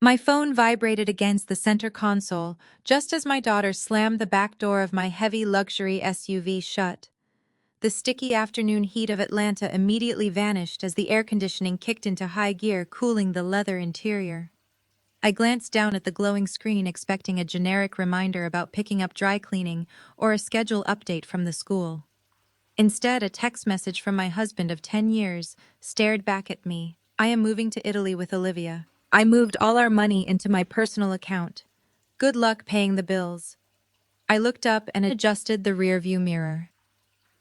My phone vibrated against the center console just as my daughter slammed the back door of my heavy luxury SUV shut. The sticky afternoon heat of Atlanta immediately vanished as the air conditioning kicked into high gear, cooling the leather interior. I glanced down at the glowing screen expecting a generic reminder about picking up dry cleaning or a schedule update from the school. Instead, a text message from my husband of 10 years stared back at me. I am moving to Italy with Olivia. I moved all our money into my personal account. Good luck paying the bills. I looked up and adjusted the rearview mirror.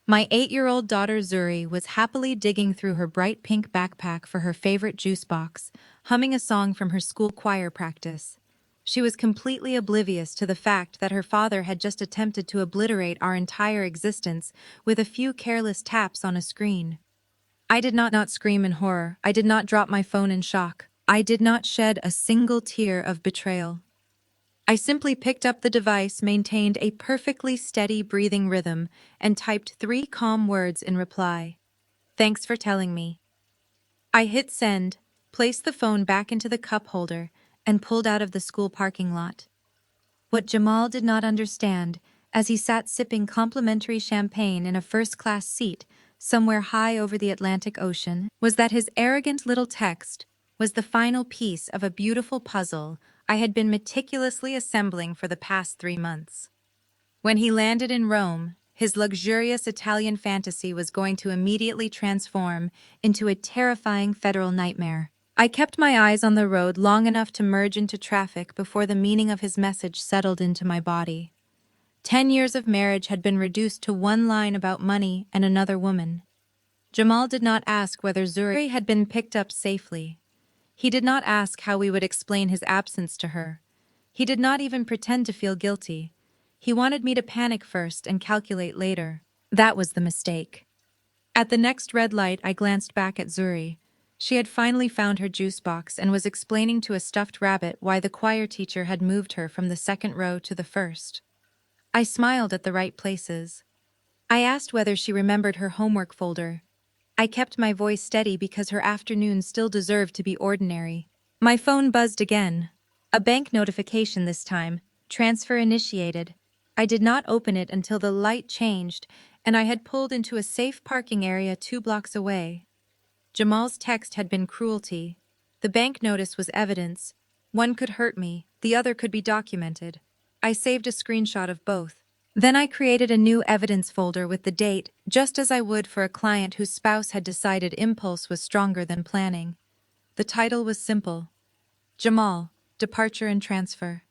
My 8-year-old daughter Zuri was happily digging through her bright pink backpack for her favorite juice box, humming a song from her school choir practice. She was completely oblivious to the fact that her father had just attempted to obliterate our entire existence with a few careless taps on a screen. I did not scream in horror. I did not drop my phone in shock. I did not shed a single tear of betrayal. I simply picked up the device, maintained a perfectly steady breathing rhythm, and typed 3 calm words in reply. Thanks for telling me. I hit send, placed the phone back into the cup holder, and pulled out of the school parking lot. What Jamal did not understand, as he sat sipping complimentary champagne in a first-class seat somewhere high over the Atlantic Ocean, was that his arrogant little text was the final piece of a beautiful puzzle I had been meticulously assembling for the past 3 months. When he landed in Rome, his luxurious Italian fantasy was going to immediately transform into a terrifying federal nightmare. I kept my eyes on the road long enough to merge into traffic before the meaning of his message settled into my body. 10 years of marriage had been reduced to one line about money and another woman. Jamal did not ask whether Zuri had been picked up safely. He did not ask how we would explain his absence to her. He did not even pretend to feel guilty. He wanted me to panic first and calculate later. That was the mistake. At the next red light, I glanced back at Zuri. She had finally found her juice box and was explaining to a stuffed rabbit why the choir teacher had moved her from the second row to the first. I smiled at the right places. I asked whether she remembered her homework folder. I kept my voice steady because her afternoon still deserved to be ordinary. My phone buzzed again. A bank notification this time. Transfer initiated. I did not open it until the light changed and I had pulled into a safe parking area 2 blocks away. Jamal's text had been cruelty. The bank notice was evidence. One could hurt me, the other could be documented. I saved a screenshot of both. Then I created a new evidence folder with the date, just as I would for a client whose spouse had decided impulse was stronger than planning. The title was simple: Jamal, Departure and Transfer.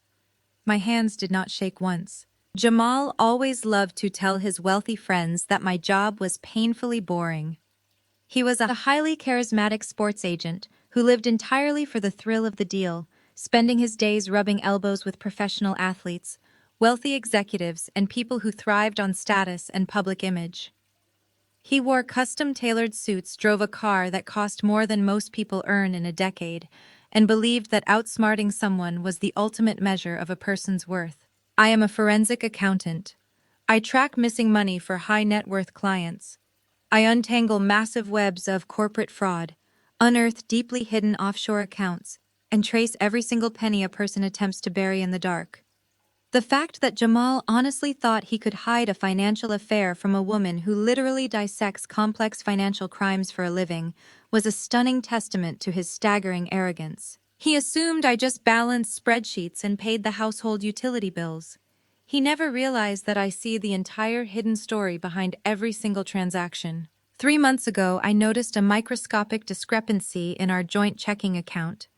My hands did not shake once. Jamal always loved to tell his wealthy friends that my job was painfully boring. He was a highly charismatic sports agent who lived entirely for the thrill of the deal, spending his days rubbing elbows with professional athletes, wealthy executives, and people who thrived on status and public image. He wore custom-tailored suits, drove a car that cost more than most people earn in a decade, and believed that outsmarting someone was the ultimate measure of a person's worth. I am a forensic accountant. I track missing money for high-net-worth clients. I untangle massive webs of corporate fraud, unearth deeply hidden offshore accounts, and trace every single penny a person attempts to bury in the dark. The fact that Jamal honestly thought he could hide a financial affair from a woman who literally dissects complex financial crimes for a living was a stunning testament to his staggering arrogance. He assumed I just balanced spreadsheets and paid the household utility bills. He never realized that I see the entire hidden story behind every single transaction. 3 months ago, I noticed a microscopic discrepancy in our joint checking account.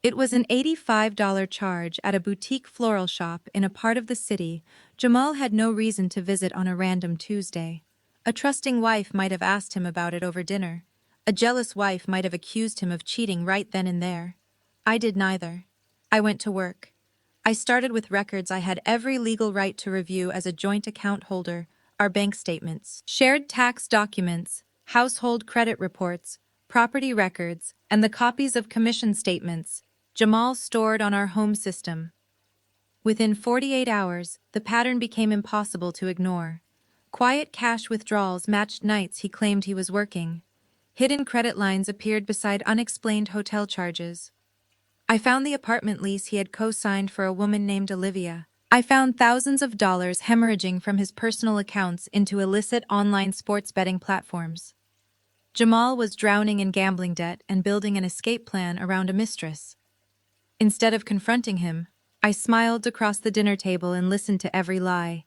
It was an $85 charge at a boutique floral shop in a part of the city Jamal had no reason to visit on a random Tuesday. A trusting wife might have asked him about it over dinner. A jealous wife might have accused him of cheating right then and there. I did neither. I went to work. I started with records I had every legal right to review as a joint account holder: our bank statements, shared tax documents, household credit reports, property records, and the copies of commission statements Jamal stored on our home system. Within 48 hours, the pattern became impossible to ignore. Quiet cash withdrawals matched nights he claimed he was working. Hidden credit lines appeared beside unexplained hotel charges. I found the apartment lease he had co-signed for a woman named Olivia. I found thousands of dollars hemorrhaging from his personal accounts into illicit online sports betting platforms. Jamal was drowning in gambling debt and building an escape plan around a mistress. Instead of confronting him, I smiled across the dinner table and listened to every lie.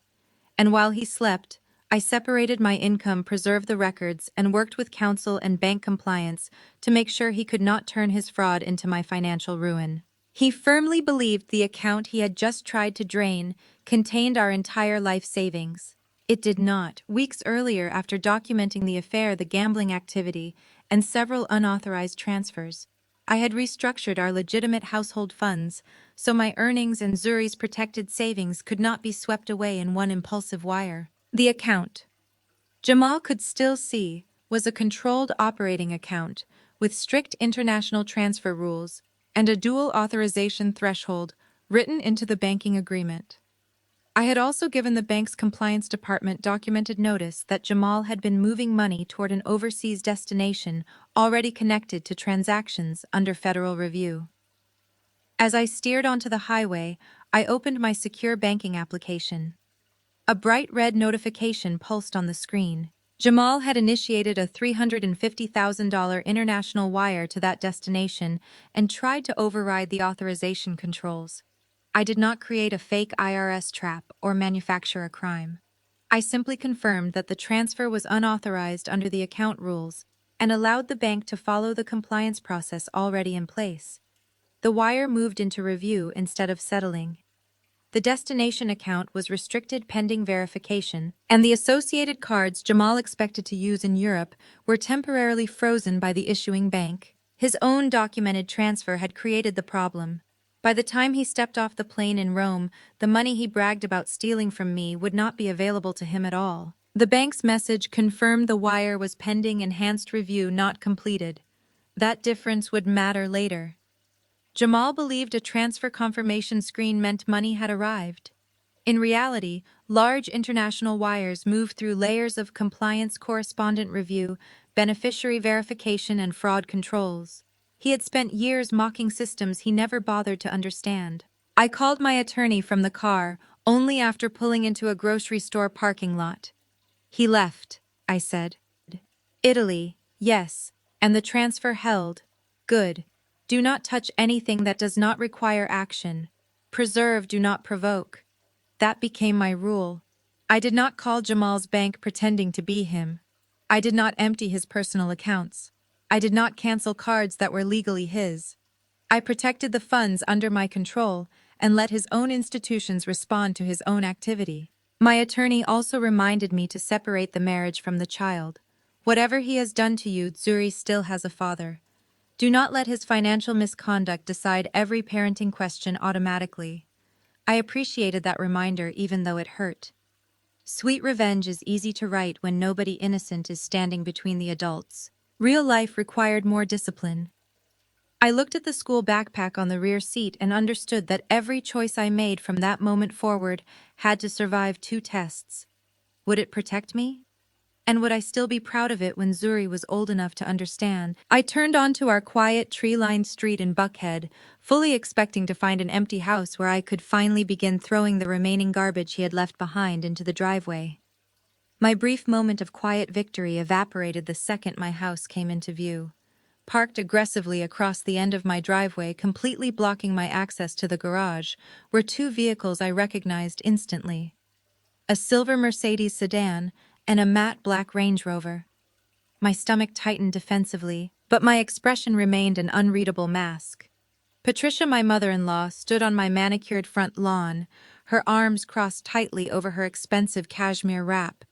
And while he slept, I separated my income, preserved the records, and worked with counsel and bank compliance to make sure he could not turn his fraud into my financial ruin. He firmly believed the account he had just tried to drain contained our entire life savings. It did not. Weeks earlier, after documenting the affair, the gambling activity, and several unauthorized transfers, I had restructured our legitimate household funds, so my earnings and Zuri's protected savings could not be swept away in one impulsive wire. The account, Jamal could still see, was a controlled operating account with strict international transfer rules and a dual authorization threshold written into the banking agreement. I had also given the bank's compliance department documented notice that Jamal had been moving money toward an overseas destination already connected to transactions under federal review. As I steered onto the highway, I opened my secure banking application. A bright red notification pulsed on the screen. Jamal had initiated a $350,000 international wire to that destination and tried to override the authorization controls. I did not create a fake IRS trap or manufacture a crime. I simply confirmed that the transfer was unauthorized under the account rules and allowed the bank to follow the compliance process already in place. The wire moved into review instead of settling. The destination account was restricted pending verification, and the associated cards Jamal expected to use in Europe were temporarily frozen by the issuing bank. His own documented transfer had created the problem. By the time he stepped off the plane in Rome, the money he bragged about stealing from me would not be available to him at all. The bank's message confirmed the wire was pending enhanced review, not completed. That difference would matter later. Jamal believed a transfer confirmation screen meant money had arrived. In reality, large international wires move through layers of compliance, correspondent review, beneficiary verification, and fraud controls. He had spent years mocking systems he never bothered to understand. I called my attorney from the car only after pulling into a grocery store parking lot. He left, I said. Italy, yes, and the transfer held. Good. Do not touch anything that does not require action. Preserve, do not provoke. That became my rule. I did not call Jamal's bank pretending to be him. I did not empty his personal accounts. I did not cancel cards that were legally his. I protected the funds under my control and let his own institutions respond to his own activity. My attorney also reminded me to separate the marriage from the child. Whatever he has done to you, Zuri still has a father. Do not let his financial misconduct decide every parenting question automatically. I appreciated that reminder even though it hurt. Sweet revenge is easy to write when nobody innocent is standing between the adults. Real life required more discipline. I looked at the school backpack on the rear seat and understood that every choice I made from that moment forward had to survive 2 tests. Would it protect me? And would I still be proud of it when Zuri was old enough to understand? I turned onto our quiet, tree-lined street in Buckhead, fully expecting to find an empty house where I could finally begin throwing the remaining garbage he had left behind into the driveway. My brief moment of quiet victory evaporated the second my house came into view. Parked aggressively across the end of my driveway, completely blocking my access to the garage, were 2 vehicles I recognized instantly. A silver Mercedes sedan and a matte black Range Rover. My stomach tightened defensively, but my expression remained an unreadable mask. Patricia, my mother-in-law, stood on my manicured front lawn, her arms crossed tightly over her expensive cashmere wrap.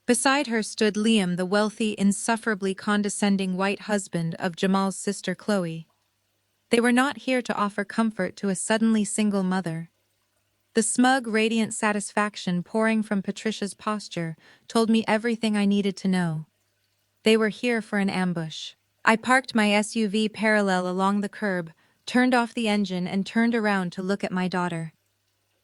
Beside her stood Liam, the wealthy, insufferably condescending white husband of Jamal's sister Chloe. They were not here to offer comfort to a suddenly single mother. The smug, radiant satisfaction pouring from Patricia's posture told me everything I needed to know. They were here for an ambush. I parked my SUV parallel along the curb, turned off the engine, and turned around to look at my daughter.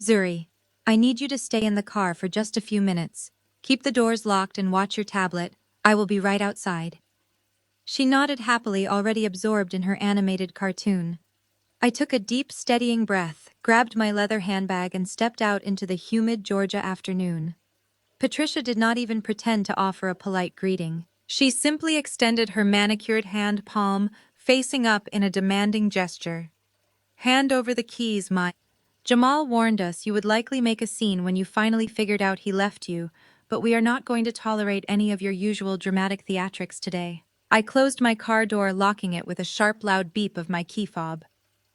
Zuri, I need you to stay in the car for just a few minutes. Keep the doors locked and watch your tablet. I will be right outside. She nodded happily, already absorbed in her animated cartoon. I took a deep, steadying breath, grabbed my leather handbag, and stepped out into the humid Georgia afternoon. Patricia did not even pretend to offer a polite greeting. She simply extended her manicured hand palm, facing up in a demanding gesture. Hand over the keys, my. Jamal warned us you would likely make a scene when you finally figured out he left you, but we are not going to tolerate any of your usual dramatic theatrics today. I closed my car door, locking it with a sharp, loud beep of my key fob.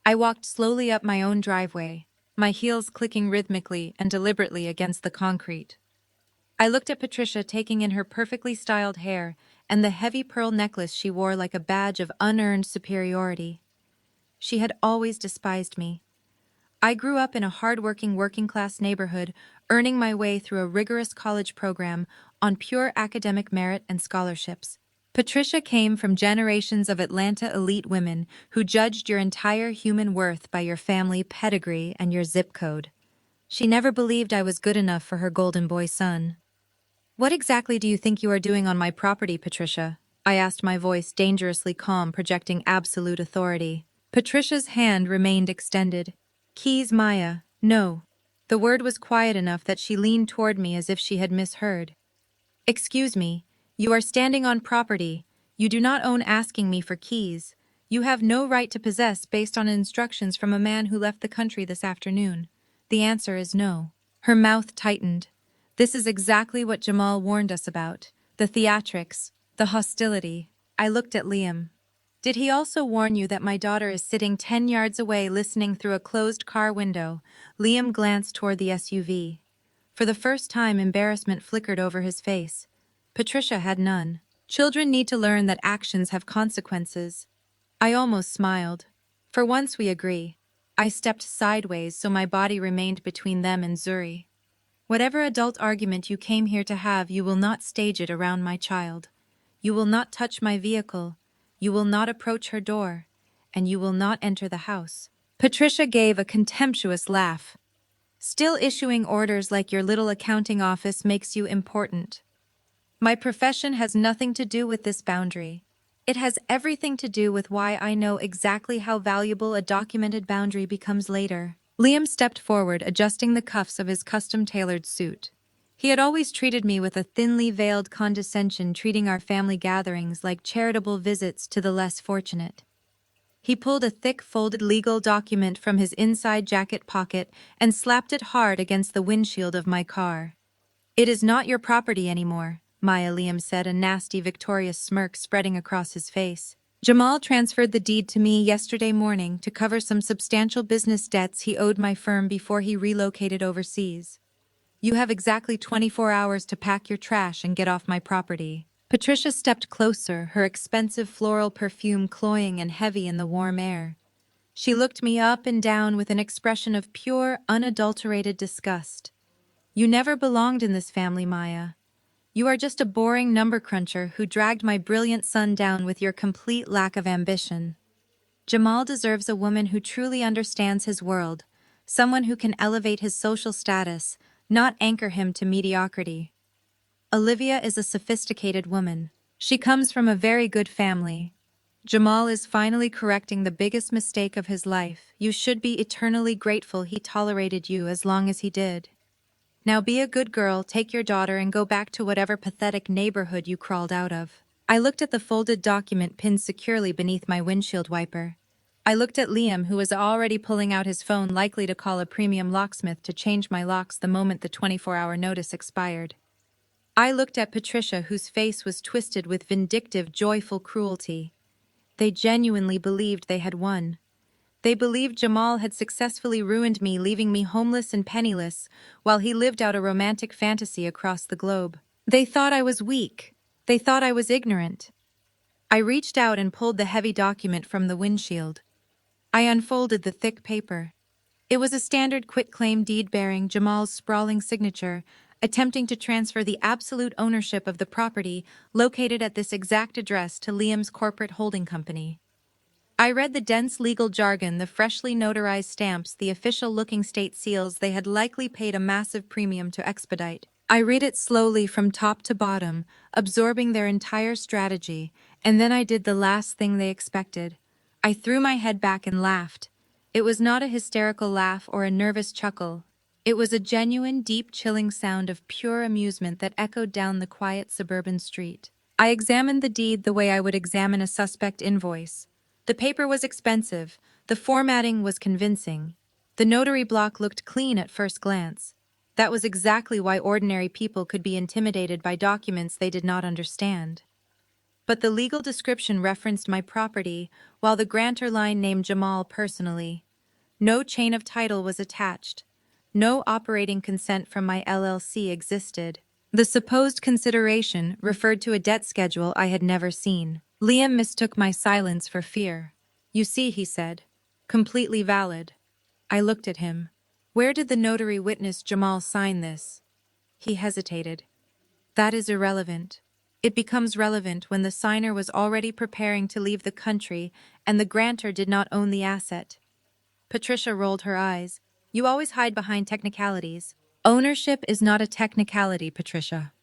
I walked slowly up my own driveway, my heels clicking rhythmically and deliberately against the concrete. I looked at Patricia taking in her perfectly styled hair and the heavy pearl necklace she wore like a badge of unearned superiority. She had always despised me. I grew up in a hard-working working-class neighborhood, earning my way through a rigorous college program on pure academic merit and scholarships. Patricia came from generations of Atlanta elite women who judged your entire human worth by your family pedigree and your zip code. She never believed I was good enough for her golden boy son. "What exactly do you think you are doing on my property, Patricia?" I asked, my voice dangerously calm, projecting absolute authority. Patricia's hand remained extended. "Keys, Maya. No." The word was quiet enough that she leaned toward me as if she had misheard. "Excuse me. You are standing on property. You do not own asking me for keys. You have no right to possess based on instructions from a man who left the country this afternoon. The answer is no." Her mouth tightened. This is exactly what Jamal warned us about. The theatrics, the hostility. I looked at Liam. "Did he also warn you that my daughter is sitting 10 yards away listening through a closed car window?" Liam glanced toward the SUV. For the first time, embarrassment flickered over his face. Patricia had none. Children need to learn that actions have consequences. I almost smiled. For once we agree. I stepped sideways so my body remained between them and Zuri. "Whatever adult argument you came here to have, you will not stage it around my child. You will not touch my vehicle. You will not approach her door. And you will not enter the house." Patricia gave a contemptuous laugh. "Still issuing orders like your little accounting office makes you important. My profession has nothing to do with this boundary. It has everything to do with why I know exactly how valuable a documented boundary becomes later." Liam stepped forward, adjusting the cuffs of his custom-tailored suit. He had always treated me with a thinly veiled condescension, treating our family gatherings like charitable visits to the less fortunate. He pulled a thick, folded legal document from his inside jacket pocket and slapped it hard against the windshield of my car. "It is not your property anymore," Maya, Liam said, a nasty, victorious smirk spreading across his face. "Jamal transferred the deed to me yesterday morning to cover some substantial business debts he owed my firm before he relocated overseas. You have exactly 24 hours to pack your trash and get off my property." Patricia stepped closer, her expensive floral perfume cloying and heavy in the warm air. She looked me up and down with an expression of pure, unadulterated disgust. "You never belonged in this family, Maya. You are just a boring number cruncher who dragged my brilliant son down with your complete lack of ambition. Jamal deserves a woman who truly understands his world, someone who can elevate his social status, not anchor him to mediocrity. Olivia is a sophisticated woman. She comes from a very good family. Jamal is finally correcting the biggest mistake of his life. You should be eternally grateful he tolerated you as long as he did. Now be a good girl, take your daughter, and go back to whatever pathetic neighborhood you crawled out of." I looked at the folded document pinned securely beneath my windshield wiper. I looked at Liam, who was already pulling out his phone, likely to call a premium locksmith to change my locks the moment the 24-hour notice expired. I looked at Patricia, whose face was twisted with vindictive, joyful cruelty. They genuinely believed they had won. They believed Jamal had successfully ruined me, leaving me homeless and penniless, while he lived out a romantic fantasy across the globe. They thought I was weak. They thought I was ignorant. I reached out and pulled the heavy document from the windshield. I unfolded the thick paper. It was a standard quitclaim deed bearing Jamal's sprawling signature, attempting to transfer the absolute ownership of the property located at this exact address to Liam's corporate holding company. I read the dense legal jargon, the freshly notarized stamps, the official-looking state seals they had likely paid a massive premium to expedite. I read it slowly from top to bottom, absorbing their entire strategy, and then I did the last thing they expected. I threw my head back and laughed. It was not a hysterical laugh or a nervous chuckle. It was a genuine, deep, chilling sound of pure amusement that echoed down the quiet suburban street. I examined the deed the way I would examine a suspect invoice. The paper was expensive, the formatting was convincing. The notary block looked clean at first glance. That was exactly why ordinary people could be intimidated by documents they did not understand. But the legal description referenced my property, while the grantor line named Jamal personally. No chain of title was attached. No operating consent from my LLC existed. The supposed consideration referred to a debt schedule I had never seen. Liam mistook my silence for fear. "You see," he said. "Completely valid." I looked at him. "Where did the notary witness Jamal sign this?" He hesitated. "That is irrelevant. It becomes relevant when the signer was already preparing to leave the country and the grantor did not own the asset." Patricia rolled her eyes. "You always hide behind technicalities." "Ownership is not a technicality, Patricia."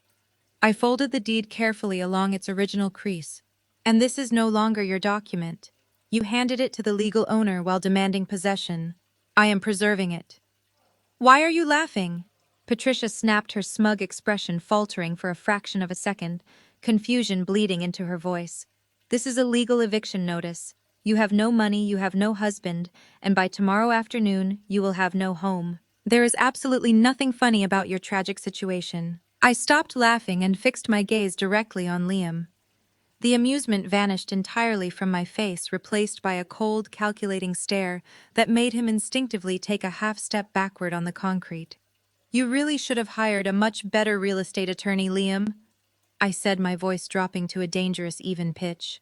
I folded the deed carefully along its original crease. "And this is no longer your document. You handed it to the legal owner while demanding possession. I am preserving it." "Why are you laughing?" Patricia snapped, her smug expression faltering for a fraction of a second, confusion bleeding into her voice. "This is a legal eviction notice. You have no money, you have no husband, and by tomorrow afternoon, you will have no home. There is absolutely nothing funny about your tragic situation." I stopped laughing and fixed my gaze directly on Liam. The amusement vanished entirely from my face, replaced by a cold, calculating stare that made him instinctively take a half-step backward on the concrete. "You really should have hired a much better real estate attorney, Liam," I said, my voice dropping to a dangerous even pitch.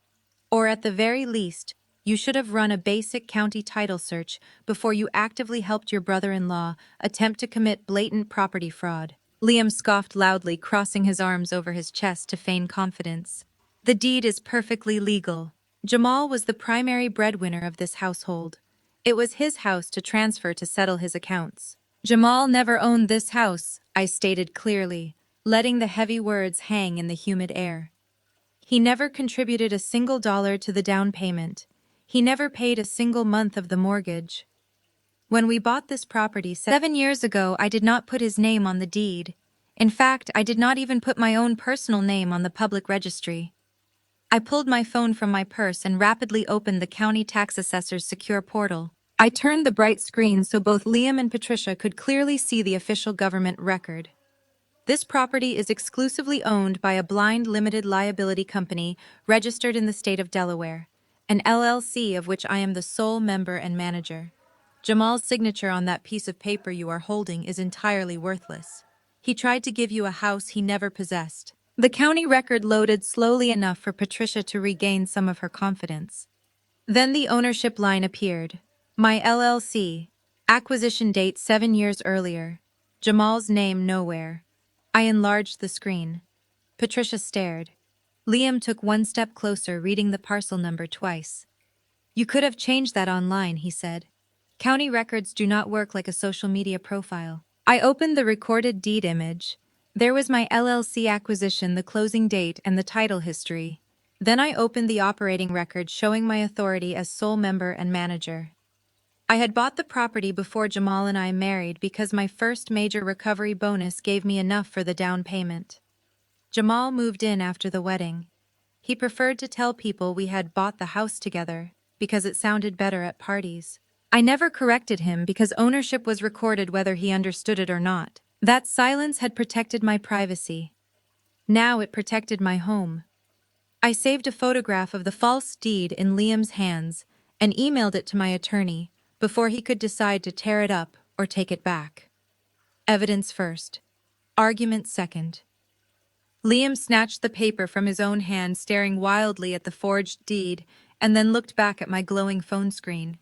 "Or at the very least, you should have run a basic county title search before you actively helped your brother-in-law attempt to commit blatant property fraud." Liam scoffed loudly, crossing his arms over his chest to feign confidence. "The deed is perfectly legal. Jamal was the primary breadwinner of this household. It was his house to transfer to settle his accounts." "Jamal never owned this house," I stated clearly, letting the heavy words hang in the humid air. "He never contributed a single dollar to the down payment. He never paid a single month of the mortgage. When we bought this property 7 years ago, I did not put his name on the deed. In fact, I did not even put my own personal name on the public registry." I pulled my phone from my purse and rapidly opened the county tax assessor's secure portal. I turned the bright screen so both Liam and Patricia could clearly see the official government record. "This property is exclusively owned by a blind limited liability company registered in the state of Delaware, an LLC of which I am the sole member and manager. Jamal's signature on that piece of paper you are holding is entirely worthless. He tried to give you a house he never possessed." The county record loaded slowly enough for Patricia to regain some of her confidence. Then the ownership line appeared. My LLC. Acquisition date 7 years earlier. Jamal's name nowhere. I enlarged the screen. Patricia stared. Liam took one step closer, reading the parcel number twice. "You could have changed that online," he said. "County records do not work like a social media profile." I opened the recorded deed image. There was my LLC acquisition, the closing date, and the title history. Then I opened the operating record showing my authority as sole member and manager. I had bought the property before Jamal and I married because my first major recovery bonus gave me enough for the down payment. Jamal moved in after the wedding. He preferred to tell people we had bought the house together because it sounded better at parties. I never corrected him because ownership was recorded whether he understood it or not. That silence had protected my privacy. Now it protected my home. I saved a photograph of the false deed in Liam's hands and emailed it to my attorney before he could decide to tear it up or take it back. Evidence first. Argument second. Liam snatched the paper from his own hand, staring wildly at the forged deed, and then looked back at my glowing phone screen.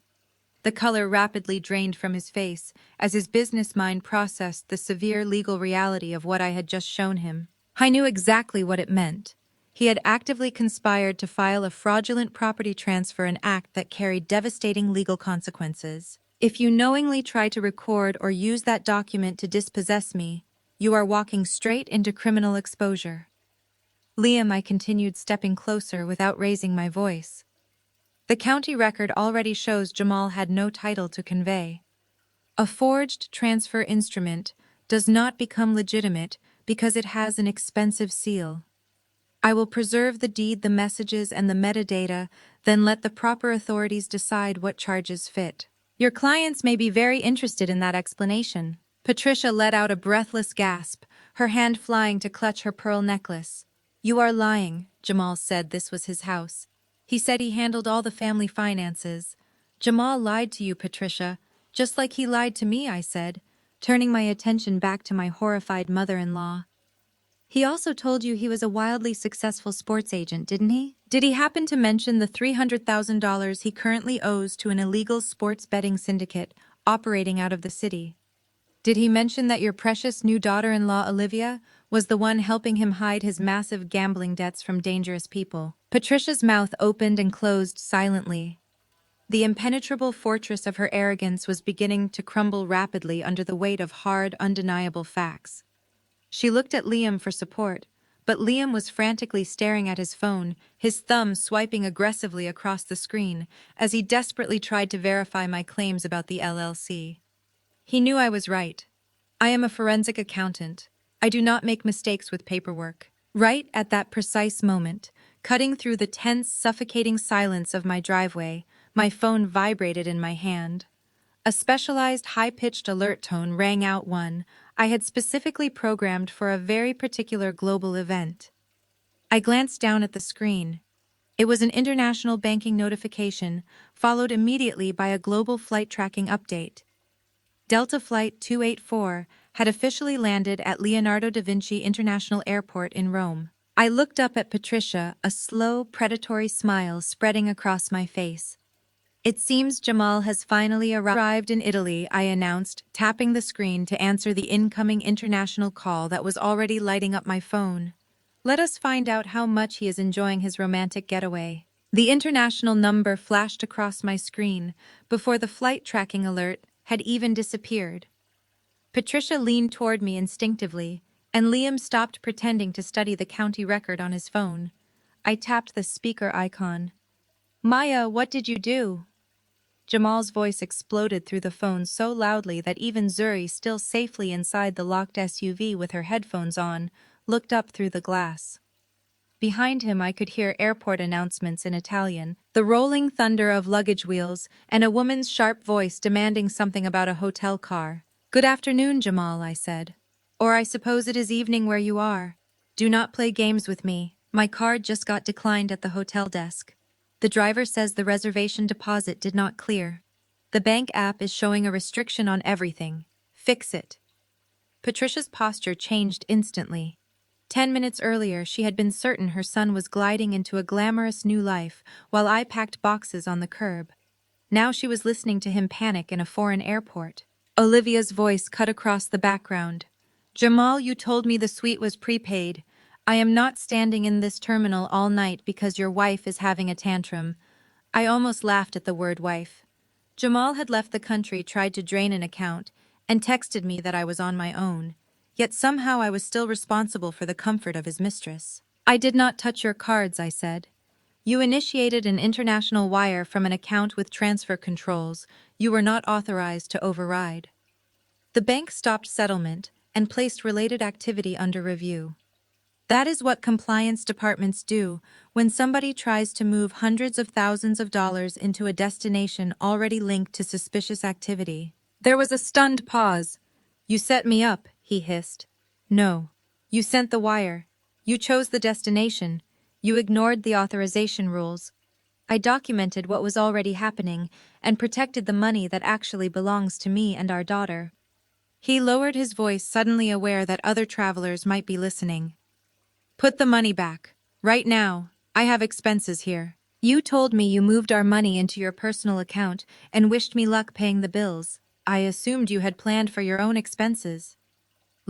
The color rapidly drained from his face as his business mind processed the severe legal reality of what I had just shown him. I knew exactly what it meant. He had actively conspired to file a fraudulent property transfer, an act that carried devastating legal consequences. If you knowingly try to record or use that document to dispossess me, you are walking straight into criminal exposure. Liam, I continued, stepping closer without raising my voice. The county record already shows Jamal had no title to convey. A forged transfer instrument does not become legitimate because it has an expensive seal. I will preserve the deed, the messages, and the metadata, then let the proper authorities decide what charges fit. Your clients may be very interested in that explanation. Patricia let out a breathless gasp, her hand flying to clutch her pearl necklace. You are lying, Jamal said this was his house. He said he handled all the family finances. Jamal lied to you, Patricia, just like he lied to me, I said, turning my attention back to my horrified mother-in-law. He also told you he was a wildly successful sports agent, didn't he? Did he happen to mention the $300,000 he currently owes to an illegal sports betting syndicate operating out of the city? Did he mention that your precious new daughter-in-law, Olivia, was the one helping him hide his massive gambling debts from dangerous people? Patricia's mouth opened and closed silently. The impenetrable fortress of her arrogance was beginning to crumble rapidly under the weight of hard, undeniable facts. She looked at Liam for support, but Liam was frantically staring at his phone, his thumb swiping aggressively across the screen as he desperately tried to verify my claims about the LLC. He knew I was right. I am a forensic accountant. I do not make mistakes with paperwork. Right at that precise moment, cutting through the tense, suffocating silence of my driveway, my phone vibrated in my hand. A specialized high-pitched alert tone rang out, one I had specifically programmed for a very particular global event. I glanced down at the screen. It was an international banking notification, followed immediately by a global flight tracking update. Delta Flight 284 had officially landed at Leonardo da Vinci International Airport in Rome. I looked up at Patricia, a slow, predatory smile spreading across my face. It seems Jamal has finally arrived in Italy, I announced, tapping the screen to answer the incoming international call that was already lighting up my phone. Let us find out how much he is enjoying his romantic getaway. The international number flashed across my screen before the flight tracking alert had even disappeared. Patricia leaned toward me instinctively, and Liam stopped pretending to study the county record on his phone. I tapped the speaker icon. Maya, what did you do? Jamal's voice exploded through the phone so loudly that even Zuri, still safely inside the locked SUV with her headphones on, looked up through the glass. Behind him I could hear airport announcements in Italian, the rolling thunder of luggage wheels, and a woman's sharp voice demanding something about a hotel car. Good afternoon, Jamal, I said. Or I suppose it is evening where you are. Do not play games with me. My card just got declined at the hotel desk. The driver says the reservation deposit did not clear. The bank app is showing a restriction on everything. Fix it. Patricia's posture changed instantly. 10 minutes earlier, she had been certain her son was gliding into a glamorous new life while I packed boxes on the curb. Now she was listening to him panic in a foreign airport. Olivia's voice cut across the background. Jamal, you told me the suite was prepaid. I am not standing in this terminal all night because your wife is having a tantrum. I almost laughed at the word wife. Jamal had left the country, tried to drain an account, and texted me that I was on my own. Yet somehow I was still responsible for the comfort of his mistress. I did not touch your cards, I said. You initiated an international wire from an account with transfer controls you were not authorized to override. The bank stopped settlement and placed related activity under review. That is what compliance departments do when somebody tries to move hundreds of thousands of dollars into a destination already linked to suspicious activity. There was a stunned pause. You set me up, he hissed. No. You sent the wire. You chose the destination. You ignored the authorization rules. I documented what was already happening and protected the money that actually belongs to me and our daughter. He lowered his voice, suddenly aware that other travelers might be listening. Put the money back. Right now. I have expenses here. You told me you moved our money into your personal account and wished me luck paying the bills. I assumed you had planned for your own expenses.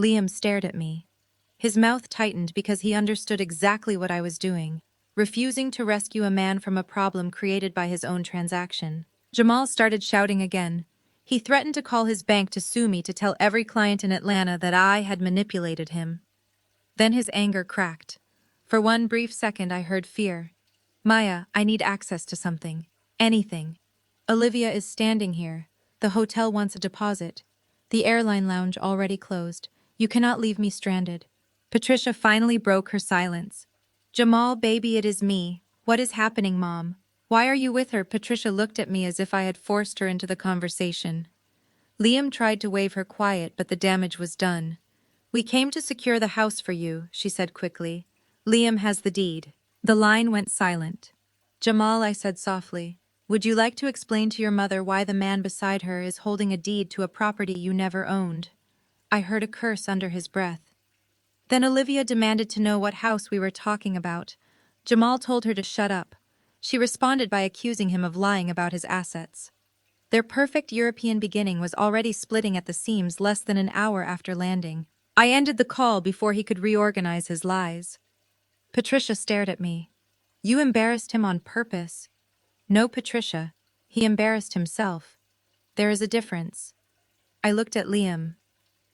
Liam stared at me. His mouth tightened because he understood exactly what I was doing, refusing to rescue a man from a problem created by his own transaction. Jamal started shouting again. He threatened to call his bank to sue me, to tell every client in Atlanta that I had manipulated him. Then his anger cracked. For one brief second I heard fear. Maya, I need access to something. Anything. Olivia is standing here. The hotel wants a deposit. The airline lounge already closed. You cannot leave me stranded. Patricia finally broke her silence. Jamal, baby, it is me. What is happening, Mom? Why are you with her? Patricia looked at me as if I had forced her into the conversation. Liam tried to wave her quiet, but the damage was done. We came to secure the house for you, she said quickly. Liam has the deed. The line went silent. Jamal, I said softly, would you like to explain to your mother why the man beside her is holding a deed to a property you never owned? I heard a curse under his breath. Then Olivia demanded to know what house we were talking about. Jamal told her to shut up. She responded by accusing him of lying about his assets. Their perfect European beginning was already splitting at the seams less than an hour after landing. I ended the call before he could reorganize his lies. Patricia stared at me. You embarrassed him on purpose. No, Patricia. He embarrassed himself. There is a difference. I looked at Liam.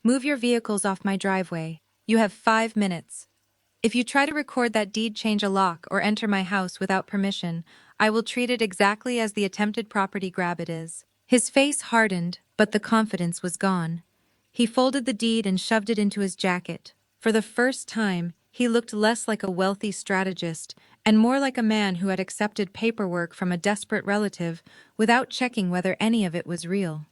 Move your vehicles off my driveway. You have 5 minutes. If you try to record that deed, change a lock, or enter my house without permission, I will treat it exactly as the attempted property grab it is. His face hardened, but the confidence was gone. He folded the deed and shoved it into his jacket. For the first time, he looked less like a wealthy strategist and more like a man who had accepted paperwork from a desperate relative without checking whether any of it was real.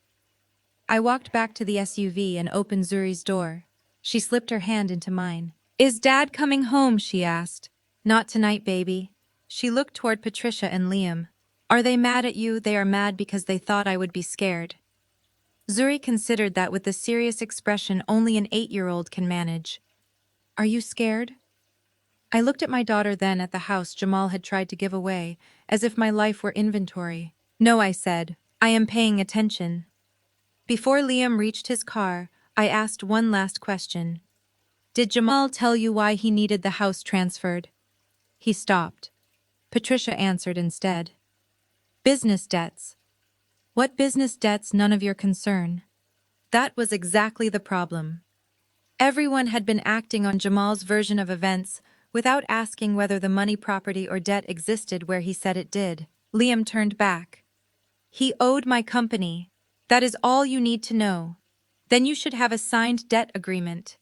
I walked back to the SUV and opened Zuri's door. She slipped her hand into mine. Is Dad coming home? She asked. Not tonight, baby. She looked toward Patricia and Liam. Are they mad at you? They are mad because they thought I would be scared. Zuri considered that with the serious expression only an 8-year-old can manage. Are you scared? I looked at my daughter, then at the house Jamal had tried to give away, as if my life were inventory. No, I said. I am paying attention. Before Liam reached his car, I asked one last question. Did Jamal tell you why he needed the house transferred? He stopped. Patricia answered instead. Business debts. What business debts? None of your concern. That was exactly the problem. Everyone had been acting on Jamal's version of events without asking whether the money, property, or debt existed where he said it did. Liam turned back. He owed my company. That is all you need to know. Then you should have a signed debt agreement.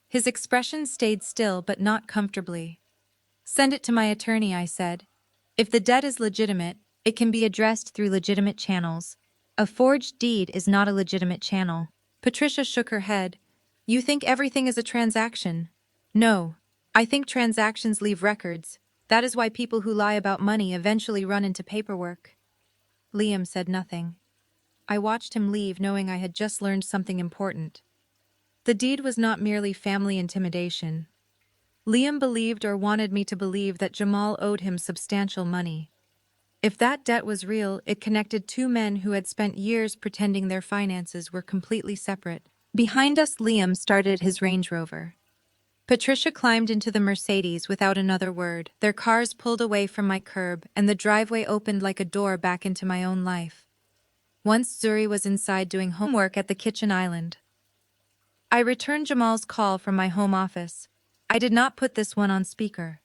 His expression stayed still, but not comfortably. Send it to my attorney, I said. If the debt is legitimate, it can be addressed through legitimate channels. A forged deed is not a legitimate channel. Patricia shook her head. You think everything is a transaction? No. I think transactions leave records. That is why people who lie about money eventually run into paperwork. Liam said nothing. I watched him leave, knowing I had just learned something important. The deed was not merely family intimidation. Liam believed, or wanted me to believe, that Jamal owed him substantial money. If that debt was real, it connected two men who had spent years pretending their finances were completely separate. Behind us, Liam started his Range Rover. Patricia climbed into the Mercedes without another word. Their cars pulled away from my curb, and the driveway opened like a door back into my own life. Once Zuri was inside doing homework at the kitchen island. I returned Jamal's call from my home office. I did not put this one on speaker.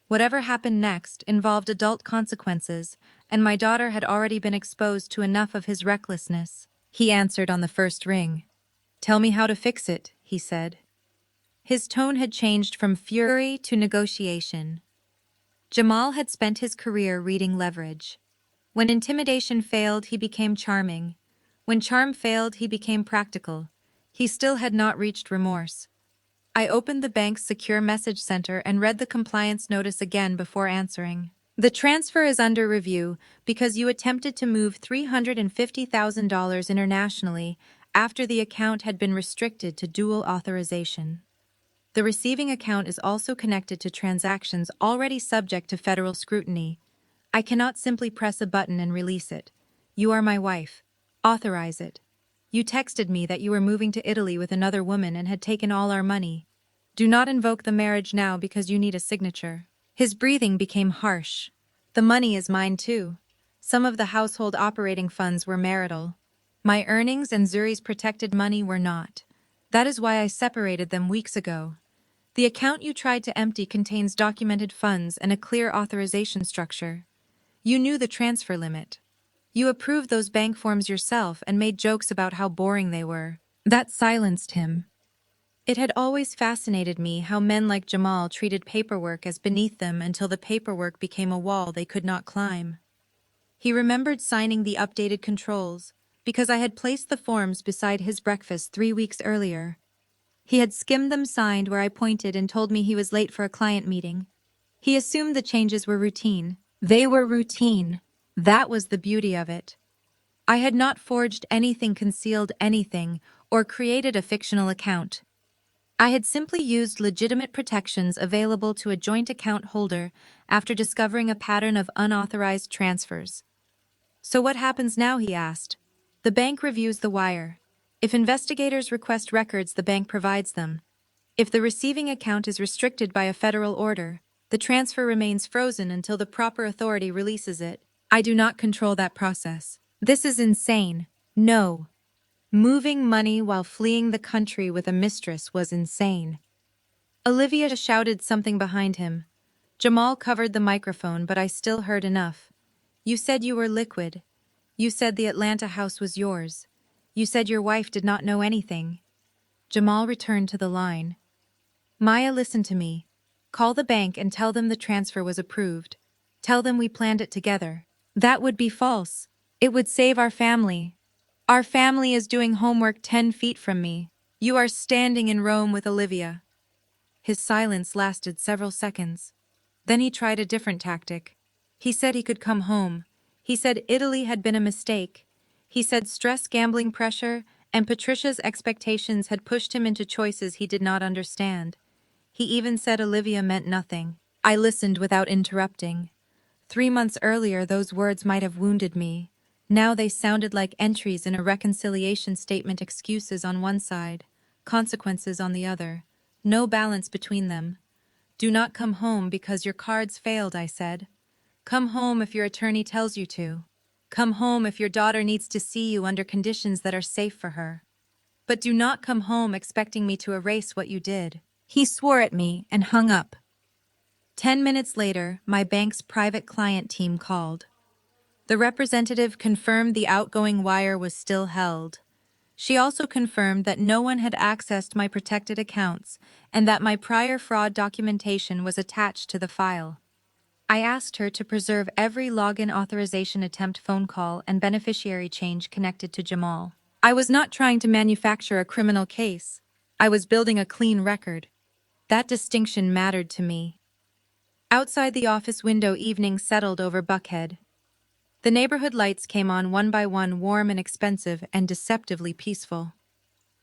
Whatever happened next involved adult consequences, and my daughter had already been exposed to enough of his recklessness. He answered on the first ring. Tell me how to fix it, he said. His tone had changed from fury to negotiation. Jamal had spent his career reading leverage. When intimidation failed, he became charming. When charm failed, he became practical. He still had not reached remorse. I opened the bank's secure message center and read the compliance notice again before answering. The transfer is under review because you attempted to move $350,000 internationally after the account had been restricted to dual authorization. The receiving account is also connected to transactions already subject to federal scrutiny. I cannot simply press a button and release it. You are my wife. Authorize it. You texted me that you were moving to Italy with another woman and had taken all our money. Do not invoke the marriage now because you need a signature. His breathing became harsh. The money is mine too. Some of the household operating funds were marital. My earnings and Zuri's protected money were not. That is why I separated them weeks ago. The account you tried to empty contains documented funds and a clear authorization structure. You knew the transfer limit. You approved those bank forms yourself and made jokes about how boring they were. That silenced him. It had always fascinated me how men like Jamal treated paperwork as beneath them until the paperwork became a wall they could not climb. He remembered signing the updated controls, because I had placed the forms beside his breakfast 3 weeks earlier. He had skimmed them signed where I pointed and told me he was late for a client meeting. He assumed the changes were routine. They were routine. That was the beauty of it. I had not forged anything, concealed anything, or created a fictional account. I had simply used legitimate protections available to a joint account holder after discovering a pattern of unauthorized transfers. So what happens now, he asked. The bank reviews the wire. If investigators request records, the bank provides them. If the receiving account is restricted by a federal order, the transfer remains frozen until the proper authority releases it. I do not control that process. This is insane. No. Moving money while fleeing the country with a mistress was insane. Olivia shouted something behind him. Jamal covered the microphone, but I still heard enough. You said you were liquid. You said the Atlanta house was yours. You said your wife did not know anything. Jamal returned to the line. Maya, listen to me. Call the bank and tell them the transfer was approved. Tell them we planned it together. That would be false. It would save our family. Our family is doing homework 10 feet from me. You are standing in Rome with Olivia. His silence lasted several seconds. Then he tried a different tactic. He said he could come home. He said Italy had been a mistake. He said stress, gambling pressure, and Patricia's expectations had pushed him into choices he did not understand. He even said Olivia meant nothing. I listened without interrupting. 3 months earlier, those words might have wounded me. Now they sounded like entries in a reconciliation statement, excuses on one side, consequences on the other. No balance between them. Do not come home because your cards failed, I said. Come home if your attorney tells you to. Come home if your daughter needs to see you under conditions that are safe for her. But do not come home expecting me to erase what you did. He swore at me and hung up. 10 minutes later, my bank's private client team called. The representative confirmed the outgoing wire was still held. She also confirmed that no one had accessed my protected accounts and that my prior fraud documentation was attached to the file. I asked her to preserve every login authorization attempt, phone call, and beneficiary change connected to Jamal. I was not trying to manufacture a criminal case. I was building a clean record. That distinction mattered to me. Outside the office window, evening settled over Buckhead. The neighborhood lights came on one by one, warm and expensive and deceptively peaceful.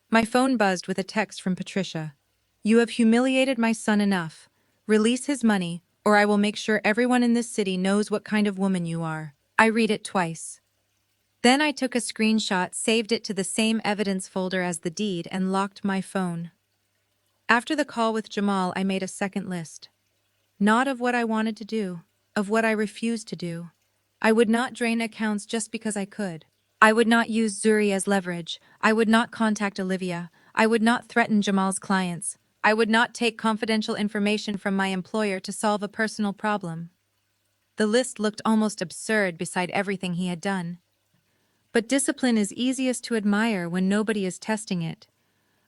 My phone buzzed with a text from Patricia. You have humiliated my son enough. Release his money, or I will make sure everyone in this city knows what kind of woman you are. I read it twice. Then I took a screenshot, saved it to the same evidence folder as the deed, and locked my phone. After the call with Jamal, I made a second list. Not of what I wanted to do, of what I refused to do. I would not drain accounts just because I could. I would not use Zuri as leverage. I would not contact Olivia. I would not threaten Jamal's clients. I would not take confidential information from my employer to solve a personal problem. The list looked almost absurd beside everything he had done. But discipline is easiest to admire when nobody is testing it.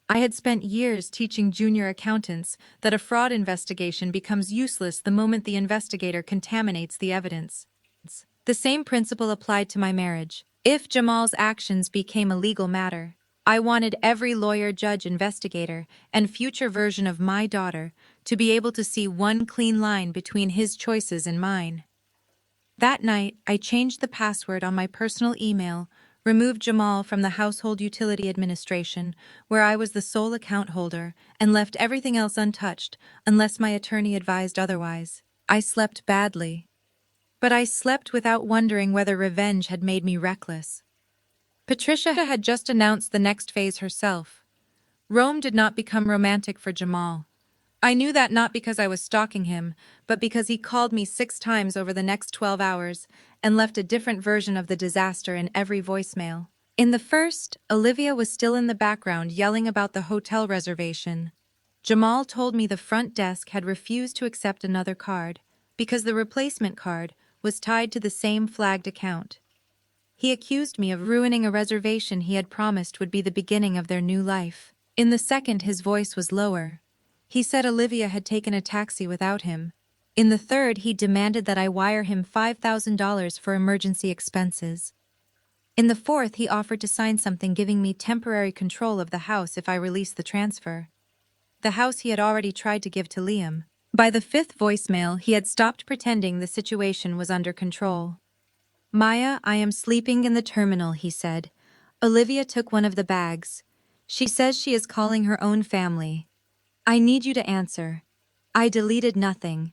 I had spent years teaching junior accountants that a fraud investigation becomes useless the moment the investigator contaminates the evidence. The same principle applied to my marriage. If Jamal's actions became a legal matter, I wanted every lawyer, judge, investigator, and future version of my daughter to be able to see one clean line between his choices and mine. That night, I changed the password on my personal email, removed Jamal from the household utility administration, where I was the sole account holder, and left everything else untouched, unless my attorney advised otherwise. I slept badly. But I slept without wondering whether revenge had made me reckless. Patricia had just announced the next phase herself. Rome did not become romantic for Jamal. I knew that not because I was stalking him, but because he called me 6 times over the next 12 hours and left a different version of the disaster in every voicemail. In the first, Olivia was still in the background yelling about the hotel reservation. Jamal told me the front desk had refused to accept another card because the replacement card, was tied to the same flagged account. He accused me of ruining a reservation he had promised would be the beginning of their new life. In the second, his voice was lower. He said Olivia had taken a taxi without him. In the third, he demanded that I wire him $5,000 for emergency expenses. In the fourth, he offered to sign something giving me temporary control of the house if I released the transfer. The house he had already tried to give to Liam. By the fifth voicemail, he had stopped pretending the situation was under control. "Maya, I am sleeping in the terminal," he said. "Olivia took one of the bags. She says she is calling her own family. I need you to answer." I deleted nothing.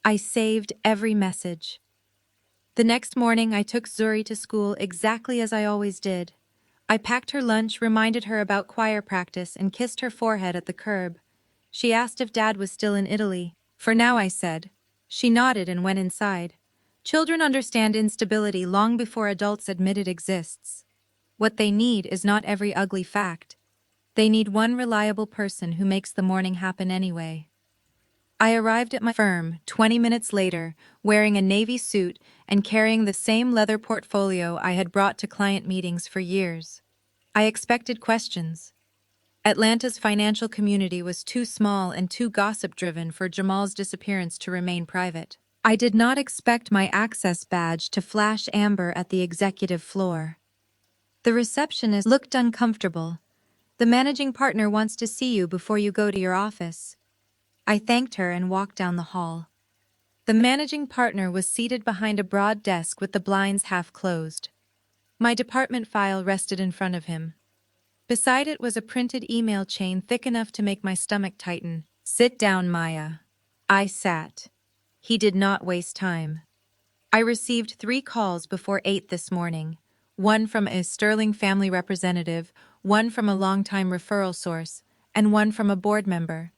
I saved every message. The next morning, I took Zuri to school exactly as I always did. I packed her lunch, reminded her about choir practice, and kissed her forehead at the curb. She asked if Dad was still in Italy. "For now," I said. She nodded and went inside. Children understand instability long before adults admit it exists. What they need is not every ugly fact. They need one reliable person who makes the morning happen anyway. I arrived at my firm 20 minutes later, wearing a navy suit and carrying the same leather portfolio I had brought to client meetings for years. I expected questions. Atlanta's financial community was too small and too gossip-driven for Jamal's disappearance to remain private. I did not expect my access badge to flash amber at the executive floor. The receptionist looked uncomfortable. "The managing partner wants to see you before you go to your office." I thanked her and walked down the hall. The managing partner was seated behind a broad desk with the blinds half closed. My department file rested in front of him. Beside it was a printed email chain thick enough to make my stomach tighten. "Sit down, Maya." I sat. He did not waste time. I received 3 calls before 8 this morning. One from a Sterling family representative, one from a longtime referral source, and one from a board member.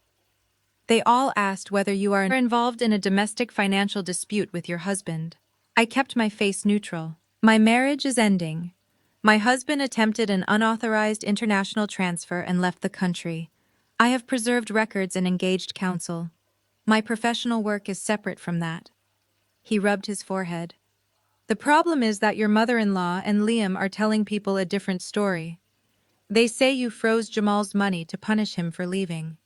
They all asked whether you are involved in a domestic financial dispute with your husband. I kept my face neutral. My marriage is ending. My husband attempted an unauthorized international transfer and left the country. I have preserved records and engaged counsel. My professional work is separate from that. He rubbed his forehead. The problem is that your mother-in-law and Liam are telling people a different story. They say you froze Jamal's money to punish him for leaving.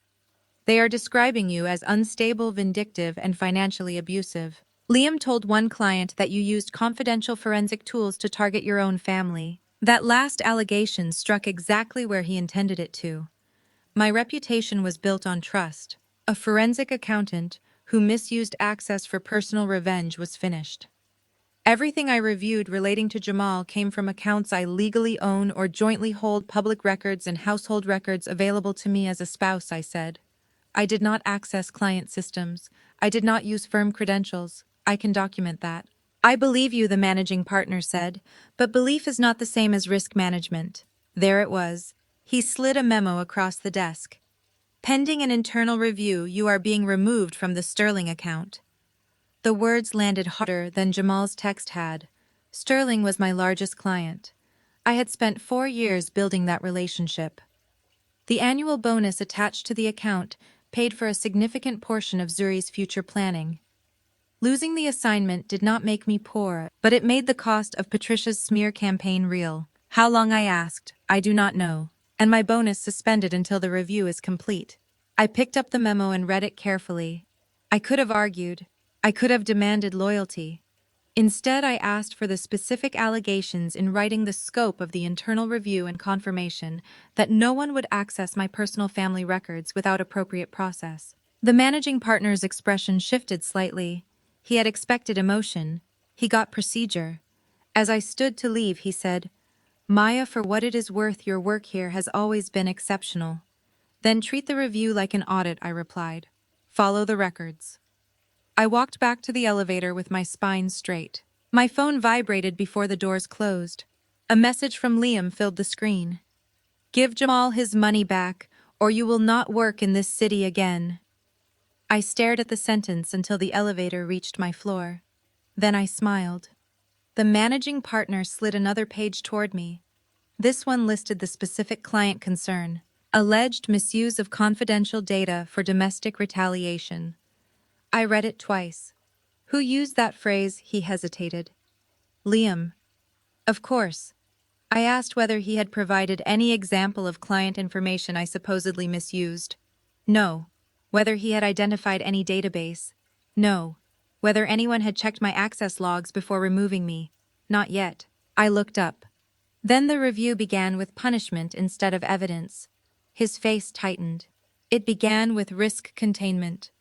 They are describing you as unstable, vindictive, and financially abusive. Liam told one client that you used confidential forensic tools to target your own family. That last allegation struck exactly where he intended it to. My reputation was built on trust. A forensic accountant who misused access for personal revenge was finished. Everything I reviewed relating to Jamal came from accounts I legally own or jointly hold, public records and household records available to me as a spouse, I said. I did not access client systems. I did not use firm credentials. I can document that. "I believe you," the managing partner said, "but belief is not the same as risk management." There it was. He slid a memo across the desk. "Pending an internal review, you are being removed from the Sterling account." The words landed harder than Jamal's text had. Sterling was my largest client. I had spent 4 years building that relationship. The annual bonus attached to the account paid for a significant portion of Zuri's future planning. Losing the assignment did not make me poor, but it made the cost of Patricia's smear campaign real. How long, I asked. "I do not know. And my bonus suspended until the review is complete." I picked up the memo and read it carefully. I could have argued. I could have demanded loyalty. Instead, I asked for the specific allegations in writing, the scope of the internal review, and confirmation that no one would access my personal family records without appropriate process. The managing partner's expression shifted slightly. He had expected emotion. He got procedure. As I stood to leave, he said, "Maya, for what it is worth, your work here has always been exceptional." "Then treat the review like an audit," I replied. "Follow the records." I walked back to the elevator with my spine straight. My phone vibrated before the doors closed. A message from Liam filled the screen. "Give Jamal his money back, or you will not work in this city again." I stared at the sentence until the elevator reached my floor. Then I smiled. The managing partner slid another page toward me. This one listed the specific client concern: alleged misuse of confidential data for domestic retaliation. I read it twice. Who used that phrase? He hesitated. Liam. Of course. I asked whether he had provided any example of client information I supposedly misused. No. Whether he had identified any database. No. Whether anyone had checked my access logs before removing me. Not yet. I looked up. Then the review began with punishment instead of evidence. His face tightened. It began with risk containment.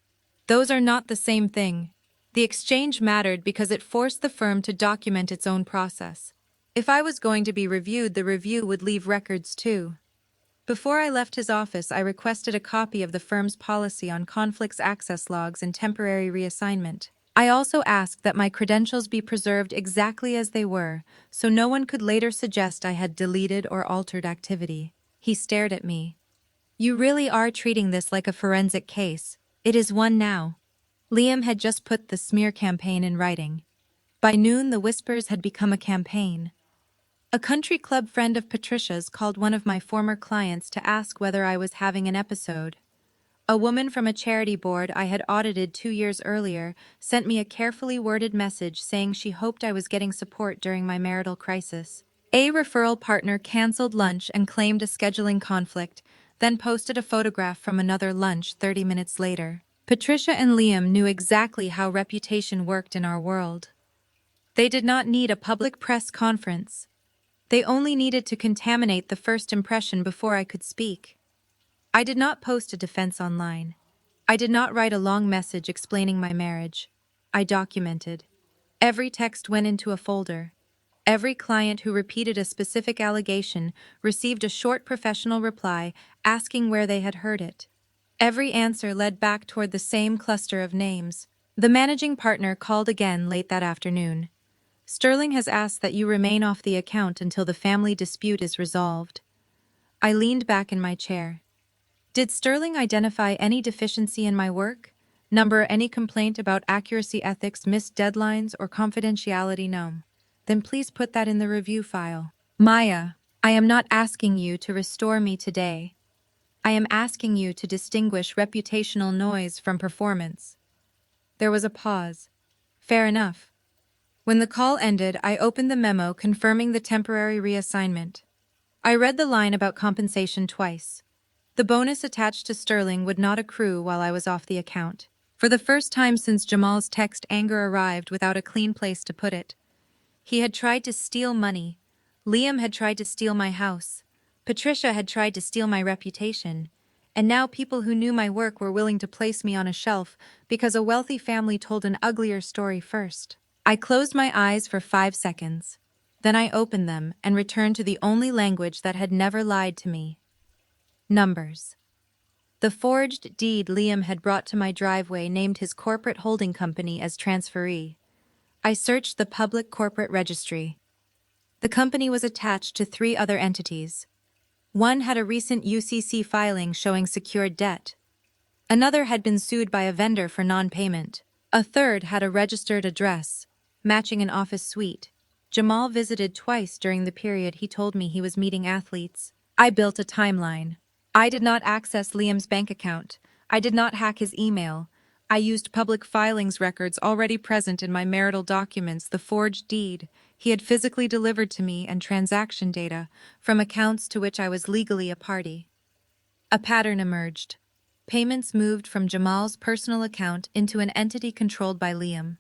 Those are not the same thing. The exchange mattered because it forced the firm to document its own process. If I was going to be reviewed, the review would leave records too. Before I left his office, I requested a copy of the firm's policy on conflicts access logs and temporary reassignment. I also asked that my credentials be preserved exactly as they were, so no one could later suggest I had deleted or altered activity. He stared at me. You really are treating this like a forensic case. It is one now. Liam had just put the smear campaign in writing. By noon, the whispers had become a campaign. A country club friend of Patricia's called one of my former clients to ask whether I was having an episode. A woman from a charity board I had audited 2 years earlier sent me a carefully worded message saying she hoped I was getting support during my marital crisis. A referral partner canceled lunch and claimed a scheduling conflict, then posted a photograph from another lunch 30 minutes later. Patricia and Liam knew exactly how reputation worked in our world. They did not need a public press conference. They only needed to contaminate the first impression before I could speak. I did not post a defense online. I did not write a long message explaining my marriage. I documented. Every text went into a folder. Every client who repeated a specific allegation received a short professional reply asking where they had heard it. Every answer led back toward the same cluster of names. The managing partner called again late that afternoon. Sterling has asked that you remain off the account until the family dispute is resolved. I leaned back in my chair. Did Sterling identify any deficiency in my work? Number any complaint about accuracy ethics, missed deadlines, or confidentiality? No. Then please put that in the review file. Maya, I am not asking you to restore me today. I am asking you to distinguish reputational noise from performance. There was a pause. Fair enough. When the call ended, I opened the memo confirming the temporary reassignment. I read the line about compensation twice. The bonus attached to Sterling would not accrue while I was off the account. For the first time since Jamal's text, anger arrived without a clean place to put it. He had tried to steal money. Liam had tried to steal my house. Patricia had tried to steal my reputation. And now people who knew my work were willing to place me on a shelf because a wealthy family told an uglier story first. I closed my eyes for 5 seconds. Then I opened them and returned to the only language that had never lied to me. Numbers. The forged deed Liam had brought to my driveway named his corporate holding company as transferee. I searched the public corporate registry. The company was attached to 3 other entities. One had a recent UCC filing showing secured debt. Another had been sued by a vendor for non-payment. A third had a registered address, matching an office suite. Jamal visited twice during the period he told me he was meeting athletes. I built a timeline. I did not access Liam's bank account. I did not hack his email. I used public filings records already present in my marital documents, the forged deed he had physically delivered to me, and transaction data from accounts to which I was legally a party. A pattern emerged. Payments moved from Jamal's personal account into an entity controlled by Liam.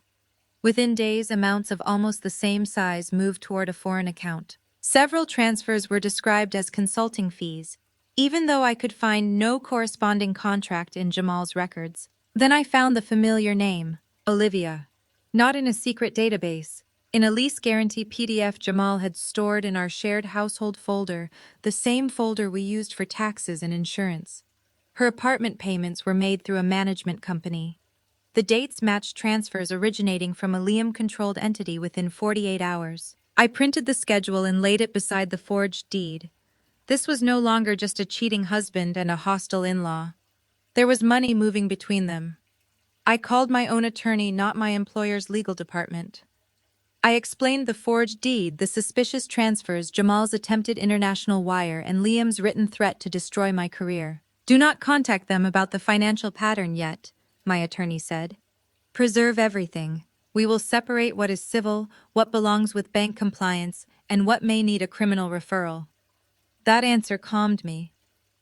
Within days, amounts of almost the same size moved toward a foreign account. Several transfers were described as consulting fees, even though I could find no corresponding contract in Jamal's records. Then I found the familiar name, Olivia. Not in a secret database. In a lease guarantee PDF Jamal had stored in our shared household folder, the same folder we used for taxes and insurance. Her apartment payments were made through a management company. The dates matched transfers originating from a Liam-controlled entity within 48 hours. I printed the schedule and laid it beside the forged deed. This was no longer just a cheating husband and a hostile in-law. There was money moving between them. I called my own attorney, not my employer's legal department. I explained the forged deed, the suspicious transfers, Jamal's attempted international wire, and Liam's written threat to destroy my career. Do not contact them about the financial pattern yet, my attorney said. Preserve everything. We will separate what is civil, what belongs with bank compliance, and what may need a criminal referral. That answer calmed me.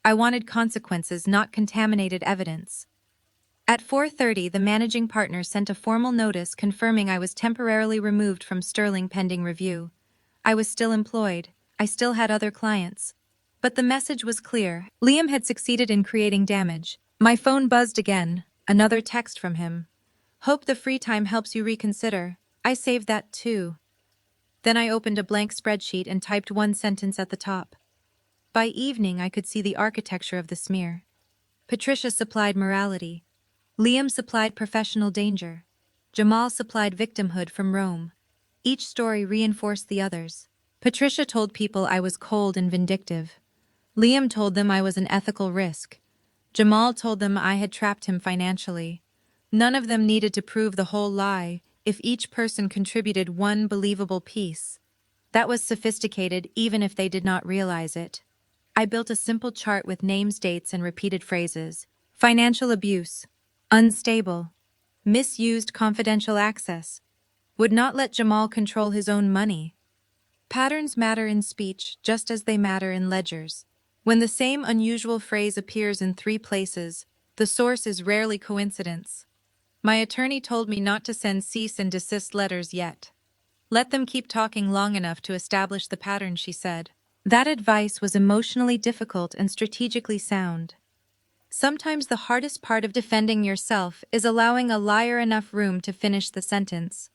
I wanted consequences, not contaminated evidence. At 4:30, the managing partner sent a formal notice confirming I was temporarily removed from Sterling pending review. I was still employed. I still had other clients. But the message was clear. Liam had succeeded in creating damage. My phone buzzed again. Another text from him. Hope the free time helps you reconsider. I saved that too. Then I opened a blank spreadsheet and typed one sentence at the top. By evening, I could see the architecture of the smear. Patricia supplied morality. Liam supplied professional danger. Jamal supplied victimhood from Rome. Each story reinforced the others. Patricia told people I was cold and vindictive. Liam told them I was an ethical risk. Jamal told them I had trapped him financially. None of them needed to prove the whole lie if each person contributed one believable piece. That was sophisticated even if they did not realize it. I built a simple chart with names, dates, and repeated phrases. Financial abuse. Unstable. Misused confidential access. Would not let Jamal control his own money. Patterns matter in speech just as they matter in ledgers. When the same unusual phrase appears in 3 places, the source is rarely coincidence. My attorney told me not to send cease and desist letters yet. Let them keep talking long enough to establish the pattern, she said. That advice was emotionally difficult and strategically sound. Sometimes the hardest part of defending yourself is allowing a liar enough room to finish the sentence.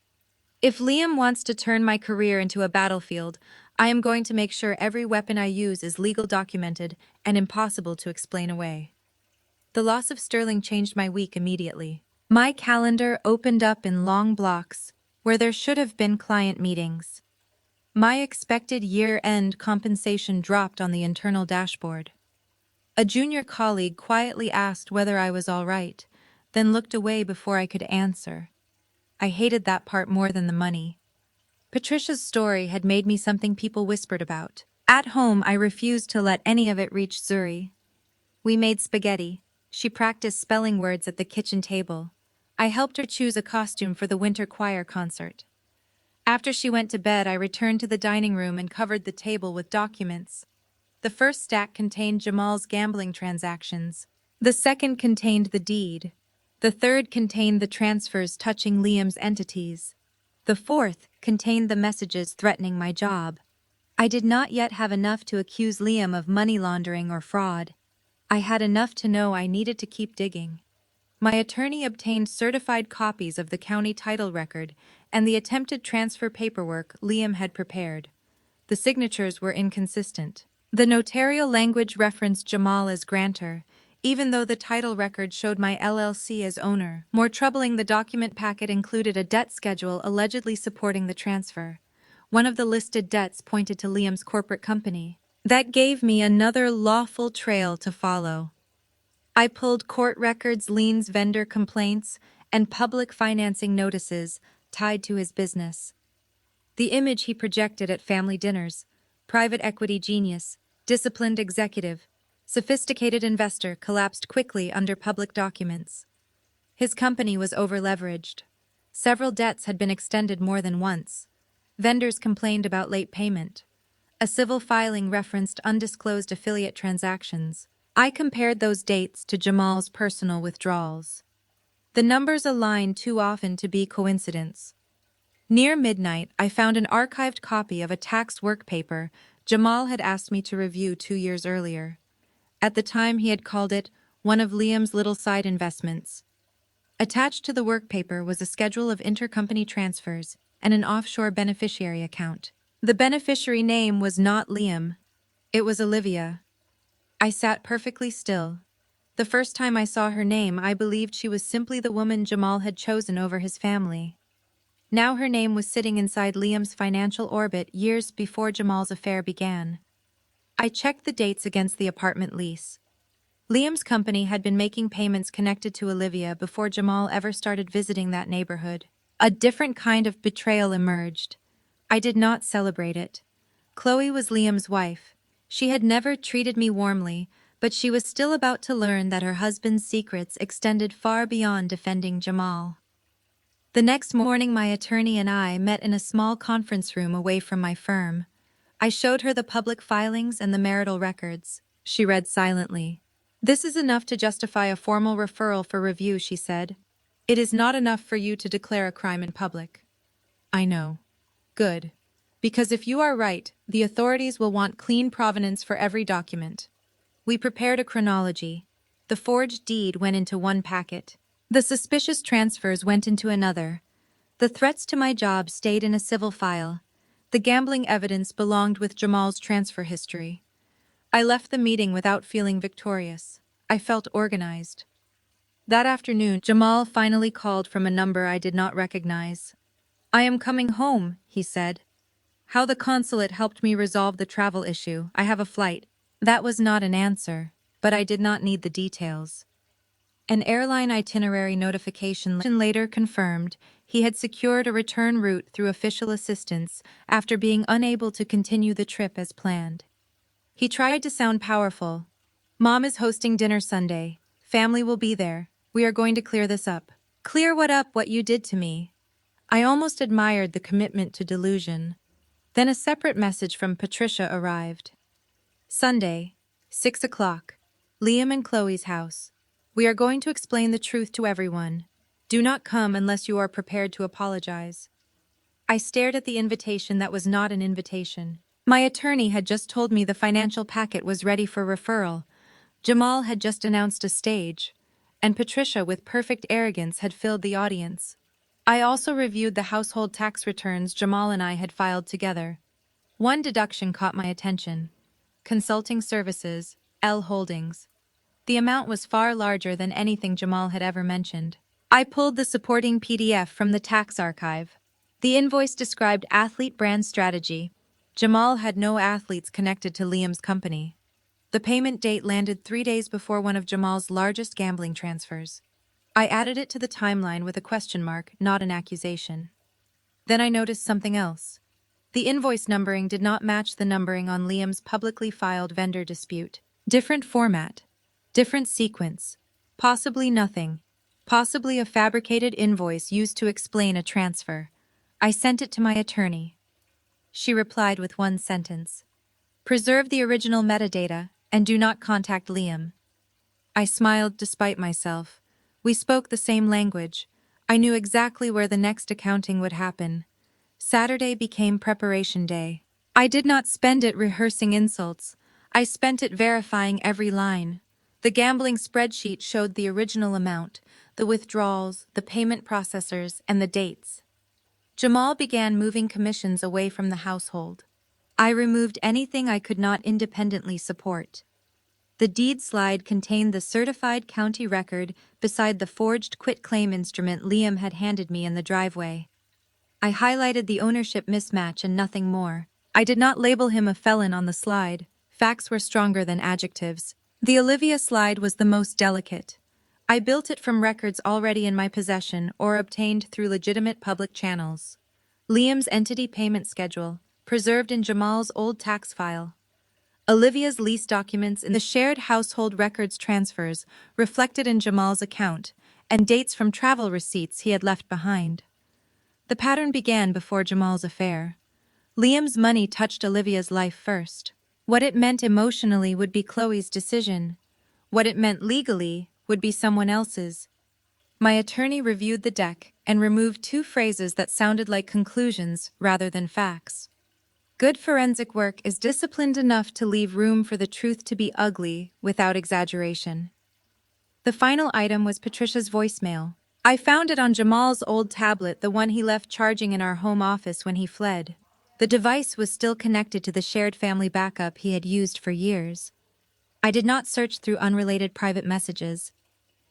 If Liam wants to turn my career into a battlefield, I am going to make sure every weapon I use is legal documented and impossible to explain away. The loss of Sterling changed my week immediately. My calendar opened up in long blocks where there should have been client meetings. My expected year-end compensation dropped on the internal dashboard. A junior colleague quietly asked whether I was all right, then looked away before I could answer. I hated that part more than the money. Patricia's story had made me something people whispered about. At home, I refused to let any of it reach Zuri. We made spaghetti. She practiced spelling words at the kitchen table. I helped her choose a costume for the winter choir concert. After she went to bed, I returned to the dining room and covered the table with documents. The first stack contained Jamal's gambling transactions. The second contained the deed. The third contained the transfers touching Liam's entities. The fourth contained the messages threatening my job. I did not yet have enough to accuse Liam of money laundering or fraud. I had enough to know I needed to keep digging. My attorney obtained certified copies of the county title record and the attempted transfer paperwork Liam had prepared. The signatures were inconsistent. The notarial language referenced Jamal as grantor, even though the title record showed my LLC as owner. More troubling, the document packet included a debt schedule allegedly supporting the transfer. One of the listed debts pointed to Liam's corporate company. That gave me another lawful trail to follow. I pulled court records, liens, vendor complaints, and public financing notices tied to his business. The image he projected at family dinners: private equity genius, disciplined executive, sophisticated investor, collapsed quickly under public documents. His company was over-leveraged. Several debts had been extended more than once. Vendors complained about late payment. A civil filing referenced undisclosed affiliate transactions. I compared those dates to Jamal's personal withdrawals. The numbers aligned too often to be coincidence. Near midnight, I found an archived copy of a tax work paper Jamal had asked me to review 2 years earlier. At the time, he had called it one of Liam's little side investments. Attached to the work paper was a schedule of intercompany transfers and an offshore beneficiary account. The beneficiary name was not Liam. It was Olivia. I sat perfectly still. The first time I saw her name, I believed she was simply the woman Jamal had chosen over his family. Now her name was sitting inside Liam's financial orbit years before Jamal's affair began. I checked the dates against the apartment lease. Liam's company had been making payments connected to Olivia before Jamal ever started visiting that neighborhood. A different kind of betrayal emerged. I did not celebrate it. Chloe was Liam's wife. She had never treated me warmly, but she was still about to learn that her husband's secrets extended far beyond defending Jamal. The next morning, my attorney and I met in a small conference room away from my firm. I showed her the public filings and the marital records. She read silently. "This is enough to justify a formal referral for review," she said. "It is not enough for you to declare a crime in public." "I know." "Good. Because if you are right, the authorities will want clean provenance for every document." We prepared a chronology. The forged deed went into one packet. The suspicious transfers went into another. The threats to my job stayed in a civil file. The gambling evidence belonged with Jamal's transfer history. I left the meeting without feeling victorious. I felt organized. That afternoon, Jamal finally called from a number I did not recognize. "I am coming home," he said. "How the consulate helped me resolve the travel issue. I have a flight." That was not an answer, but I did not need the details. An airline itinerary notification later confirmed he had secured a return route through official assistance after being unable to continue the trip as planned. He tried to sound powerful. "Mom is hosting dinner Sunday. Family will be there. We are going to clear this up." Clear what up? What you did to me? I almost admired the commitment to delusion. Then a separate message from Patricia arrived. Sunday, 6 o'clock. Liam and Chloe's house. We are going to explain the truth to everyone. Do not come unless you are prepared to apologize. I stared at the invitation that was not an invitation. My attorney had just told me the financial packet was ready for referral. Jamal had just announced a stage, and Patricia, with perfect arrogance, had filled the audience. I also reviewed the household tax returns Jamal and I had filed together. One deduction caught my attention. Consulting services, L Holdings. The amount was far larger than anything Jamal had ever mentioned. I pulled the supporting PDF from the tax archive. The invoice described athlete brand strategy. Jamal had no athletes connected to Liam's company. The payment date landed 3 days before one of Jamal's largest gambling transfers. I added it to the timeline with a question mark, not an accusation. Then I noticed something else. The invoice numbering did not match the numbering on Liam's publicly filed vendor dispute. Different format. Different sequence. Possibly nothing. Possibly a fabricated invoice used to explain a transfer. I sent it to my attorney. She replied with one sentence. "Preserve the original metadata and do not contact Liam." I smiled despite myself. We spoke the same language. I knew exactly where the next accounting would happen. Saturday became preparation day. I did not spend it rehearsing insults. I spent it verifying every line. The gambling spreadsheet showed the original amount, the withdrawals, the payment processors, and the dates. Jamal began moving commissions away from the household. I removed anything I could not independently support. The deed slide contained the certified county record beside the forged quitclaim instrument Liam had handed me in the driveway. I highlighted the ownership mismatch and nothing more. I did not label him a felon on the slide. Facts were stronger than adjectives. The Olivia slide was the most delicate. I built it from records already in my possession or obtained through legitimate public channels. Liam's entity payment schedule, preserved in Jamal's old tax file. Olivia's lease documents in the shared household records transfers reflected in Jamal's account, and dates from travel receipts he had left behind. The pattern began before Jamal's affair. Liam's money touched Olivia's life first. What it meant emotionally would be Chloe's decision. What it meant legally would be someone else's. My attorney reviewed the deck and removed 2 phrases that sounded like conclusions rather than facts. Good forensic work is disciplined enough to leave room for the truth to be ugly without exaggeration. The final item was Patricia's voicemail. I found it on Jamal's old tablet, the one he left charging in our home office when he fled. The device was still connected to the shared family backup he had used for years. I did not search through unrelated private messages.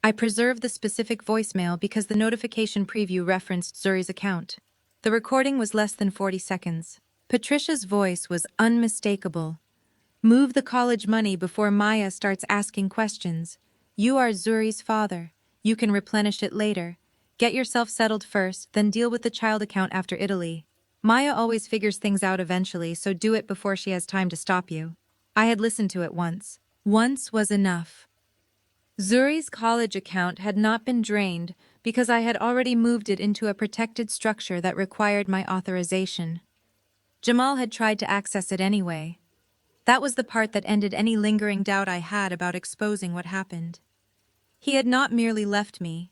I preserved the specific voicemail because the notification preview referenced Zuri's account. The recording was less than 40 seconds. Patricia's voice was unmistakable. "Move the college money before Maya starts asking questions. You are Zuri's father. You can replenish it later. Get yourself settled first, then deal with the child account after Italy. Maya always figures things out eventually, so do it before she has time to stop you." I had listened to it once. Once was enough. Zuri's college account had not been drained because I had already moved it into a protected structure that required my authorization. Jamal had tried to access it anyway. That was the part that ended any lingering doubt I had about exposing what happened. He had not merely left me.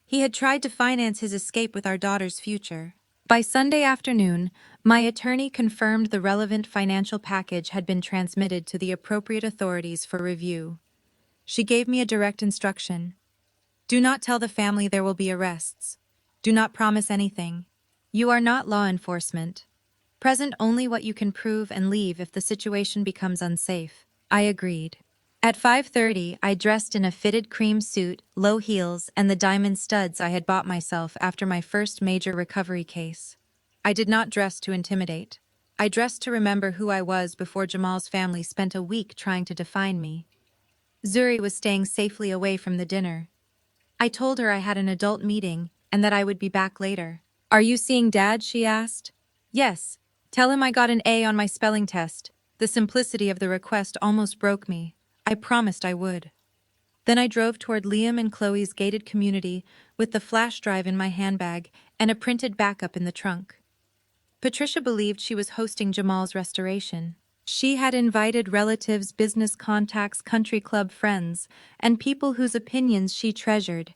He had tried to finance his escape with our daughter's future. By Sunday afternoon, my attorney confirmed the relevant financial package had been transmitted to the appropriate authorities for review. She gave me a direct instruction. Do not tell the family there will be arrests. Do not promise anything. You are not law enforcement. Present only what you can prove and leave if the situation becomes unsafe. I agreed. At 5:30, I dressed in a fitted cream suit, low heels, and the diamond studs I had bought myself after my first major recovery case. I did not dress to intimidate. I dressed to remember who I was before Jamal's family spent a week trying to define me. Zuri was staying safely away from the dinner. I told her I had an adult meeting and that I would be back later. Are you seeing Dad? She asked. Yes. Tell him I got an A on my spelling test. The simplicity of the request almost broke me. I promised I would. Then I drove toward Liam and Chloe's gated community with the flash drive in my handbag and a printed backup in the trunk. Patricia believed she was hosting Jamal's restoration. She had invited relatives, business contacts, country club friends, and people whose opinions she treasured.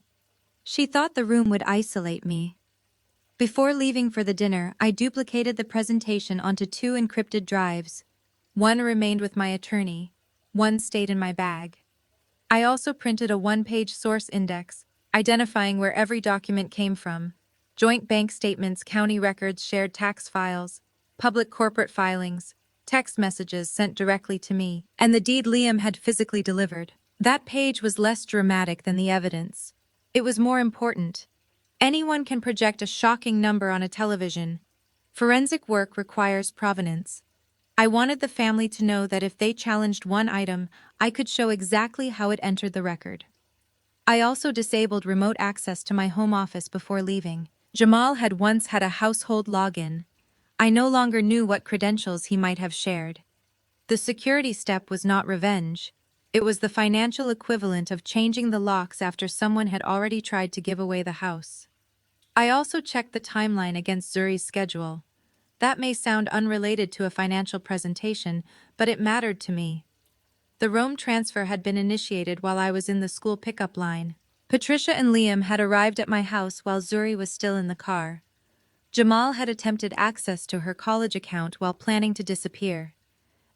She thought the room would isolate me. Before leaving for the dinner, I duplicated the presentation onto 2 encrypted drives. One remained with my attorney. One stayed in my bag. I also printed a 1-page source index, identifying where every document came from. Joint bank statements, county records, shared tax files, public corporate filings, text messages sent directly to me, and the deed Liam had physically delivered. That page was less dramatic than the evidence. It was more important. Anyone can project a shocking number on a television. Forensic work requires provenance. I wanted the family to know that if they challenged one item, I could show exactly how it entered the record. I also disabled remote access to my home office before leaving. Jamal had once had a household login. I no longer knew what credentials he might have shared. The security step was not revenge. It was the financial equivalent of changing the locks after someone had already tried to give away the house. I also checked the timeline against Zuri's schedule. That may sound unrelated to a financial presentation, but it mattered to me. The Rome transfer had been initiated while I was in the school pickup line. Patricia and Liam had arrived at my house while Zuri was still in the car. Jamal had attempted access to her college account while planning to disappear.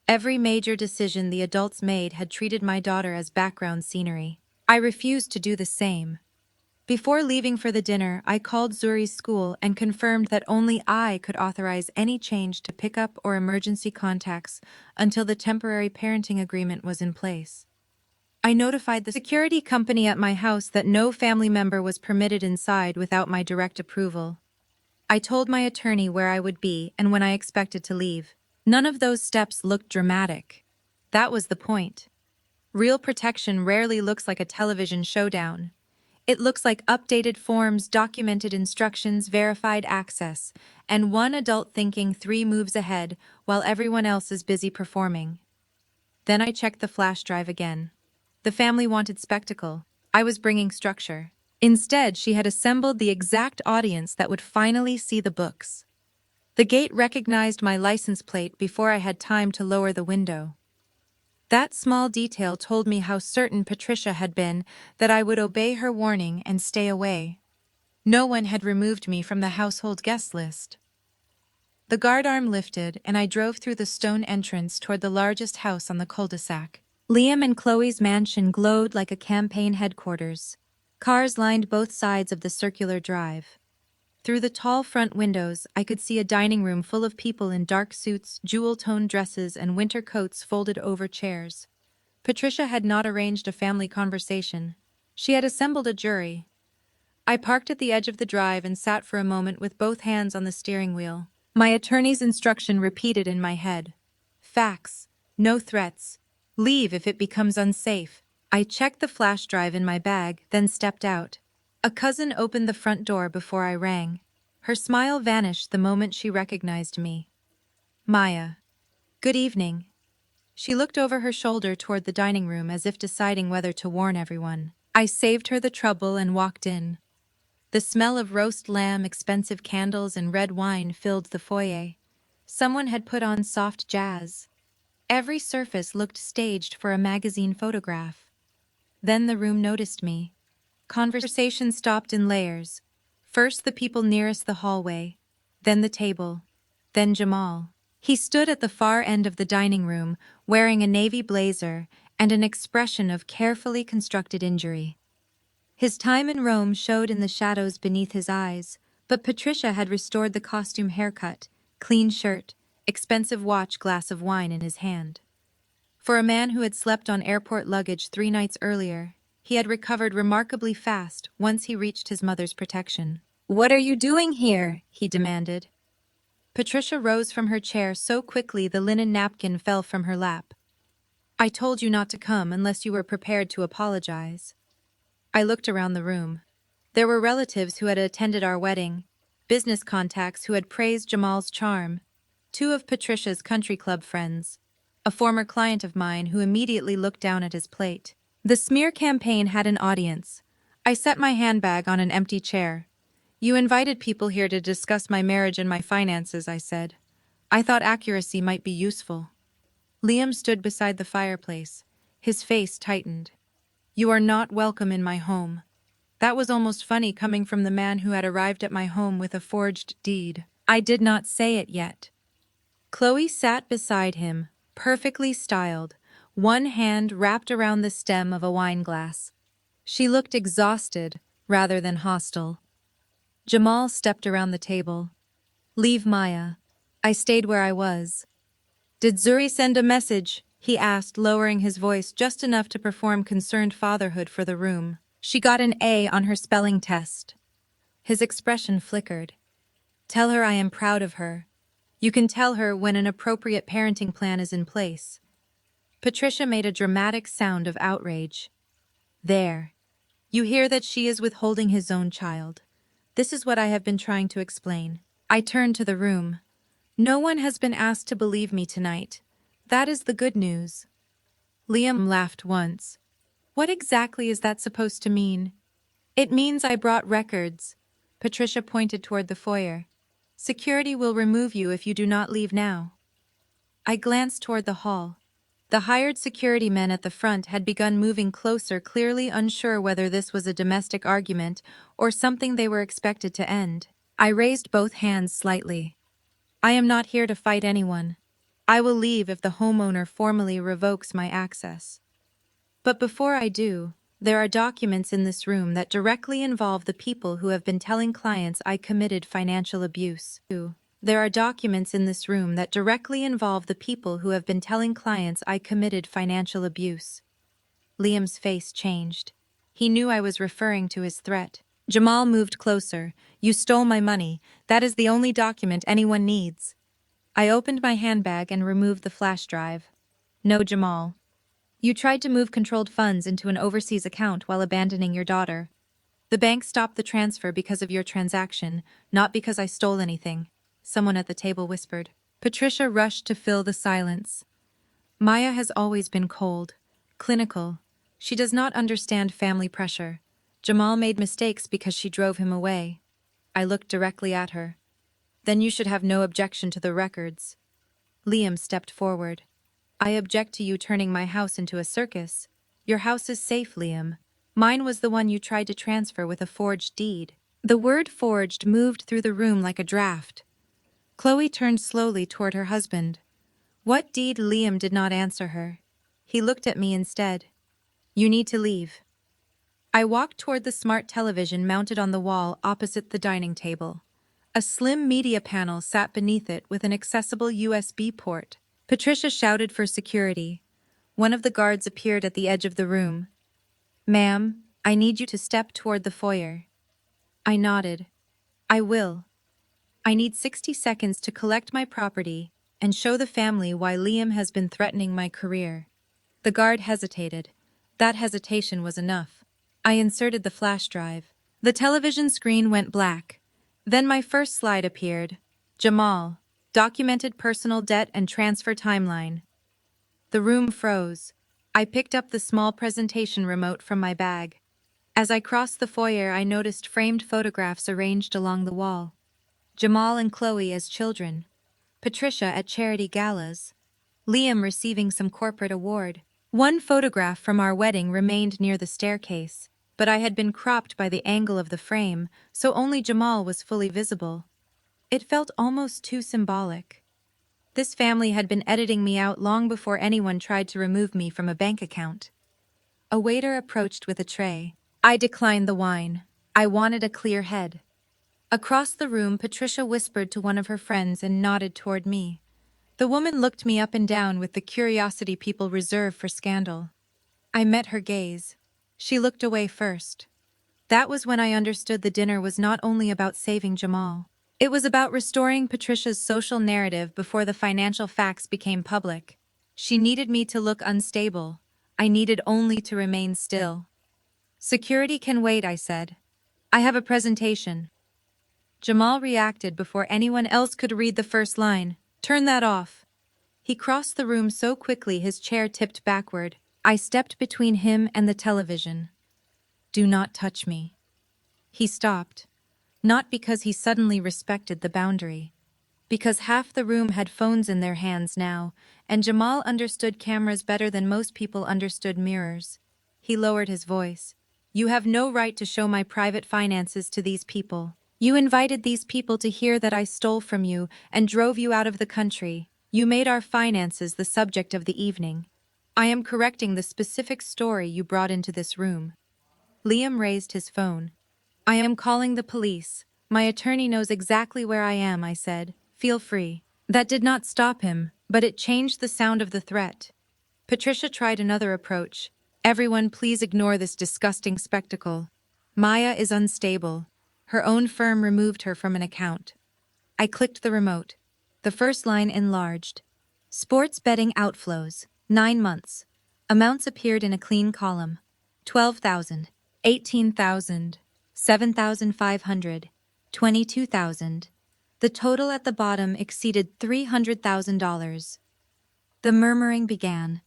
Every major decision the adults made had treated my daughter as background scenery. I refused to do the same. Before leaving for the dinner, I called Zuri's school and confirmed that only I could authorize any change to pickup or emergency contacts until the temporary parenting agreement was in place. I notified the security company at my house that no family member was permitted inside without my direct approval. I told my attorney where I would be and when I expected to leave. None of those steps looked dramatic. That was the point. Real protection rarely looks like a television showdown. It looks like updated forms, documented instructions, verified access, and one adult thinking 3 moves ahead while everyone else is busy performing. Then I checked the flash drive again. The family wanted spectacle. I was bringing structure. Instead, she had assembled the exact audience that would finally see the books. The gate recognized my license plate before I had time to lower the window. That small detail told me how certain Patricia had been that I would obey her warning and stay away. No one had removed me from the household guest list. The guard arm lifted, and I drove through the stone entrance toward the largest house on the cul-de-sac. Liam and Chloe's mansion glowed like a campaign headquarters. Cars lined both sides of the circular drive. Through the tall front windows, I could see a dining room full of people in dark suits, jewel-toned dresses, and winter coats folded over chairs. Patricia had not arranged a family conversation. She had assembled a jury. I parked at the edge of the drive and sat for a moment with both hands on the steering wheel. My attorney's instruction repeated in my head. Facts, no threats. Leave if it becomes unsafe. I checked the flash drive in my bag, then stepped out. A cousin opened the front door before I rang. Her smile vanished the moment she recognized me. Maya. Good evening. She looked over her shoulder toward the dining room as if deciding whether to warn everyone. I saved her the trouble and walked in. The smell of roast lamb, expensive candles, and red wine filled the foyer. Someone had put on soft jazz. Every surface looked staged for a magazine photograph. Then the room noticed me. Conversation stopped in layers. First the people nearest the hallway, then the table, then Jamal. He stood at the far end of the dining room, wearing a navy blazer and an expression of carefully constructed injury. His time in Rome showed in the shadows beneath his eyes, but Patricia had restored the costume haircut, clean shirt, expensive watch, glass of wine in his hand. For a man who had slept on airport luggage 3 nights earlier, he had recovered remarkably fast once he reached his mother's protection. "What are you doing here?" he demanded. Patricia rose from her chair so quickly the linen napkin fell from her lap. "I told you not to come unless you were prepared to apologize." I looked around the room. There were relatives who had attended our wedding, business contacts who had praised Jamal's charm, 2 of Patricia's country club friends, a former client of mine who immediately looked down at his plate. The smear campaign had an audience. I set my handbag on an empty chair. "You invited people here to discuss my marriage and my finances," I said. "I thought accuracy might be useful." Liam stood beside the fireplace. His face tightened. "You are not welcome in my home." That was almost funny coming from the man who had arrived at my home with a forged deed. I did not say it yet. Chloe sat beside him, perfectly styled, one hand wrapped around the stem of a wine glass. She looked exhausted rather than hostile. Jamal stepped around the table. "Leave Maya." I stayed where I was. "Did Zuri send a message?" he asked, lowering his voice just enough to perform concerned fatherhood for the room. "She got an A on her spelling test." His expression flickered. "Tell her I am proud of her. You can tell her when an appropriate parenting plan is in place." Patricia made a dramatic sound of outrage. "There. You hear that she is withholding his own child. This is what I have been trying to explain." I turned to the room. "No one has been asked to believe me tonight. That is the good news." Liam laughed once. "What exactly is that supposed to mean?" "It means I brought records." Patricia pointed toward the foyer. "Security will remove you if you do not leave now." I glanced toward the hall. The hired security men at the front had begun moving closer, clearly unsure whether this was a domestic argument or something they were expected to end. I raised both hands slightly. "I am not here to fight anyone. I will leave if the homeowner formally revokes my access. But before I do, there are documents in this room that directly involve the people who have been telling clients I committed financial abuse. There are documents in this room that directly involve the people who have been telling clients I committed financial abuse." Liam's face changed. He knew I was referring to his threat. Jamal moved closer. "You stole my money. That is the only document anyone needs." I opened my handbag and removed the flash drive. "No, Jamal. You tried to move controlled funds into an overseas account while abandoning your daughter. The bank stopped the transfer because of your transaction, not because I stole anything," someone at the table whispered. Patricia rushed to fill the silence. "Maya has always been cold, clinical. She does not understand family pressure. Jamal made mistakes because she drove him away." I looked directly at her. "Then you should have no objection to the records." Liam stepped forward. "I object to you turning my house into a circus. Your house is safe, Liam. Mine was the one you tried to transfer with a forged deed." The word forged moved through the room like a draft. Chloe turned slowly toward her husband. "What deed?" Liam did not answer her. He looked at me instead. "You need to leave." I walked toward the smart television mounted on the wall opposite the dining table. A slim media panel sat beneath it with an accessible USB port. Patricia shouted for security. One of the guards appeared at the edge of the room. "Ma'am, I need you to step toward the foyer." I nodded. "I will. I need 60 seconds to collect my property and show the family why Liam has been threatening my career." The guard hesitated. That hesitation was enough. I inserted the flash drive. The television screen went black. Then my first slide appeared. Jamal, documented personal debt and transfer timeline. The room froze. I picked up the small presentation remote from my bag. As I crossed the foyer, I noticed framed photographs arranged along the wall. Jamal and Chloe as children, Patricia at charity galas, Liam receiving some corporate award. One photograph from our wedding remained near the staircase, but I had been cropped by the angle of the frame, so only Jamal was fully visible. It felt almost too symbolic. This family had been editing me out long before anyone tried to remove me from a bank account. A waiter approached with a tray. I declined the wine. I wanted a clear head. Across the room, Patricia whispered to one of her friends and nodded toward me. The woman looked me up and down with the curiosity people reserve for scandal. I met her gaze. She looked away first. That was when I understood the dinner was not only about saving Jamal. It was about restoring Patricia's social narrative before the financial facts became public. She needed me to look unstable. I needed only to remain still. "Security can wait," I said. "I have a presentation." Jamal reacted before anyone else could read the first line. "Turn that off." He crossed the room so quickly his chair tipped backward. I stepped between him and the television. "Do not touch me." He stopped. Not because he suddenly respected the boundary. Because half the room had phones in their hands now, and Jamal understood cameras better than most people understood mirrors. He lowered his voice. "You have no right to show my private finances to these people. You invited these people to hear that I stole from you and drove you out of the country. You made our finances the subject of the evening. I am correcting the specific story you brought into this room." Liam raised his phone. "I am calling the police. My attorney knows exactly where I am," I said. "Feel free." That did not stop him, but it changed the sound of the threat. Patricia tried another approach. "Everyone, please ignore this disgusting spectacle. Maya is unstable. Her own firm removed her from an account." I clicked the remote. The first line enlarged. "Sports betting outflows, 9 months." Amounts appeared in a clean column. 12,000, 18,000, 7,500, 22,000. The total at the bottom exceeded $300,000. The murmuring began.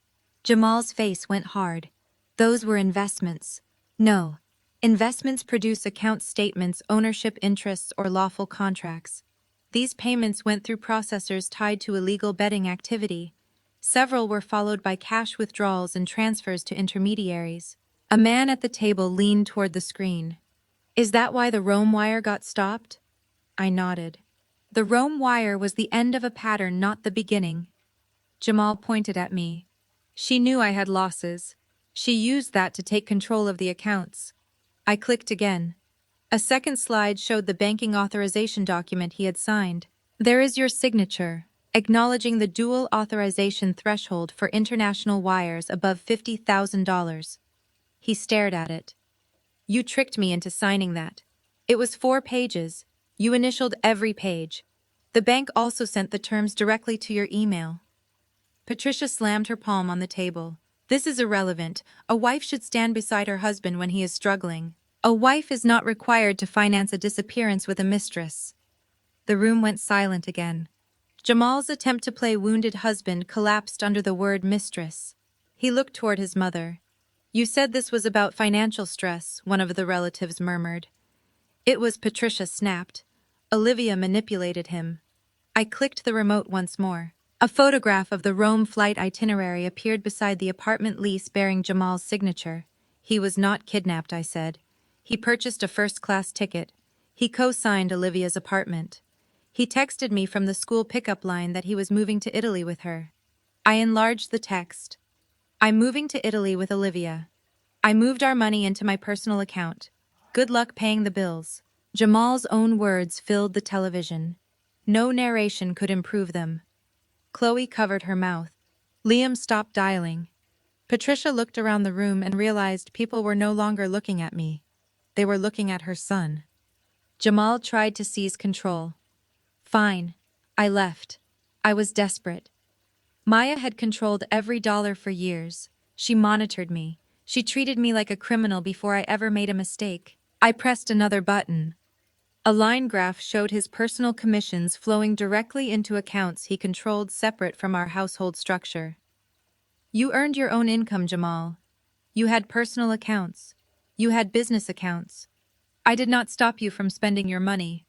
Jamal's face went hard. "Those were investments." "No. Investments produce account statements, ownership interests, or lawful contracts. These payments went through processors tied to illegal betting activity. Several were followed by cash withdrawals and transfers to intermediaries." A man at the table leaned toward the screen. "Is that why the Rome wire got stopped?" I nodded. "The Rome wire was the end of a pattern, not the beginning." Jamal pointed at me. "She knew I had losses. She used that to take control of the accounts." I clicked again. A second slide showed the banking authorization document he had signed. "There is your signature, acknowledging the dual authorization threshold for international wires above $50,000. He stared at it. "You tricked me into signing that. It was 4 pages. You initialed every page. The bank also sent the terms directly to your email." Patricia slammed her palm on the table. "This is irrelevant. A wife should stand beside her husband when he is struggling. A wife is not required to finance a disappearance with a mistress." The room went silent again. Jamal's attempt to play wounded husband collapsed under the word mistress. He looked toward his mother. "You said this was about financial stress," one of the relatives murmured. "It was," Patricia snapped. "Olivia manipulated him." I clicked the remote once more. A photograph of the Rome flight itinerary appeared beside the apartment lease bearing Jamal's signature. "He was not kidnapped," I said. "He purchased a first-class ticket. He co-signed Olivia's apartment. He texted me from the school pickup line that he was moving to Italy with her." I enlarged the text. "I'm moving to Italy with Olivia. I moved our money into my personal account. Good luck paying the bills." Jamal's own words filled the television. No narration could improve them. Chloe covered her mouth. Liam stopped dialing. Patricia looked around the room and realized people were no longer looking at me. They were looking at her son. Jamal tried to seize control. "Fine." I left. I was desperate. Maya had controlled every dollar for years. She monitored me. She treated me like a criminal before I ever made a mistake. I pressed another button. A line graph showed his personal commissions flowing directly into accounts he controlled separate from our household structure. "You earned your own income, Jamal. You had personal accounts. You had business accounts. I did not stop you from spending your money.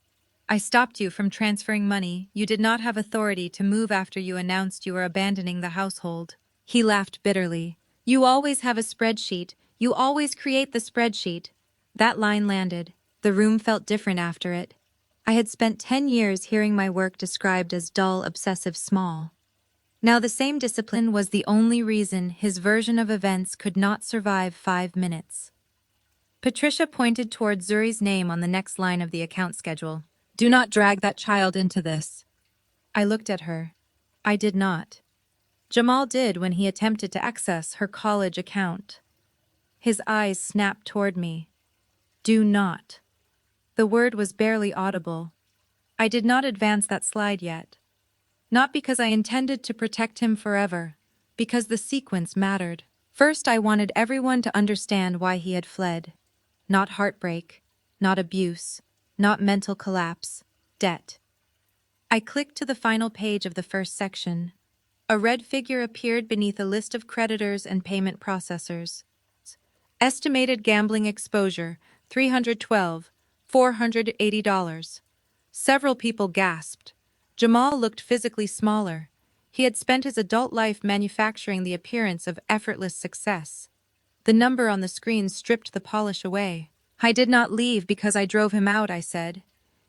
I stopped you from transferring money. You did not have authority to move after you announced you were abandoning the household. He laughed bitterly. You always have a spreadsheet. You always create the spreadsheet. That line landed. The room felt different after it. I had spent 10 years hearing my work described as dull, obsessive, small. Now the same discipline was the only reason his version of events could not survive 5 minutes. Patricia pointed toward Zuri's name on the next line of the account schedule. Do not drag that child into this. I looked at her. I did not. Jamal did when he attempted to access her college account. His eyes snapped toward me. Do not. The word was barely audible. I did not advance that slide yet. Not because I intended to protect him forever, because the sequence mattered. First, I wanted everyone to understand why he had fled. Not heartbreak, not abuse, not mental collapse, debt. I clicked to the final page of the first section. A red figure appeared beneath a list of creditors and payment processors. Estimated gambling exposure, $312, $480. Several people gasped. Jamal looked physically smaller. He had spent his adult life manufacturing the appearance of effortless success. The number on the screen stripped the polish away. I did not leave because I drove him out, I said.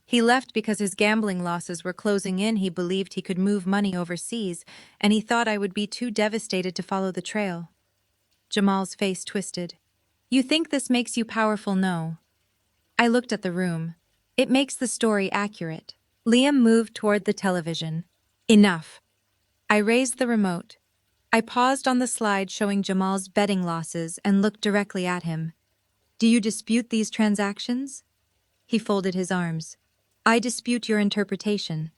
He left because his gambling losses were closing in. He believed he could move money overseas, and he thought I would be too devastated to follow the trail. Jamal's face twisted. You think this makes you powerful? No. I looked at the room. It makes the story accurate. Liam moved toward the television. Enough. I raised the remote. I paused on the slide showing Jamal's betting losses and looked directly at him. Do you dispute these transactions? He folded his arms. I dispute your interpretation.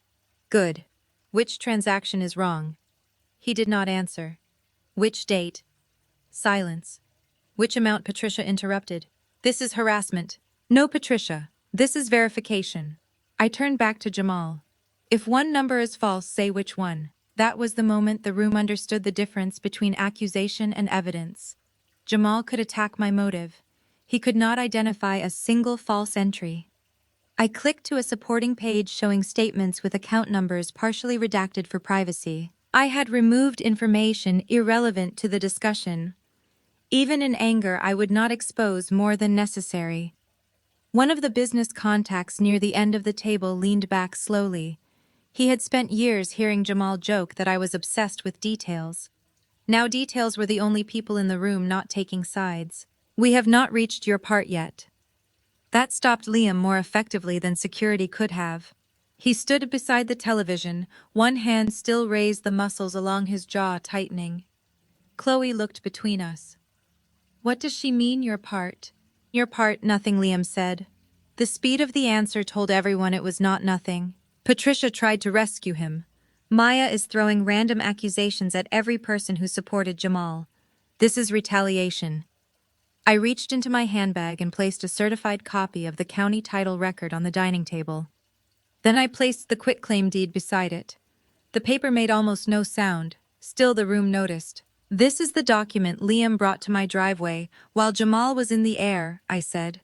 Good. Which transaction is wrong? He did not answer. Which date? Silence. Which amount? Patricia interrupted. This is harassment. No, Patricia. This is verification. I turned back to Jamal. If one number is false, say which one. That was the moment the room understood the difference between accusation and evidence. Jamal could attack my motive. He could not identify a single false entry. I clicked to a supporting page showing statements with account numbers partially redacted for privacy. I had removed information irrelevant to the discussion. Even in anger, I would not expose more than necessary. One of the business contacts near the end of the table leaned back slowly. He had spent years hearing Jamal joke that I was obsessed with details. Now details were the only people in the room not taking sides. We have not reached your part yet. That stopped Liam more effectively than security could have. He stood beside the television, one hand still raised, the muscles along his jaw tightening. Chloe looked between us. What does she mean, your part? Your part, nothing, Liam said. The speed of the answer told everyone it was not nothing. Patricia tried to rescue him. Maya is throwing random accusations at every person who supported Jamal. This is retaliation. I reached into my handbag and placed a certified copy of the county title record on the dining table. Then I placed the quitclaim deed beside it. The paper made almost no sound. Still, the room noticed. This is the document Liam brought to my driveway while Jamal was in the air, I said.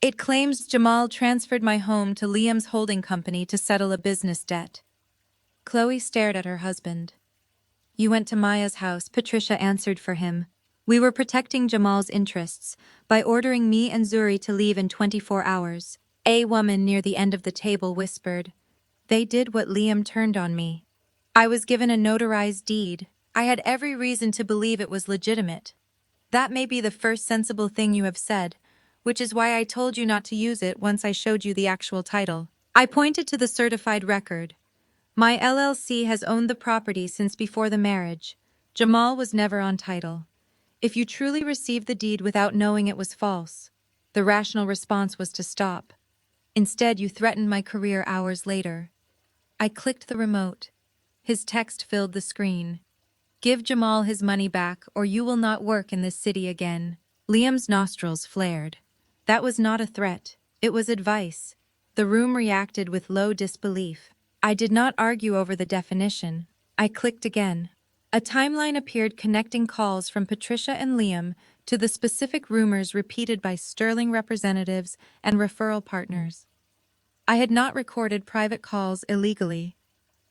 It claims Jamal transferred my home to Liam's holding company to settle a business debt. Chloe stared at her husband. You went to Maya's house, Patricia answered for him. We were protecting Jamal's interests by ordering me and Zuri to leave in 24 hours. A woman near the end of the table whispered. They did what Liam turned on me. I was given a notarized deed. I had every reason to believe it was legitimate. That may be the first sensible thing you have said, which is why I told you not to use it once I showed you the actual title. I pointed to the certified record. My LLC has owned the property since before the marriage. Jamal was never on title. If you truly received the deed without knowing it was false, the rational response was to stop. Instead, you threatened my career hours later. I clicked the remote. His text filled the screen. Give Jamal his money back or you will not work in this city again. Liam's nostrils flared. That was not a threat. It was advice. The room reacted with low disbelief. I did not argue over the definition. I clicked again. A timeline appeared connecting calls from Patricia and Liam to the specific rumors repeated by sterling representatives and referral partners. I had not recorded private calls illegally.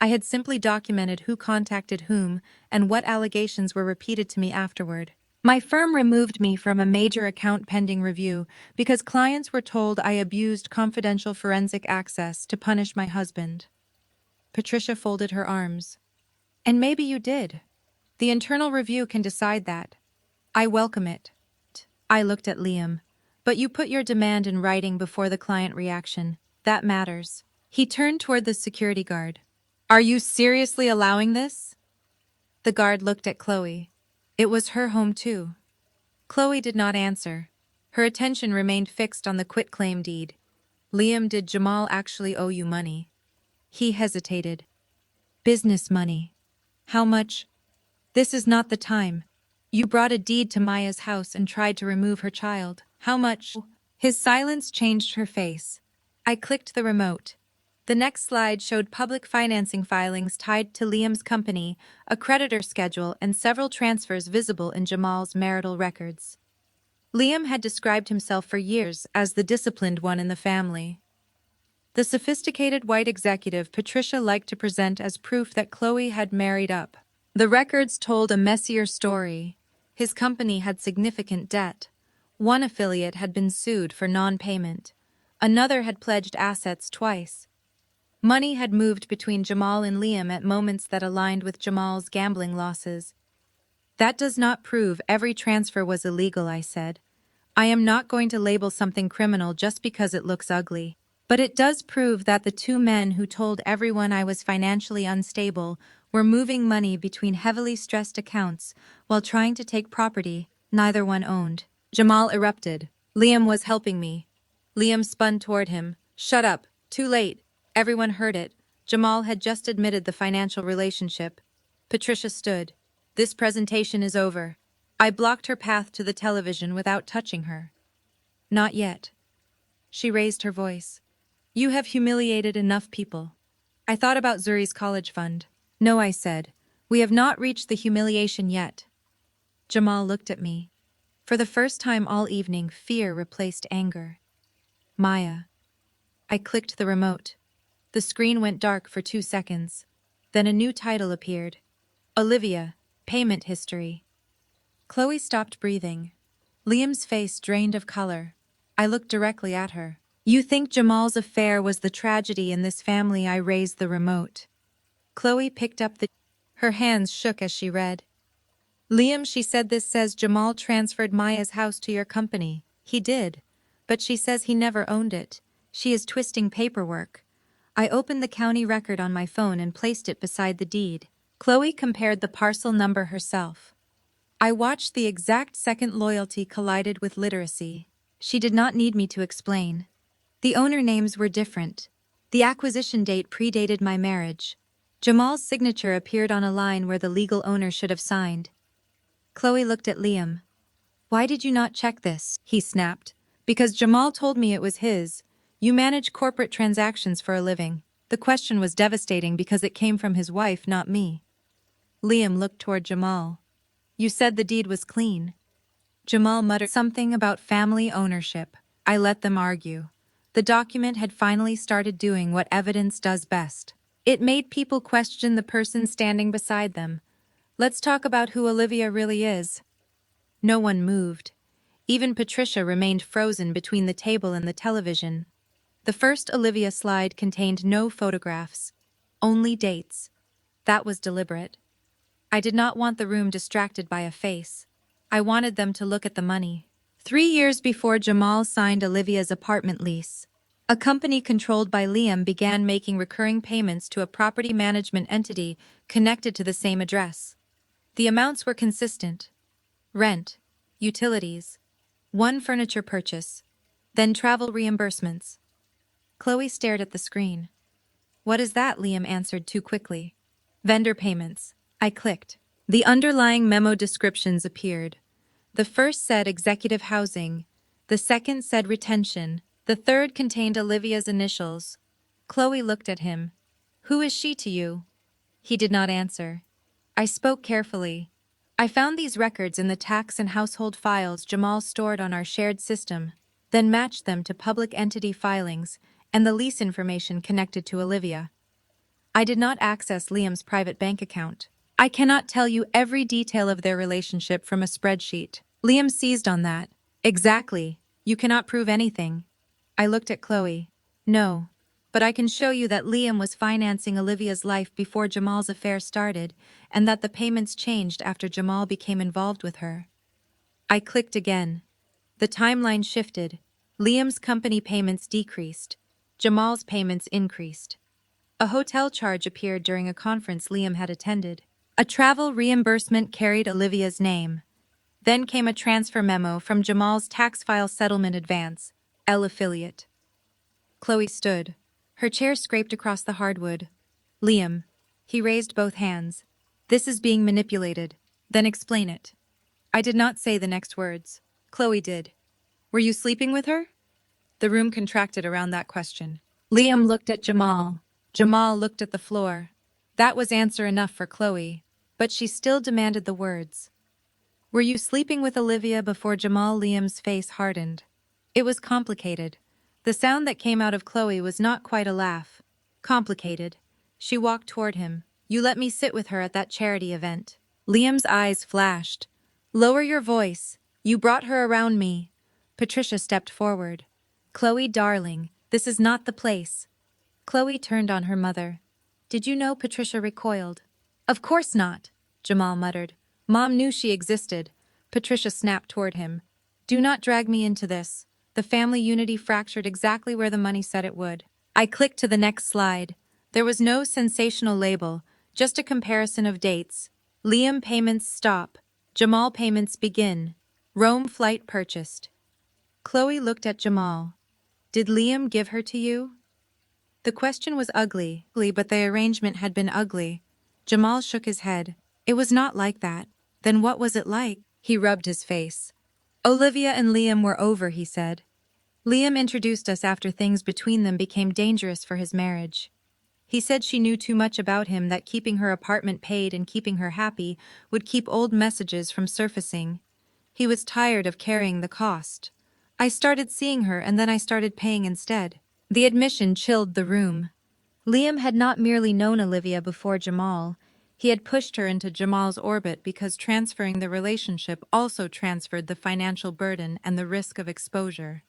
I had simply documented who contacted whom and what allegations were repeated to me afterward. My firm removed me from a major account pending review because clients were told I abused confidential forensic access to punish my husband. Patricia folded her arms. And maybe you did. The internal review can decide that. I welcome it. I looked at Liam. But you put your demand in writing before the client reaction. That matters. He turned toward the security guard. Are you seriously allowing this? The guard looked at Chloe. It was her home too. Chloe did not answer. Her attention remained fixed on the quitclaim deed. Liam, did Jamal actually owe you money? He hesitated. Business money. How much? This is not the time. You brought a deed to Maya's house and tried to remove her child. How much? His silence changed her face. I clicked the remote. The next slide showed public financing filings tied to Liam's company, a creditor schedule, and several transfers visible in Jamal's marital records. Liam had described himself for years as the disciplined one in the family. The sophisticated white executive Patricia liked to present as proof that Chloe had married up. The records told a messier story. His company had significant debt. One affiliate had been sued for non-payment. Another had pledged assets twice. Money had moved between Jamal and Liam at moments that aligned with Jamal's gambling losses. That does not prove every transfer was illegal, I said. I am not going to label something criminal just because it looks ugly. But it does prove that the two men who told everyone I was financially unstable were moving money between heavily stressed accounts while trying to take property neither one owned. Jamal erupted. Liam was helping me. Liam spun toward him. Shut up. Too late. Everyone heard it. Jamal had just admitted the financial relationship. Patricia stood. This presentation is over. I blocked her path to the television without touching her. Not yet. She raised her voice. You have humiliated enough people. I thought about Zuri's college fund. No, I said. We have not reached the humiliation yet. Jamal looked at me. For the first time all evening, fear replaced anger. Maya. I clicked the remote. The screen went dark for 2 seconds. Then a new title appeared. Olivia, Payment History. Chloe stopped breathing. Liam's face drained of color. I looked directly at her. You think Jamal's affair was the tragedy in this family? I raised the remote. Chloe picked up the... Her hands shook as she read. Liam, she said, this says Jamal transferred Maya's house to your company. He did. But she says he never owned it. She is twisting paperwork. I opened the county record on my phone and placed it beside the deed. Chloe compared the parcel number herself. I watched the exact second loyalty collided with literacy. She did not need me to explain. The owner names were different. The acquisition date predated my marriage. Jamal's signature appeared on a line where the legal owner should have signed. Chloe looked at Liam. Why did you not check this? He snapped. Because Jamal told me it was his. You manage corporate transactions for a living. The question was devastating because it came from his wife, not me. Liam looked toward Jamal. You said the deed was clean. Jamal muttered something about family ownership. I let them argue. The document had finally started doing what evidence does best. It made people question the person standing beside them. Let's talk about who Olivia really is. No one moved. Even Patricia remained frozen between the table and the television. The first Olivia slide contained no photographs, only dates. That was deliberate. I did not want the room distracted by a face. I wanted them to look at the money. 3 years before Jamal signed Olivia's apartment lease, a company controlled by Liam began making recurring payments to a property management entity connected to the same address. The amounts were consistent. Rent, utilities, one furniture purchase, then travel reimbursements. Chloe stared at the screen. What is that? Liam answered too quickly. Vendor payments. I clicked. The underlying memo descriptions appeared. The first said executive housing. The second said retention. The third contained Olivia's initials. Chloe looked at him. Who is she to you? He did not answer. I spoke carefully. I found these records in the tax and household files Jamal stored on our shared system, then matched them to public entity filings and the lease information connected to Olivia. I did not access Liam's private bank account. I cannot tell you every detail of their relationship from a spreadsheet. Liam seized on that. Exactly. You cannot prove anything. I looked at Chloe. No. But I can show you that Liam was financing Olivia's life before Jamal's affair started, and that the payments changed after Jamal became involved with her. I clicked again. The timeline shifted. Liam's company payments decreased. Jamal's payments increased. A hotel charge appeared during a conference Liam had attended. A travel reimbursement carried Olivia's name. Then came a transfer memo from Jamal's tax file settlement advance, L affiliate. Chloe stood. Her chair scraped across the hardwood. Liam. He raised both hands. This is being manipulated. Then explain it. I did not say the next words. Chloe did. Were you sleeping with her? The room contracted around that question. Liam looked at Jamal. Jamal looked at the floor. That was answer enough for Chloe, but she still demanded the words. Were you sleeping with Olivia before Jamal? Liam's face hardened. It was complicated. The sound that came out of Chloe was not quite a laugh. Complicated. She walked toward him. You let me sit with her at that charity event. Liam's eyes flashed. Lower your voice. You brought her around me. Patricia stepped forward. Chloe, darling, this is not the place. Chloe turned on her mother. Did you know? Patricia recoiled. Of course not, Jamal muttered. Mom knew she existed. Patricia snapped toward him. Do not drag me into this. The family unity fractured exactly where the money said it would. I clicked to the next slide. There was no sensational label, just a comparison of dates. Liam payments stop. Jamal payments begin. Rome flight purchased. Chloe looked at Jamal. Did Liam give her to you? The question was ugly, but the arrangement had been ugly. Jamal shook his head. It was not like that. Then what was it like? He rubbed his face. Olivia and Liam were over, he said. Liam introduced us after things between them became dangerous for his marriage. He said she knew too much about him, that keeping her apartment paid and keeping her happy would keep old messages from surfacing. He was tired of carrying the cost. I started seeing her and then I started paying instead. The admission chilled the room. Liam had not merely known Olivia before Jamal. He had pushed her into Jamal's orbit because transferring the relationship also transferred the financial burden and the risk of exposure.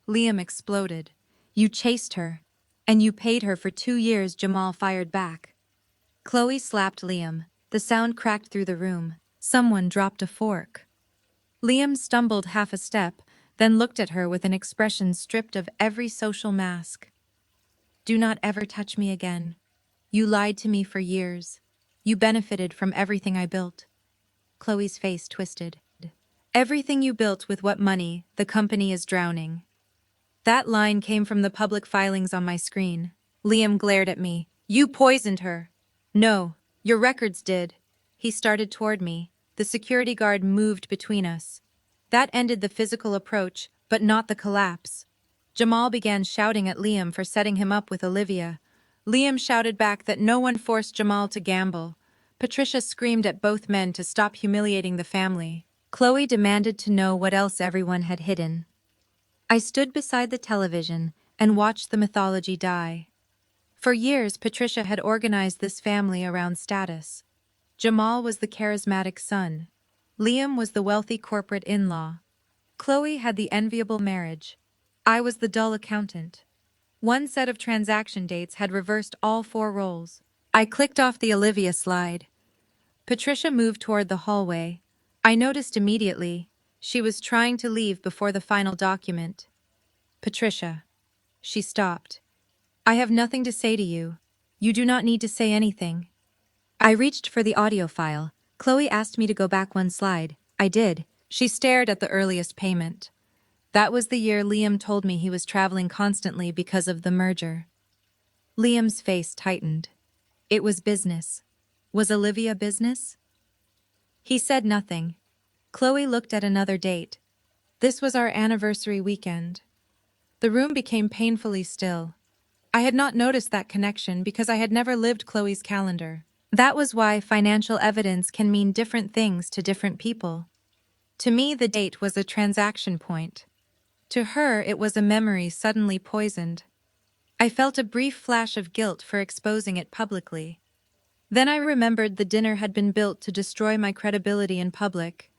Liam exploded. You chased her. And you paid her for 2 years, Jamal fired back. Chloe slapped Liam. The sound cracked through the room. Someone dropped a fork. Liam stumbled half a step, then looked at her with an expression stripped of every social mask. Do not ever touch me again. You lied to me for years. You benefited from everything I built. Chloe's face twisted. Everything you built with what money? The company is drowning. That line came from the public filings on my screen. Liam glared at me. You poisoned her. No, your records did. He started toward me. The security guard moved between us. That ended the physical approach, but not the collapse. Jamal began shouting at Liam for setting him up with Olivia. Liam shouted back that no one forced Jamal to gamble. Patricia screamed at both men to stop humiliating the family. Chloe demanded to know what else everyone had hidden. I stood beside the television and watched the mythology die. For years, Patricia had organized this family around status. Jamal was the charismatic son. Liam was the wealthy corporate in-law. Chloe had the enviable marriage. I was the dull accountant. One set of transaction dates had reversed all 4 roles. I clicked off the Olivia slide. Patricia moved toward the hallway. I noticed immediately. She was trying to leave before the final document. Patricia. She stopped. I have nothing to say to you. You do not need to say anything. I reached for the audio file. Chloe asked me to go back 1 slide. I did. She stared at the earliest payment. That was the year Liam told me he was traveling constantly because of the merger. Liam's face tightened. It was business. Was Olivia business? He said nothing. Chloe looked at another date. This was our anniversary weekend. The room became painfully still. I had not noticed that connection because I had never lived Chloe's calendar. That was why financial evidence can mean different things to different people. To me, the date was a transaction point. To her, it was a memory suddenly poisoned. I felt a brief flash of guilt for exposing it publicly. Then I remembered the dinner had been built to destroy my credibility in public.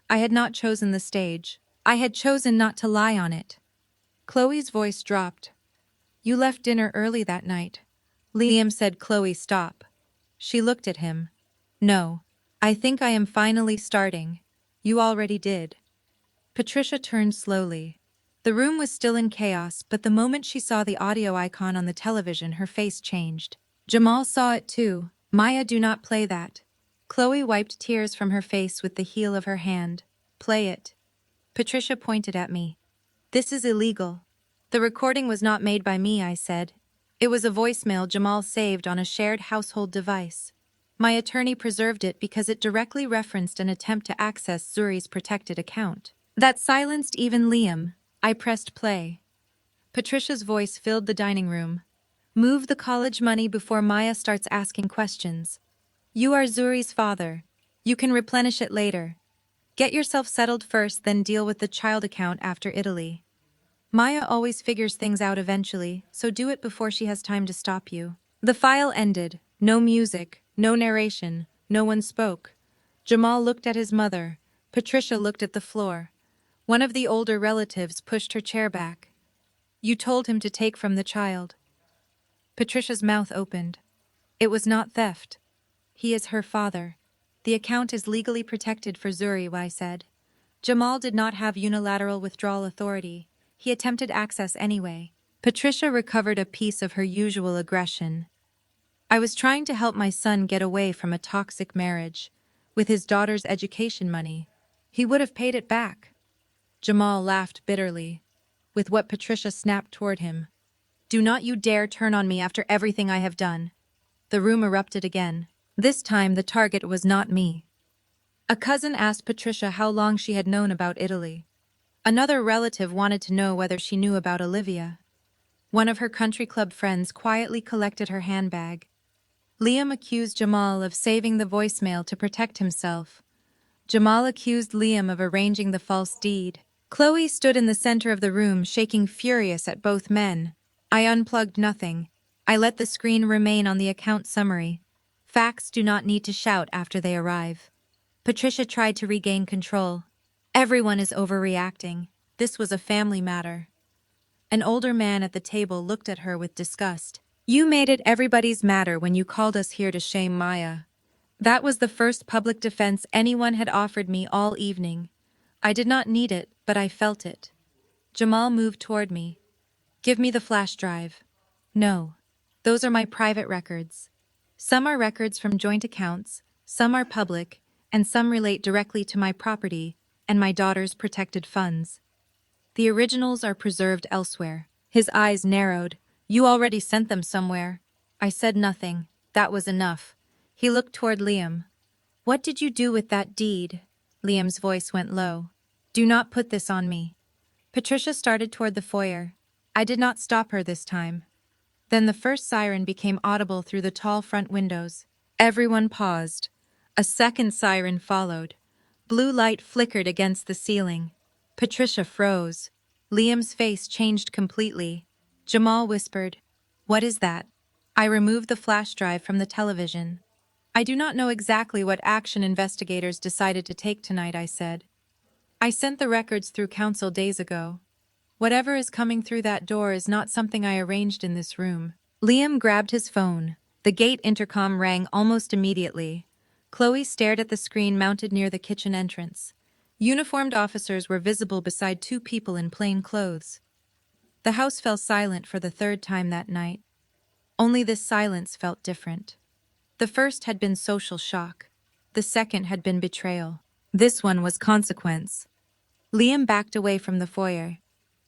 I had not chosen the stage. I had chosen not to lie on it. Chloe's voice dropped. You left dinner early that night. Liam said. Chloe, stop. She looked at him. No. I think I am finally starting. You already did. Patricia turned slowly. The room was still in chaos, but the moment she saw the audio icon on the television, her face changed. Jamal saw it too. Maya, do not play that. Chloe wiped tears from her face with the heel of her hand. Play it. Patricia pointed at me. This is illegal. The recording was not made by me, I said. It was a voicemail Jamal saved on a shared household device. My attorney preserved it because it directly referenced an attempt to access Zuri's protected account. That silenced even Liam. I pressed play. Patricia's voice filled the dining room. Move the college money before Maya starts asking questions. You are Zuri's father. You can replenish it later. Get yourself settled first, then deal with the child account after Italy. Maya always figures things out eventually, so do it before she has time to stop you. The file ended. No music, no narration, no one spoke. Jamal looked at his mother. Patricia looked at the floor. One of the older relatives pushed her chair back. You told him to take from the child. Patricia's mouth opened. It was not theft. He is her father. The account is legally protected for Zuri, I said. Jamal did not have unilateral withdrawal authority. He attempted access anyway. Patricia recovered a piece of her usual aggression. I was trying to help my son get away from a toxic marriage. With his daughter's education money, he would have paid it back. Jamal laughed bitterly. With what Patricia snapped toward him. Do not you dare turn on me after everything I have done. The room erupted again. This time the target was not me. A cousin asked Patricia how long she had known about Italy. Another relative wanted to know whether she knew about Olivia. One of her country club friends quietly collected her handbag. Liam accused Jamal of saving the voicemail to protect himself. Jamal accused Liam of arranging the false deed. Chloe stood in the center of the room, shaking furious at both men. I unplugged nothing. I let the screen remain on the account summary. Facts do not need to shout after they arrive. Patricia tried to regain control. Everyone is overreacting. This was a family matter. An older man at the table looked at her with disgust. You made it everybody's matter when you called us here to shame Maya. That was the first public defense anyone had offered me all evening. I did not need it, but I felt it. Jamal moved toward me. Give me the flash drive. No. Those are my private records. Some are records from joint accounts, some are public, and some relate directly to my property and my daughter's protected funds. The originals are preserved elsewhere. His eyes narrowed. You already sent them somewhere. I said nothing. That was enough. He looked toward Liam. What did you do with that deed? Liam's voice went low. Do not put this on me. Patricia started toward the foyer. I did not stop her this time. Then the first siren became audible through the tall front windows. Everyone paused. A second siren followed. Blue light flickered against the ceiling. Patricia froze. Liam's face changed completely. Jamal whispered, What is that? I removed the flash drive from the television. I do not know exactly what action investigators decided to take tonight, I said. I sent the records through council days ago. Whatever is coming through that door is not something I arranged in this room. Liam grabbed his phone. The gate intercom rang almost immediately. Chloe stared at the screen mounted near the kitchen entrance. Uniformed officers were visible beside two people in plain clothes. The house fell silent for the third time that night. Only this silence felt different. The first had been social shock. The second had been betrayal. This one was consequence. Liam backed away from the foyer.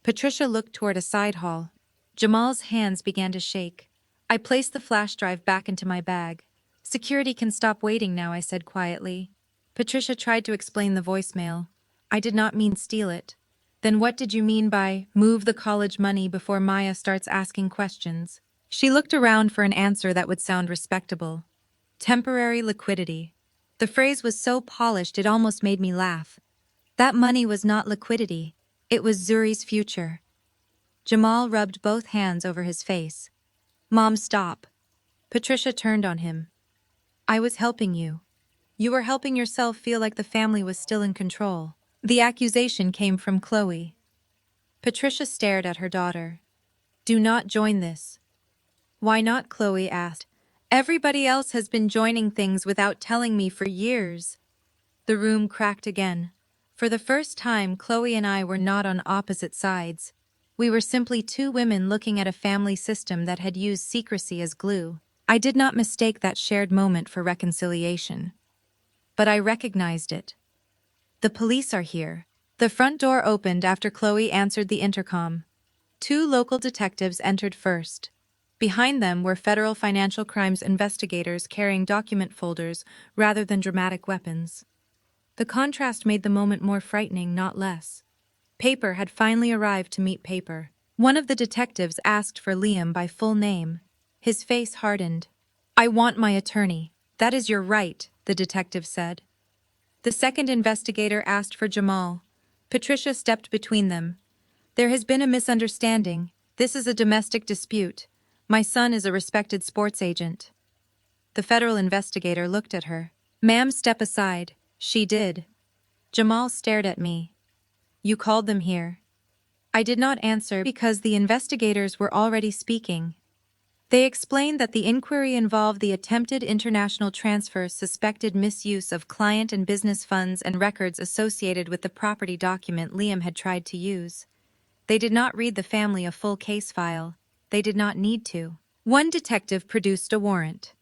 Patricia looked toward a side hall. Jamal's hands began to shake. I placed the flash drive back into my bag. Security can stop waiting now, I said quietly. Patricia tried to explain the voicemail. I did not mean steal it. Then what did you mean by move the college money before Maya starts asking questions? She looked around for an answer that would sound respectable. Temporary liquidity. The phrase was so polished it almost made me laugh. That money was not liquidity. It was Zuri's future. Jamal rubbed both hands over his face. Mom, stop. Patricia turned on him. I was helping you. You were helping yourself feel like the family was still in control. The accusation came from Chloe. Patricia stared at her daughter. Do not join this. Why not? Chloe asked. Everybody else has been joining things without telling me for years. The room cracked again. For the first time, Chloe and I were not on opposite sides. We were simply two women looking at a family system that had used secrecy as glue. I did not mistake that shared moment for reconciliation. But I recognized it. The police are here. The front door opened after Chloe answered the intercom. Two local detectives entered first. Behind them were federal financial crimes investigators carrying document folders rather than dramatic weapons. The contrast made the moment more frightening, not less. Paper had finally arrived to meet paper. One of the detectives asked for Liam by full name. His face hardened. I want my attorney. That is your right, the detective said. The second investigator asked for Jamal. Patricia stepped between them. There has been a misunderstanding. This is a domestic dispute. My son is a respected sports agent. The federal investigator looked at her. Ma'am, step aside. She did. Jamal stared at me. You called them here. I did not answer because the investigators were already speaking. They explained that the inquiry involved the attempted international transfer, suspected misuse of client and business funds and records associated with the property document Liam had tried to use. They did not read the family a full case file. They did not need to. One detective produced a warrant.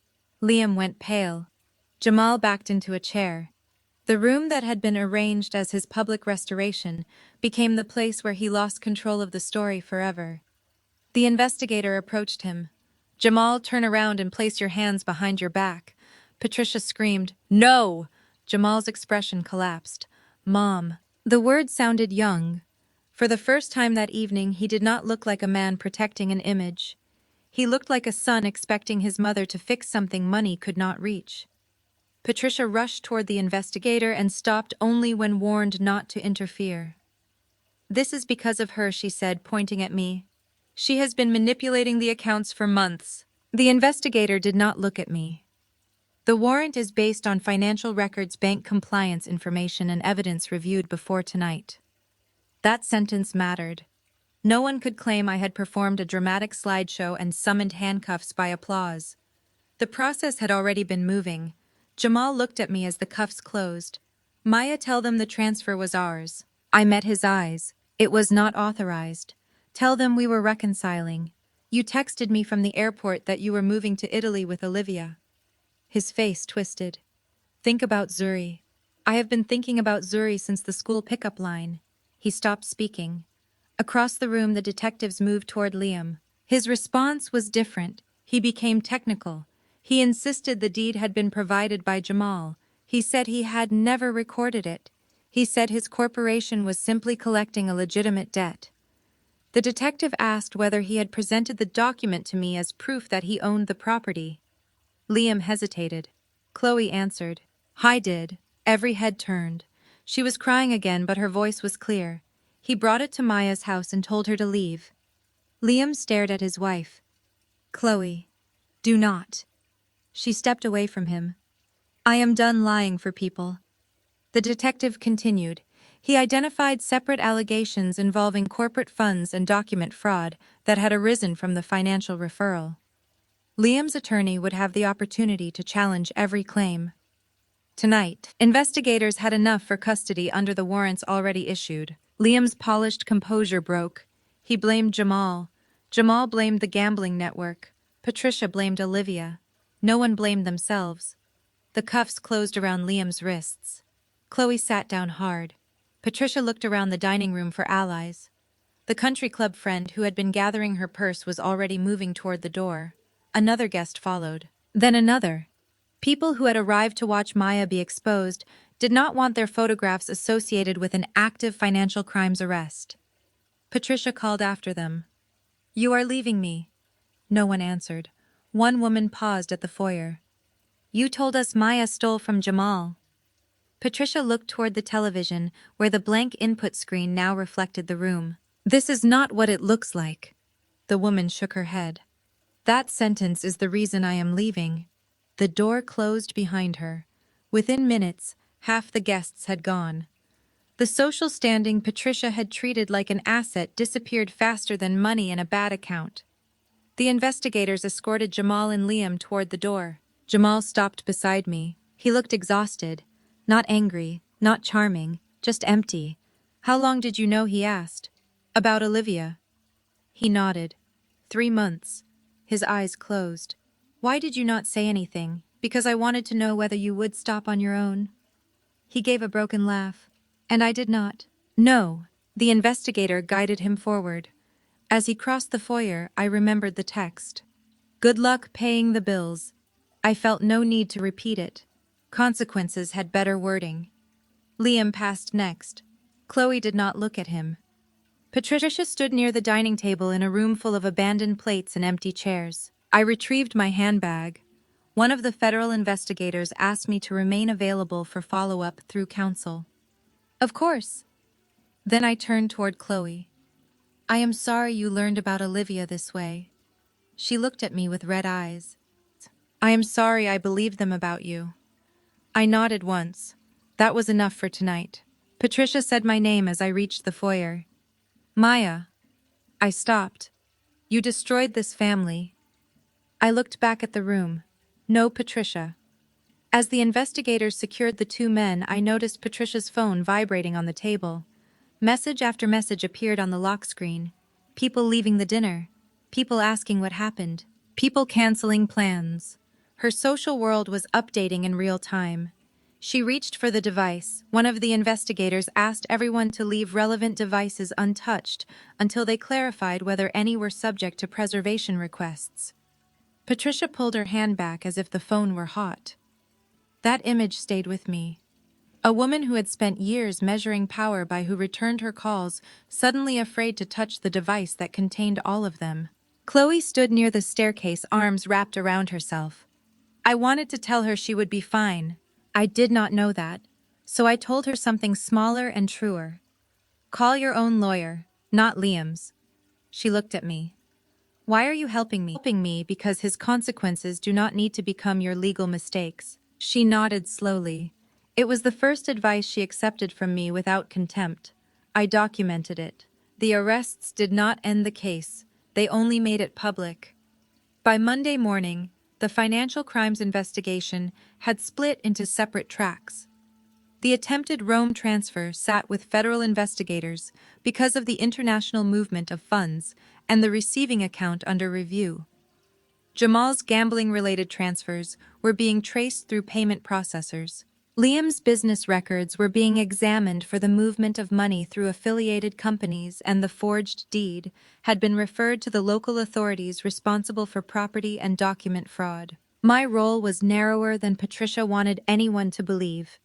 Liam went pale. Jamal backed into a chair. The room that had been arranged as his public restoration became the place where he lost control of the story forever. The investigator approached him. Jamal, turn around and place your hands behind your back. Patricia screamed, No! Jamal's expression collapsed. Mom. The word sounded young. For the first time that evening, he did not look like a man protecting an image. He looked like a son expecting his mother to fix something money could not reach. Patricia rushed toward the investigator and stopped only when warned not to interfere. This is because of her, she said, pointing at me. She has been manipulating the accounts for months. The investigator did not look at me. The warrant is based on financial records, bank compliance information, and evidence reviewed before tonight. That sentence mattered. No one could claim I had performed a dramatic slideshow and summoned handcuffs by applause. The process had already been moving. Jamal looked at me as the cuffs closed. Maya, tell them the transfer was ours. I met his eyes. It was not authorized. Tell them we were reconciling. You texted me from the airport that you were moving to Italy with Olivia. His face twisted. Think about Zuri. I have been thinking about Zuri since the school pickup line. He stopped speaking. Across the room, the detectives moved toward Liam. His response was different. He became technical. He insisted the deed had been provided by Jamal. He said he had never recorded it. He said his corporation was simply collecting a legitimate debt. The detective asked whether he had presented the document to me as proof that he owned the property. Liam hesitated. Chloe answered. I did. Every head turned. She was crying again, but her voice was clear. He brought it to Maya's house and told her to leave. Liam stared at his wife. Chloe, do not. She stepped away from him. I am done lying for people. The detective continued. He identified separate allegations involving corporate funds and document fraud that had arisen from the financial referral. Liam's attorney would have the opportunity to challenge every claim. Tonight, investigators had enough for custody under the warrants already issued. Liam's polished composure broke. He blamed Jamal. Jamal blamed the gambling network. Patricia blamed Olivia. No one blamed themselves. The cuffs closed around Liam's wrists. Chloe sat down hard. Patricia looked around the dining room for allies. The country club friend who had been gathering her purse was already moving toward the door. Another guest followed. Then another. People who had arrived to watch Maya be exposed did not want their photographs associated with an active financial crimes arrest. Patricia called after them. You are leaving me. No one answered. One woman paused at the foyer. You told us Maya stole from Jamal. Patricia looked toward the television, where the blank input screen now reflected the room. This is not what it looks like. The woman shook her head. That sentence is the reason I am leaving. The door closed behind her. Within minutes, half the guests had gone. The social standing Patricia had treated like an asset disappeared faster than money in a bad account. The investigators escorted Jamal and Liam toward the door. Jamal stopped beside me. He looked exhausted. Not angry, not charming, just empty. How long did you know, he asked. About Olivia. He nodded. 3 months. His eyes closed. Why did you not say anything? Because I wanted to know whether you would stop on your own. He gave a broken laugh. And I did not. No. The investigator guided him forward. As he crossed the foyer, I remembered the text. Good luck paying the bills. I felt no need to repeat it. Consequences had better wording. Liam passed next. Chloe did not look at him. Patricia stood near the dining table in a room full of abandoned plates and empty chairs. I retrieved my handbag. One of the federal investigators asked me to remain available for follow-up through counsel. Of course. Then I turned toward Chloe. I am sorry you learned about Olivia this way. She looked at me with red eyes. I am sorry I believed them about you. I nodded once. That was enough for tonight. Patricia said my name as I reached the foyer. Maya. I stopped. You destroyed this family. I looked back at the room. No Patricia. As the investigators secured the 2 men, I noticed Patricia's phone vibrating on the table. Message after message appeared on the lock screen. People leaving the dinner. People asking what happened. People canceling plans. Her social world was updating in real time. She reached for the device. One of the investigators asked everyone to leave relevant devices untouched until they clarified whether any were subject to preservation requests. Patricia pulled her hand back as if the phone were hot. That image stayed with me. A woman who had spent years measuring power by who returned her calls, suddenly afraid to touch the device that contained all of them. Chloe stood near the staircase, arms wrapped around herself. I wanted to tell her she would be fine. I did not know that, so I told her something smaller and truer. Call your own lawyer, not Liam's. She looked at me. Why are you helping me? Helping me because his consequences do not need to become your legal mistakes. She nodded slowly. It was the first advice she accepted from me without contempt. I documented it. The arrests did not end the case. They only made it public. By Monday morning, the financial crimes investigation had split into separate tracks. The attempted Rome transfer sat with federal investigators because of the international movement of funds and the receiving account under review. Jamal's gambling-related transfers were being traced through payment processors. Liam's business records were being examined for the movement of money through affiliated companies, and the forged deed had been referred to the local authorities responsible for property and document fraud. My role was narrower than Patricia wanted anyone to believe.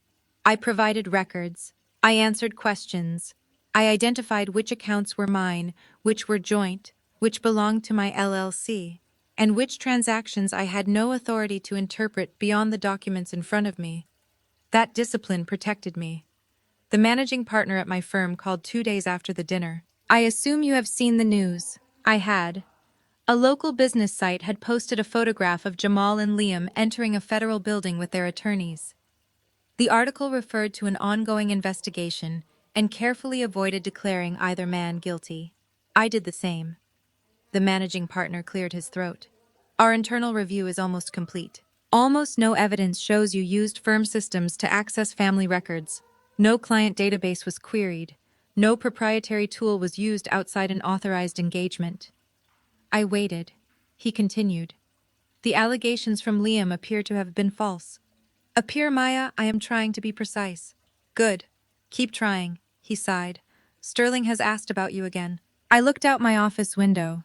I provided records. I answered questions. I identified which accounts were mine, which were joint, which belonged to my LLC, and which transactions I had no authority to interpret beyond the documents in front of me. That discipline protected me. The managing partner at my firm called 2 days after the dinner. I assume you have seen the news. I had. A local business site had posted a photograph of Jamal and Liam entering a federal building with their attorneys. The article referred to an ongoing investigation and carefully avoided declaring either man guilty. I did the same. The managing partner cleared his throat. Our internal review is almost complete. Almost no evidence shows you used firm systems to access family records. No client database was queried. No proprietary tool was used outside an authorized engagement. I waited. He continued. The allegations from Liam appear to have been false. Appear, Maya, I am trying to be precise. Good. Keep trying, he sighed. Sterling has asked about you again. I looked out my office window.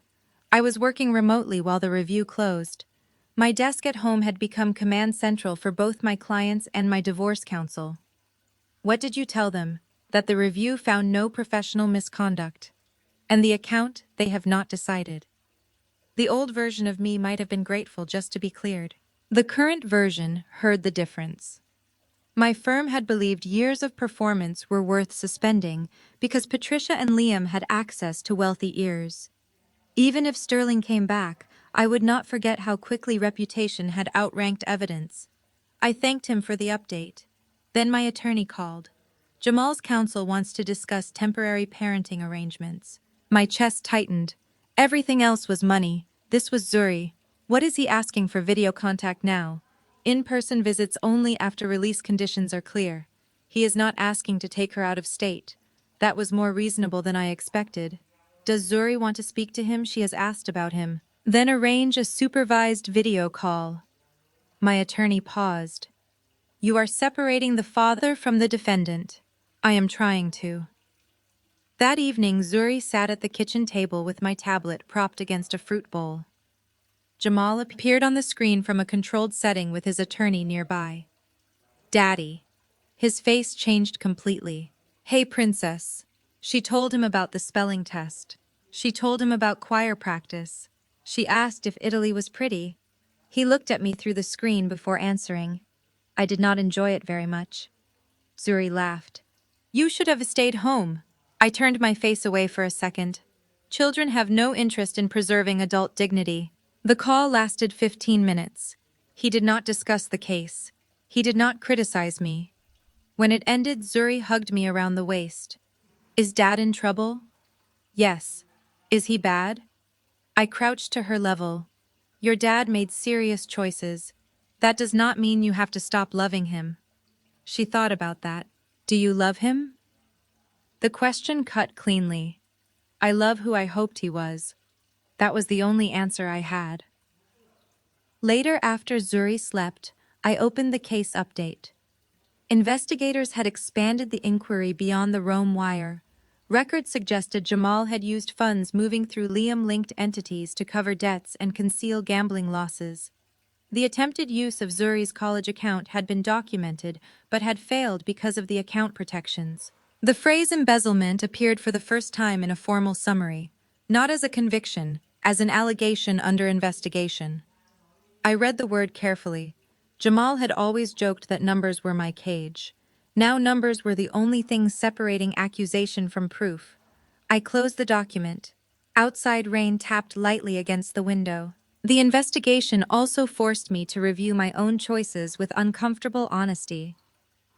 I was working remotely while the review closed. My desk at home had become command central for both my clients and my divorce counsel. What did you tell them? That the review found no professional misconduct. And the account, they have not decided. The old version of me might have been grateful just to be cleared. The current version heard the difference. My firm had believed years of performance were worth suspending because Patricia and Liam had access to wealthy ears. Even if Sterling came back, I would not forget how quickly reputation had outranked evidence. I thanked him for the update. Then my attorney called. Jamal's counsel wants to discuss temporary parenting arrangements. My chest tightened. Everything else was money. This was Zuri. What is he asking for video contact now? In-person visits only after release conditions are clear. He is not asking to take her out of state. That was more reasonable than I expected. Does Zuri want to speak to him? She has asked about him. Then arrange a supervised video call. My attorney paused. You are separating the father from the defendant. I am trying to. That evening, Zuri sat at the kitchen table with my tablet propped against a fruit bowl. Jamal appeared on the screen from a controlled setting with his attorney nearby. Daddy. His face changed completely. Hey, princess. She told him about the spelling test. She told him about choir practice. She asked if Italy was pretty. He looked at me through the screen before answering. I did not enjoy it very much. Zuri laughed. You should have stayed home. I turned my face away for a second. Children have no interest in preserving adult dignity. The call lasted 15 minutes. He did not discuss the case. He did not criticize me. When it ended, Zuri hugged me around the waist. Is Dad in trouble? Yes. Is he bad? I crouched to her level. Your dad made serious choices. That does not mean you have to stop loving him. She thought about that. Do you love him? The question cut cleanly. I love who I hoped he was. That was the only answer I had. Later, after Zuri slept, I opened the case update. Investigators had expanded the inquiry beyond the Rome wire. Records suggested Jamal had used funds moving through Liam-linked entities to cover debts and conceal gambling losses. The attempted use of Zuri's college account had been documented, but had failed because of the account protections. The phrase embezzlement appeared for the first time in a formal summary, not as a conviction, as an allegation under investigation. I read the word carefully. Jamal had always joked that numbers were my cage. Now numbers were the only thing separating accusation from proof. I closed the document. Outside rain tapped lightly against the window. The investigation also forced me to review my own choices with uncomfortable honesty.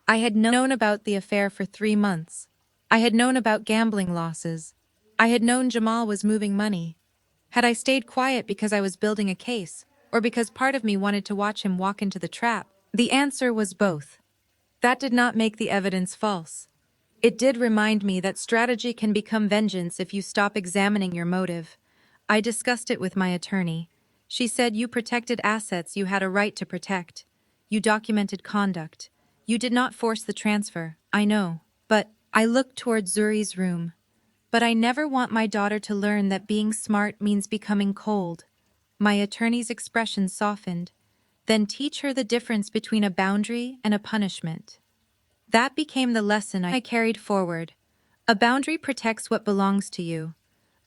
I had known about the affair for 3 months. I had known about gambling losses. I had known Jamal was moving money. Had I stayed quiet because I was building a case, or because part of me wanted to watch him walk into the trap? The answer was both. That did not make the evidence false. It did remind me that strategy can become vengeance if you stop examining your motive. I discussed it with my attorney. She said you protected assets you had a right to protect. You documented conduct. You did not force the transfer, I know. But I looked toward Zuri's room. But I never want my daughter to learn that being smart means becoming cold. My attorney's expression softened. Then teach her the difference between a boundary and a punishment. That became the lesson I carried forward. A boundary protects what belongs to you.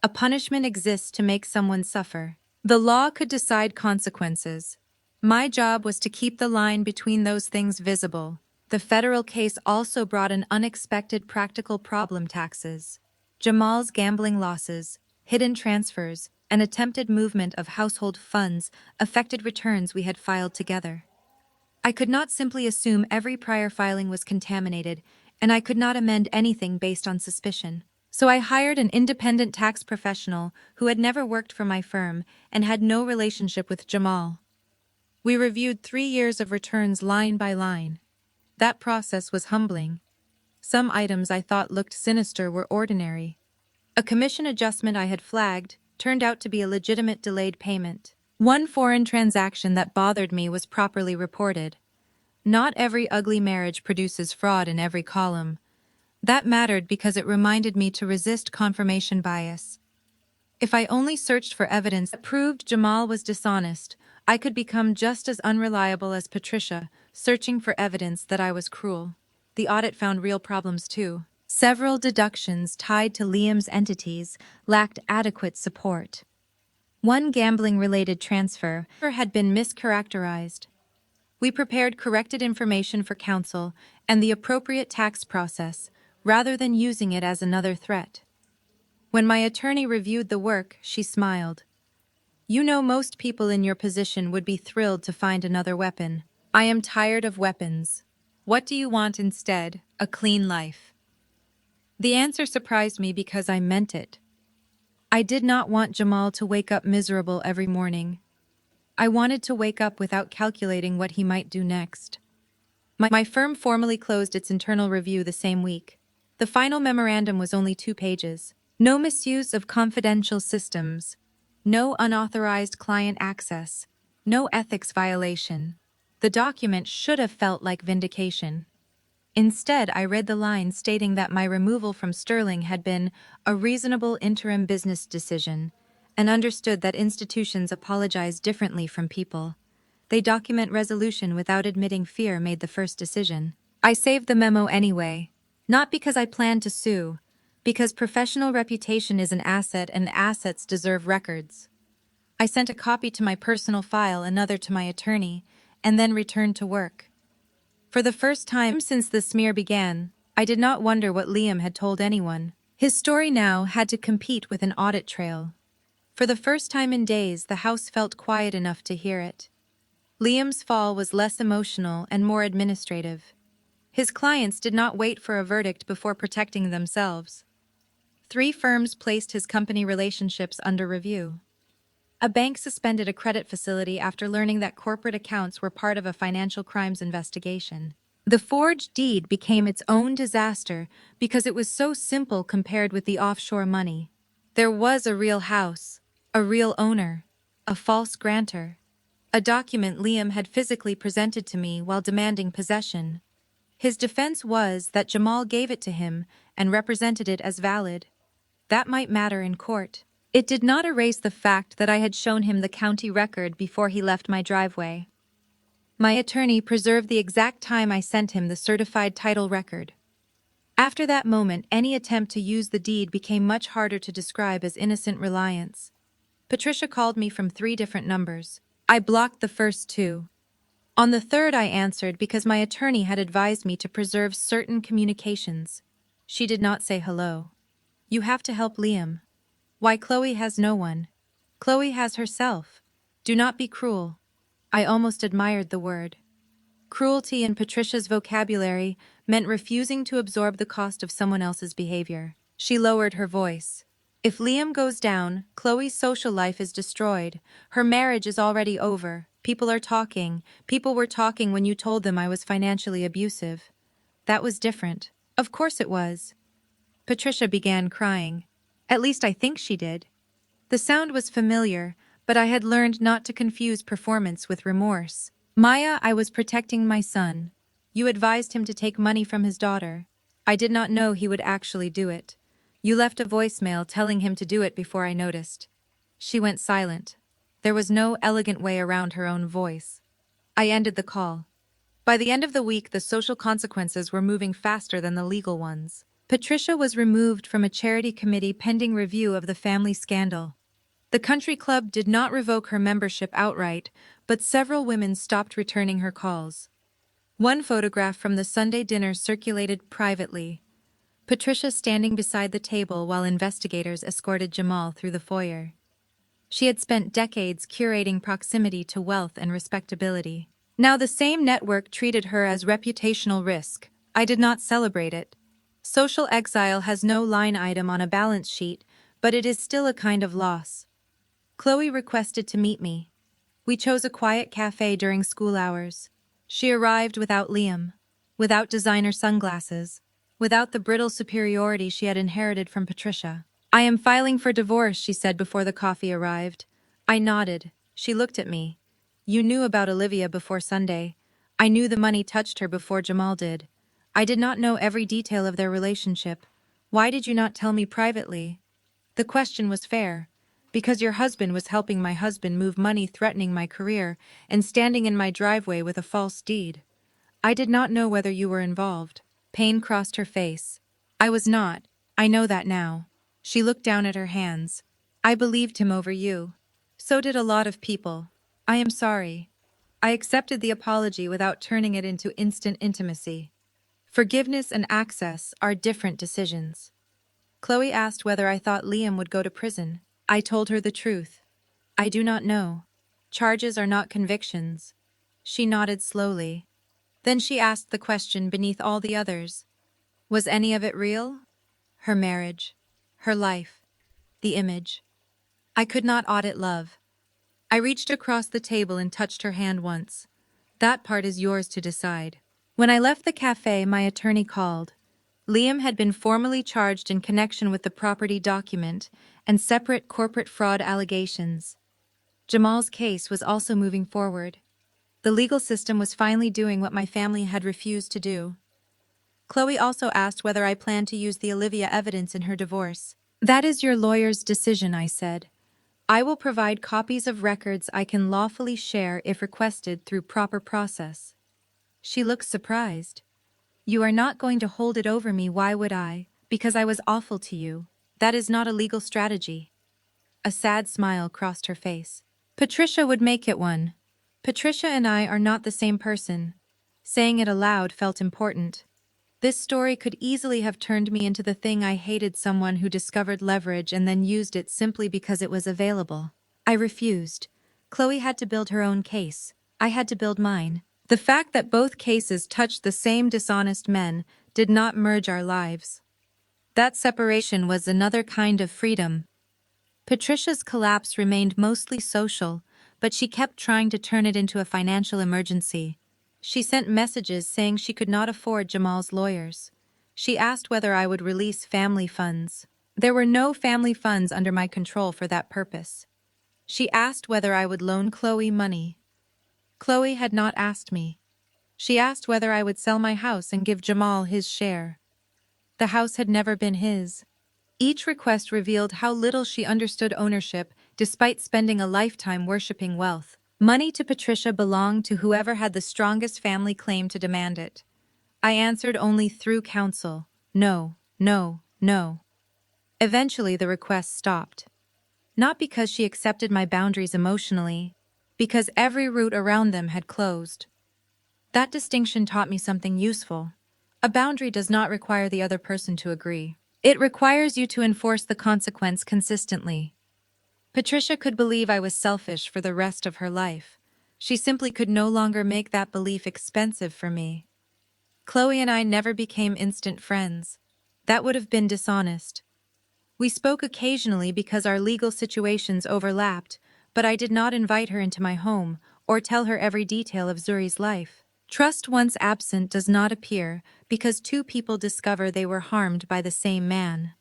A punishment exists to make someone suffer. The law could decide consequences. My job was to keep the line between those things visible. The federal case also brought an unexpected practical problem: taxes. Jamal's gambling losses, hidden transfers, and attempted movement of household funds affected returns we had filed together. I could not simply assume every prior filing was contaminated, and I could not amend anything based on suspicion. So I hired an independent tax professional who had never worked for my firm and had no relationship with Jamal. We reviewed 3 years of returns line by line. That process was humbling. Some items I thought looked sinister were ordinary. A commission adjustment I had flagged turned out to be a legitimate delayed payment. One foreign transaction that bothered me was properly reported. Not every ugly marriage produces fraud in every column. That mattered because it reminded me to resist confirmation bias. If I only searched for evidence that proved Jamal was dishonest, I could become just as unreliable as Patricia, searching for evidence that I was cruel. The audit found real problems too. Several deductions tied to Liam's entities lacked adequate support. One gambling-related transfer had been mischaracterized. We prepared corrected information for counsel and the appropriate tax process, rather than using it as another threat. When my attorney reviewed the work, she smiled. You know, most people in your position would be thrilled to find another weapon. I am tired of weapons. What do you want instead? A clean life. The answer surprised me because I meant it. I did not want Jamal to wake up miserable every morning. I wanted to wake up without calculating what he might do next. My firm formally closed its internal review the same week. The final memorandum was only 2 pages. No misuse of confidential systems. No unauthorized client access. No ethics violation. The document should have felt like vindication. Instead, I read the line stating that my removal from Sterling had been a reasonable interim business decision, and understood that institutions apologize differently from people. They document resolution without admitting fear made the first decision. I saved the memo anyway, not because I planned to sue, because professional reputation is an asset and assets deserve records. I sent a copy to my personal file, another to my attorney, and then returned to work. For the first time since the smear began, I did not wonder what Liam had told anyone. His story now had to compete with an audit trail. For the first time in days, the house felt quiet enough to hear it. Liam's fall was less emotional and more administrative. His clients did not wait for a verdict before protecting themselves. 3 firms placed his company relationships under review. A bank suspended a credit facility after learning that corporate accounts were part of a financial crimes investigation. The forged deed became its own disaster because it was so simple compared with the offshore money. There was a real house, a real owner, a false grantor. A document Liam had physically presented to me while demanding possession. His defense was that Jamal gave it to him and represented it as valid. That might matter in court. It did not erase the fact that I had shown him the county record before he left my driveway. My attorney preserved the exact time I sent him the certified title record. After that moment, any attempt to use the deed became much harder to describe as innocent reliance. Patricia called me from 3 different numbers. I blocked the first 2. On the third, I answered because my attorney had advised me to preserve certain communications. She did not say hello. You have to help Liam. Why, Chloe has no one. Chloe has herself. Do not be cruel. I almost admired the word. Cruelty in Patricia's vocabulary meant refusing to absorb the cost of someone else's behavior. She lowered her voice. If Liam goes down, Chloe's social life is destroyed. Her marriage is already over. People are talking. People were talking when you told them I was financially abusive. That was different. Of course it was. Patricia began crying. At least I think she did. The sound was familiar, but I had learned not to confuse performance with remorse. Maya, I was protecting my son. You advised him to take money from his daughter. I did not know he would actually do it. You left a voicemail telling him to do it before I noticed. She went silent. There was no elegant way around her own voice. I ended the call. By the end of the week, the social consequences were moving faster than the legal ones. Patricia was removed from a charity committee pending review of the family scandal. The country club did not revoke her membership outright, but several women stopped returning her calls. One photograph from the Sunday dinner circulated privately. Patricia standing beside the table while investigators escorted Jamal through the foyer. She had spent decades curating proximity to wealth and respectability. Now the same network treated her as reputational risk. I did not celebrate it. Social exile has no line item on a balance sheet, but it is still a kind of loss. Chloe requested to meet me. We chose a quiet cafe during school hours. She arrived without Liam, without designer sunglasses, without the brittle superiority she had inherited from Patricia. I am filing for divorce, she said before the coffee arrived. I nodded. She looked at me. You knew about Olivia before Sunday. I knew the money touched her before Jamal did. I did not know every detail of their relationship. Why did you not tell me privately? The question was fair. Because your husband was helping my husband move money, threatening my career, and standing in my driveway with a false deed. I did not know whether you were involved. Pain crossed her face. I was not. I know that now. She looked down at her hands. I believed him over you. So did a lot of people. I am sorry. I accepted the apology without turning it into instant intimacy. Forgiveness and access are different decisions. Chloe asked whether I thought Liam would go to prison. I told her the truth. I do not know. Charges are not convictions. She nodded slowly. Then she asked the question beneath all the others. Was any of it real? Her marriage. Her life. The image. I could not audit love. I reached across the table and touched her hand once. That part is yours to decide. When I left the cafe, my attorney called. Liam had been formally charged in connection with the property document and separate corporate fraud allegations. Jamal's case was also moving forward. The legal system was finally doing what my family had refused to do. Chloe also asked whether I planned to use the Olivia evidence in her divorce. That is your lawyer's decision, I said. I will provide copies of records I can lawfully share if requested through proper process. She looked surprised. You are not going to hold it over me, why would I? Because I was awful to you. That is not a legal strategy. A sad smile crossed her face. Patricia would make it one. Patricia and I are not the same person. Saying it aloud felt important. This story could easily have turned me into the thing I hated, someone who discovered leverage and then used it simply because it was available. I refused. Chloe had to build her own case. I had to build mine. The fact that both cases touched the same dishonest men did not merge our lives. That separation was another kind of freedom. Patricia's collapse remained mostly social, but she kept trying to turn it into a financial emergency. She sent messages saying she could not afford Jamal's lawyers. She asked whether I would release family funds. There were no family funds under my control for that purpose. She asked whether I would loan Chloe money. Chloe had not asked me. She asked whether I would sell my house and give Jamal his share. The house had never been his. Each request revealed how little she understood ownership, despite spending a lifetime worshipping wealth. Money to Patricia belonged to whoever had the strongest family claim to demand it. I answered only through counsel. No, no, no. Eventually the request stopped. Not because she accepted my boundaries emotionally, because every route around them had closed. That distinction taught me something useful. A boundary does not require the other person to agree. It requires you to enforce the consequence consistently. Patricia could believe I was selfish for the rest of her life. She simply could no longer make that belief expensive for me. Chloe and I never became instant friends. That would have been dishonest. We spoke occasionally because our legal situations overlapped, but I did not invite her into my home or tell her every detail of Zuri's life. Trust once absent does not appear because two people discover they were harmed by the same man.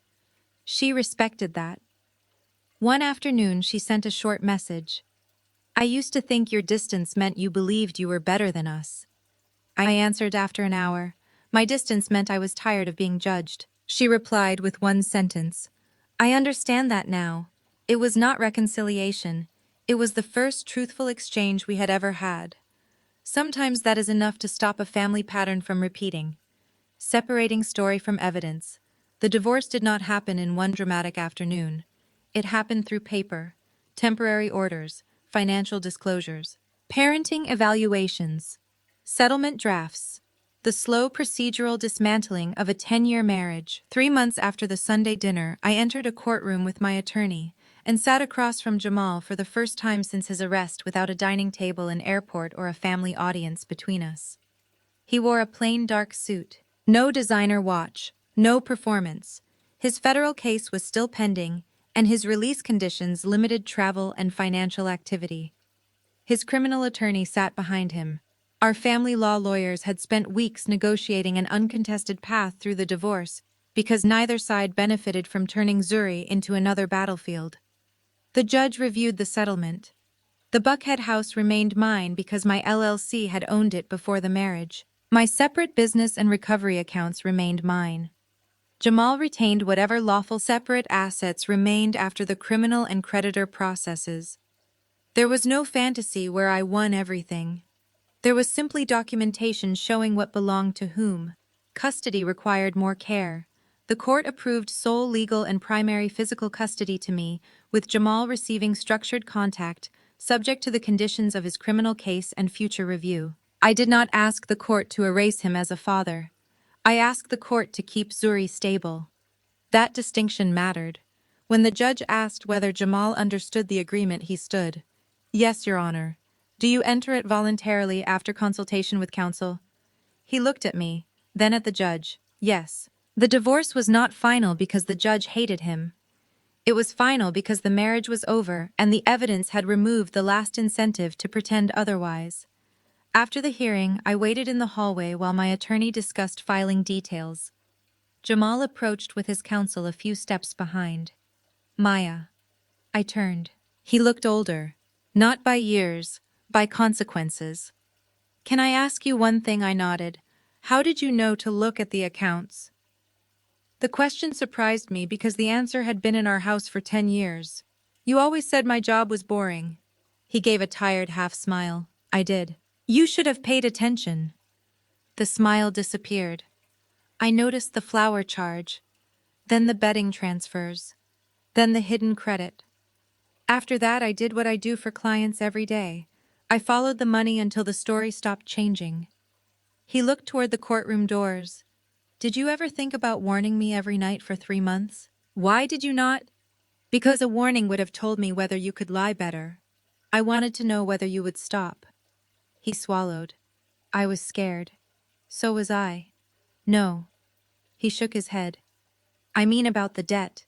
She respected that. One afternoon she sent a short message. I used to think your distance meant you believed you were better than us. I answered after an hour. My distance meant I was tired of being judged. She replied with one sentence. I understand that now. It was not reconciliation. It was the first truthful exchange we had ever had. Sometimes that is enough to stop a family pattern from repeating. Separating story from evidence. The divorce did not happen in one dramatic afternoon. It happened through paper, temporary orders, financial disclosures, parenting evaluations, settlement drafts, the slow procedural dismantling of a 10-year marriage. 3 months after the Sunday dinner, I entered a courtroom with my attorney and sat across from Jamal for the first time since his arrest without a dining table, an airport, or a family audience between us. He wore a plain dark suit. No designer watch, no performance. His federal case was still pending, and his release conditions limited travel and financial activity. His criminal attorney sat behind him. Our family law lawyers had spent weeks negotiating an uncontested path through the divorce because neither side benefited from turning Zuri into another battlefield. The judge reviewed the settlement. The Buckhead house remained mine because my LLC had owned it before the marriage. My separate business and recovery accounts remained mine. Jamal retained whatever lawful separate assets remained after the criminal and creditor processes. There was no fantasy where I won everything. There was simply documentation showing what belonged to whom. Custody required more care. The court approved sole legal and primary physical custody to me, with Jamal receiving structured contact, subject to the conditions of his criminal case and future review. I did not ask the court to erase him as a father. I asked the court to keep Zuri stable. That distinction mattered. When the judge asked whether Jamal understood the agreement, he stood. Yes, Your Honor. Do you enter it voluntarily after consultation with counsel? He looked at me, then at the judge. Yes. The divorce was not final because the judge hated him. It was final because the marriage was over and the evidence had removed the last incentive to pretend otherwise. After the hearing, I waited in the hallway while my attorney discussed filing details. Jamal approached with his counsel a few steps behind. Maya. I turned. He looked older. Not by years, by consequences. Can I ask you one thing? I nodded. How did you know to look at the accounts? The question surprised me because the answer had been in our house for 10 years. You always said my job was boring. He gave a tired half smile. I did. You should have paid attention. The smile disappeared. I noticed the flower charge, then the betting transfers, then the hidden credit. After that, I did what I do for clients every day. I followed the money until the story stopped changing. He looked toward the courtroom doors. Did you ever think about warning me every night for 3 months? Why did you not? Because a warning would have told me whether you could lie better. I wanted to know whether you would stop. He swallowed. I was scared. So was I. No. He shook his head. I mean about the debt.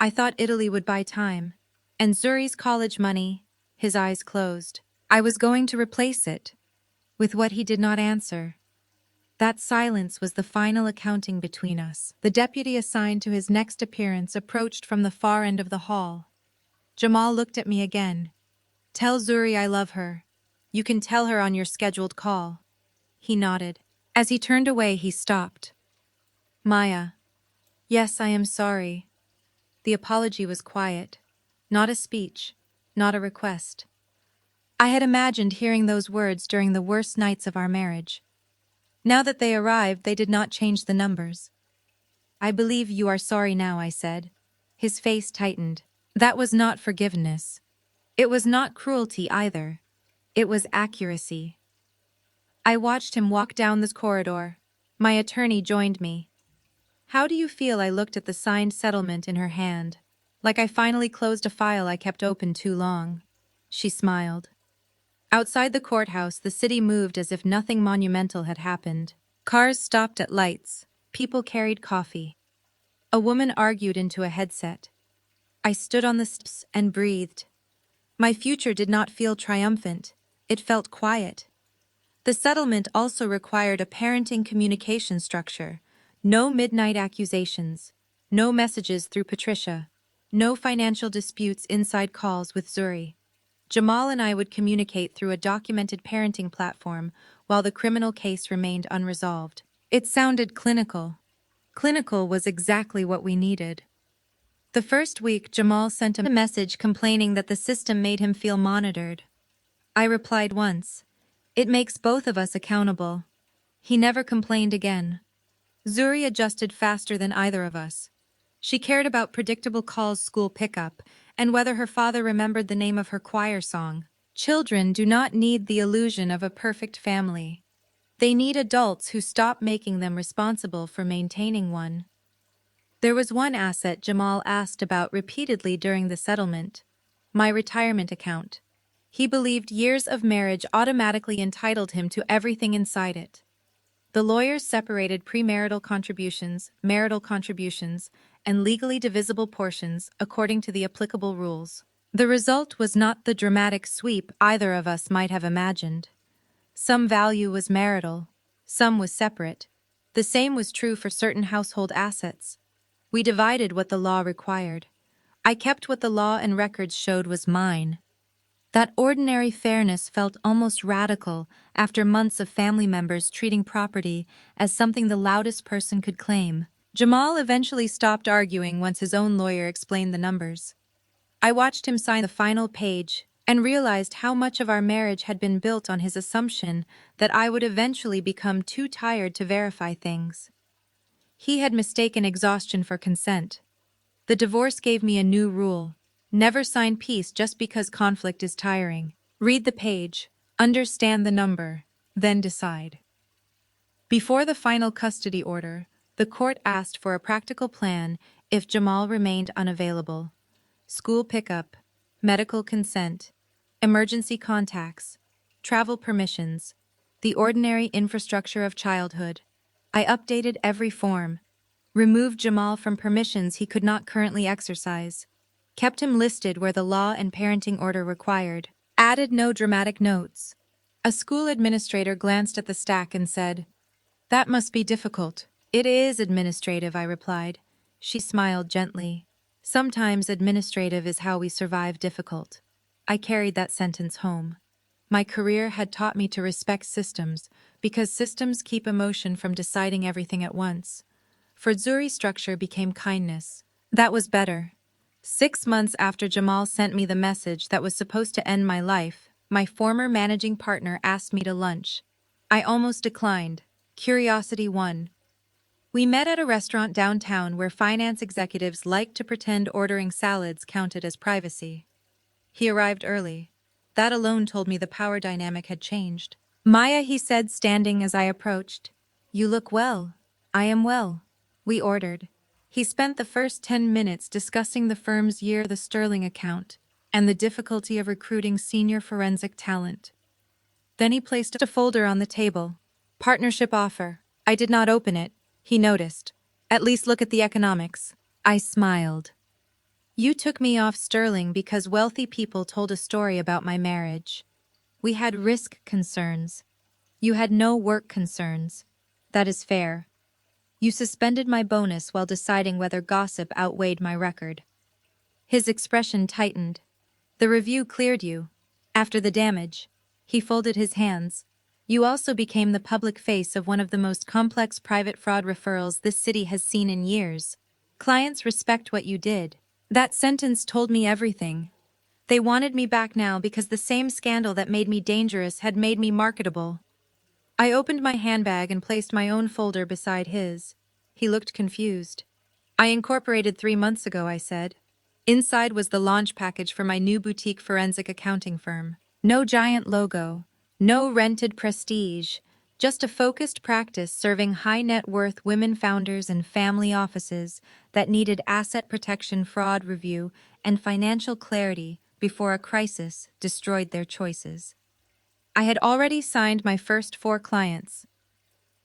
I thought Italy would buy time. And Zuri's college money. His eyes closed. I was going to replace it. With what? He did not answer. That silence was the final accounting between us. The deputy assigned to his next appearance approached from the far end of the hall. Jamal looked at me again. Tell Zuri I love her. You can tell her on your scheduled call. He nodded. As he turned away, he stopped. Maya. Yes, I am sorry. The apology was quiet. Not a speech. Not a request. I had imagined hearing those words during the worst nights of our marriage. Now that they arrived, they did not change the numbers. I believe you are sorry now, I said. His face tightened. That was not forgiveness. It was not cruelty either. It was accuracy. I watched him walk down this corridor. My attorney joined me. How do you feel? I looked at the signed settlement in her hand. Like I finally closed a file I kept open too long. She smiled. Outside the courthouse, the city moved as if nothing monumental had happened. Cars stopped at lights. People carried coffee. A woman argued into a headset. I stood on the steps and breathed. My future did not feel triumphant. It felt quiet. The settlement also required a parenting communication structure. No midnight accusations. No messages through Patricia. No financial disputes inside calls with Zuri. Jamal and I would communicate through a documented parenting platform while the criminal case remained unresolved. It sounded clinical. Clinical was exactly what we needed. The first week, Jamal sent a message complaining that the system made him feel monitored. I replied once. It makes both of us accountable. He never complained again. Zuri adjusted faster than either of us. She cared about predictable calls, school pickup, and whether her father remembered the name of her choir song. Children do not need the illusion of a perfect family. They need adults who stop making them responsible for maintaining one. There was one asset Jamal asked about repeatedly during the settlement: my retirement account. He believed years of marriage automatically entitled him to everything inside it. The lawyers separated premarital contributions, marital contributions, and legally divisible portions according to the applicable rules. The result was not the dramatic sweep either of us might have imagined. Some value was marital, some was separate. The same was true for certain household assets. We divided what the law required. I kept what the law and records showed was mine. That ordinary fairness felt almost radical after months of family members treating property as something the loudest person could claim. Jamal eventually stopped arguing once his own lawyer explained the numbers. I watched him sign the final page and realized how much of our marriage had been built on his assumption that I would eventually become too tired to verify things. He had mistaken exhaustion for consent. The divorce gave me a new rule: never sign peace just because conflict is tiring. Read the page, understand the number, then decide. Before the final custody order, the court asked for a practical plan if Jamal remained unavailable. School pickup, medical consent, emergency contacts, travel permissions, the ordinary infrastructure of childhood. I updated every form, removed Jamal from permissions he could not currently exercise, kept him listed where the law and parenting order required, added no dramatic notes. A school administrator glanced at the stack and said, "That must be difficult." "It is administrative," I replied. She smiled gently. "Sometimes administrative is how we survive difficult." I carried that sentence home. My career had taught me to respect systems, because systems keep emotion from deciding everything at once. For Zuri, structure became kindness. That was better. 6 months after Jamal sent me the message that was supposed to end my life, my former managing partner asked me to lunch. I almost declined. Curiosity won. We met at a restaurant downtown where finance executives liked to pretend ordering salads counted as privacy. He arrived early. That alone told me the power dynamic had changed. "Maya," he said, standing as I approached. "You look well." "I am well." We ordered. He spent the first 10 minutes discussing the firm's year, the sterling account, and the difficulty of recruiting senior forensic talent. Then he placed a folder on the table. "Partnership offer." I did not open it. He noticed. "At least look at the economics." I smiled. "You took me off sterling because wealthy people told a story about my marriage. We had risk concerns. You had no work concerns. That is fair. You suspended my bonus while deciding whether gossip outweighed my record." His expression tightened. "The review cleared you. After the damage." He folded his hands. "You also became the public face of one of the most complex private fraud referrals this city has seen in years. Clients respect what you did." That sentence told me everything. They wanted me back now because the same scandal that made me dangerous had made me marketable. I opened my handbag and placed my own folder beside his. He looked confused. "I incorporated 3 months ago," I said. Inside was the launch package for my new boutique forensic accounting firm. No giant logo, no rented prestige, just a focused practice serving high-net-worth women founders and family offices that needed asset protection, fraud review, and financial clarity before a crisis destroyed their choices. I had already signed my first 4 clients.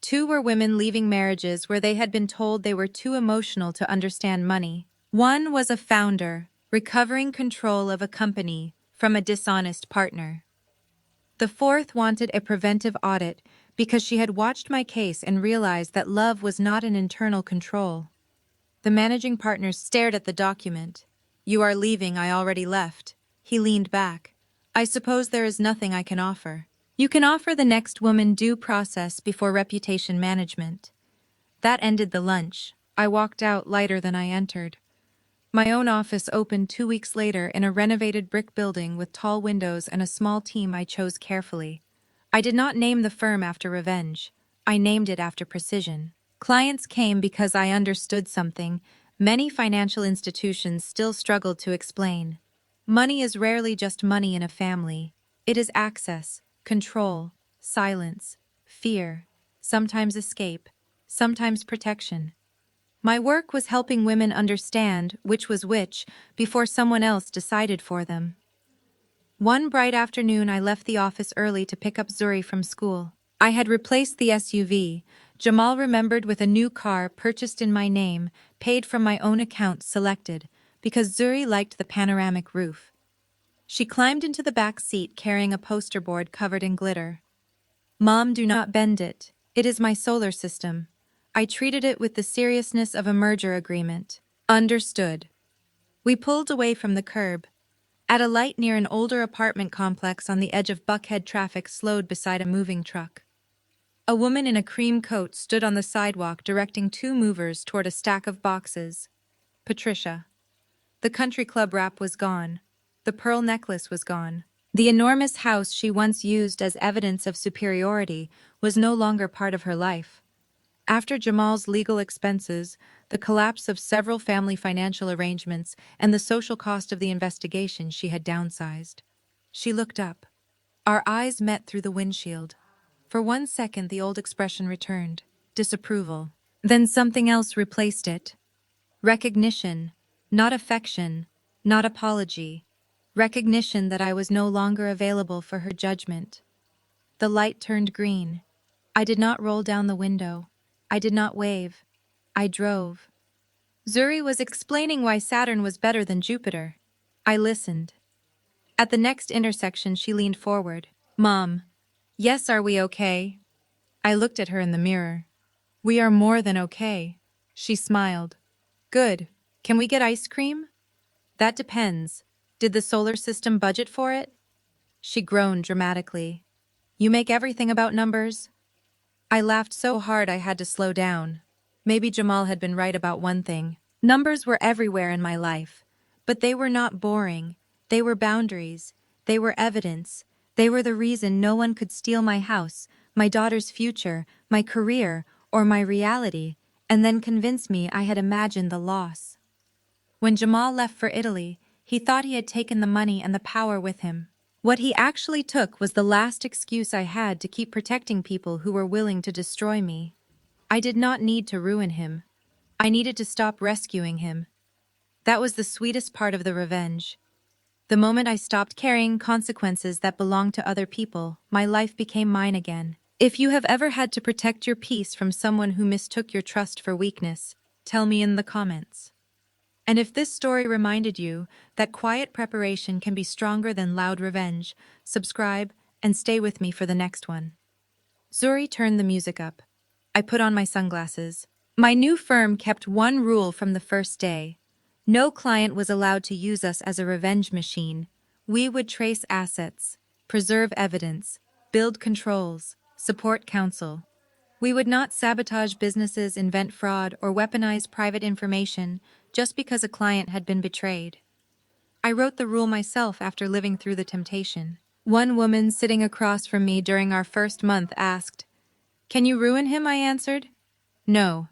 2 were women leaving marriages where they had been told they were too emotional to understand money. 1 was a founder, recovering control of a company from a dishonest partner. The 4th wanted a preventive audit because she had watched my case and realized that love was not an internal control. The managing partner stared at the document. "You are leaving, I already left." He leaned back. "I suppose there is nothing I can offer." "You can offer the next woman due process before reputation management." That ended the lunch. I walked out lighter than I entered. My own office opened 2 weeks later in a renovated brick building with tall windows and a small team I chose carefully. I did not name the firm after revenge. I named it after precision. Clients came because I understood something many financial institutions still struggled to explain. Money is rarely just money in a family. It is access, control, silence, fear, sometimes escape, sometimes protection. My work was helping women understand which was which before someone else decided for them. One bright afternoon, I left the office early to pick up Zuri from school. I had replaced the SUV. Jamal remembered, with a new car purchased in my name, paid from my own account selected, because Zuri liked the panoramic roof. She climbed into the back seat carrying a poster board covered in glitter. "Mom, do not bend it. It is my solar system." I treated it with the seriousness of a merger agreement. "Understood." We pulled away from the curb. At a light near an older apartment complex on the edge of Buckhead, traffic slowed beside a moving truck. A woman in a cream coat stood on the sidewalk directing 2 movers toward a stack of boxes. Patricia. The country club wrap was gone. The pearl necklace was gone. The enormous house she once used as evidence of superiority was no longer part of her life. After Jamal's legal expenses, the collapse of several family financial arrangements, and the social cost of the investigation, she had downsized. She looked up. Our eyes met through the windshield. For 1 second, the old expression returned, disapproval. Then something else replaced it. Recognition, not affection, not apology. Recognition that I was no longer available for her judgment. The light turned green. I did not roll down the window. I did not wave. I drove. Zuri was explaining why Saturn was better than Jupiter. I listened. At the next intersection, she leaned forward. Mom, yes, are we okay? I looked at her in the mirror. We are more than okay. She smiled. Good. Can we get ice cream? That depends. Did the solar system budget for it? She groaned dramatically. You make everything about numbers? I laughed so hard I had to slow down. Maybe Jamal had been right about one thing. Numbers were everywhere in my life. But they were not boring. They were boundaries. They were evidence. They were the reason no one could steal my house, my daughter's future, my career, or my reality, and then convince me I had imagined the loss. When Jamal left for Italy, he thought he had taken the money and the power with him. What he actually took was the last excuse I had to keep protecting people who were willing to destroy me. I did not need to ruin him. I needed to stop rescuing him. That was the sweetest part of the revenge. The moment I stopped carrying consequences that belonged to other people, my life became mine again. If you have ever had to protect your peace from someone who mistook your trust for weakness, tell me in the comments. And if this story reminded you that quiet preparation can be stronger than loud revenge, subscribe and stay with me for the next one. Zuri turned the music up. I put on my sunglasses. My new firm kept one rule from the first day. No client was allowed to use us as a revenge machine. We would trace assets, preserve evidence, build controls, support counsel. We would not sabotage businesses, invent fraud, or weaponize private information just because a client had been betrayed. I wrote the rule myself after living through the temptation. One woman sitting across from me during our first month asked, "Can you ruin him?" I answered, "No,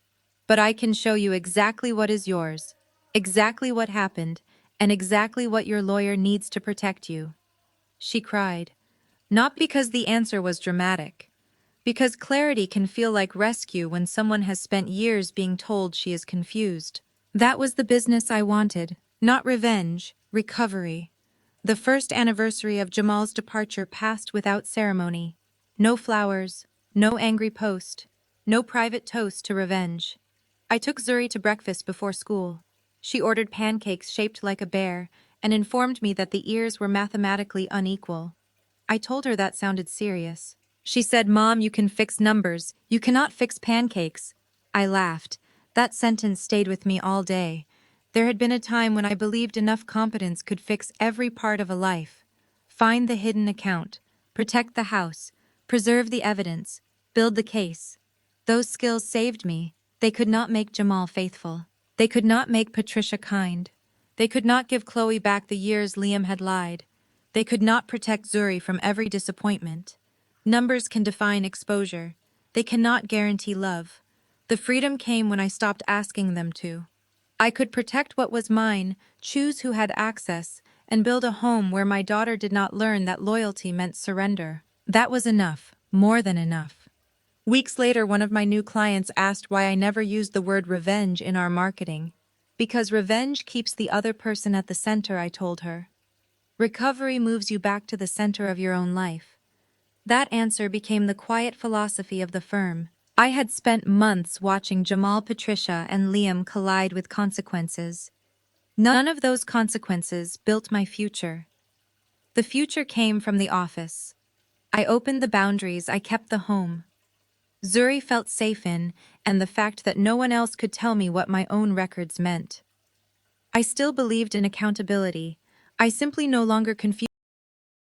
but I can show you exactly what is yours, exactly what happened, and exactly what your lawyer needs to protect you." She cried, not because the answer was dramatic, because clarity can feel like rescue when someone has spent years being told she is confused. That was the business I wanted, not revenge, recovery. The first anniversary of Jamal's departure passed without ceremony. No flowers, no angry post, no private toast to revenge. I took Zuri to breakfast before school. She ordered pancakes shaped like a bear and informed me that the ears were mathematically unequal. I told her that sounded serious. She said, "Mom, you can fix numbers. You cannot fix pancakes." I laughed. That sentence stayed with me all day. There had been a time when I believed enough competence could fix every part of a life. Find the hidden account, protect the house, preserve the evidence, build the case. Those skills saved me. They could not make Jamal faithful. They could not make Patricia kind. They could not give Chloe back the years Liam had lied. They could not protect Zuri from every disappointment. Numbers can define exposure. They cannot guarantee love. The freedom came when I stopped asking them to. I could protect what was mine, choose who had access, and build a home where my daughter did not learn that loyalty meant surrender. That was enough, more than enough. Weeks later, one of my new clients asked why I never used the word revenge in our marketing. Because revenge keeps the other person at the center, I told her. Recovery moves you back to the center of your own life. That answer became the quiet philosophy of the firm. I had spent months watching Jamal, Patricia, and Liam collide with consequences. None of those consequences built my future. The future came from the office. I opened the boundaries, I kept the home. Zuri felt safe in, and the fact that no one else could tell me what my own records meant. I still believed in accountability. I simply no longer confused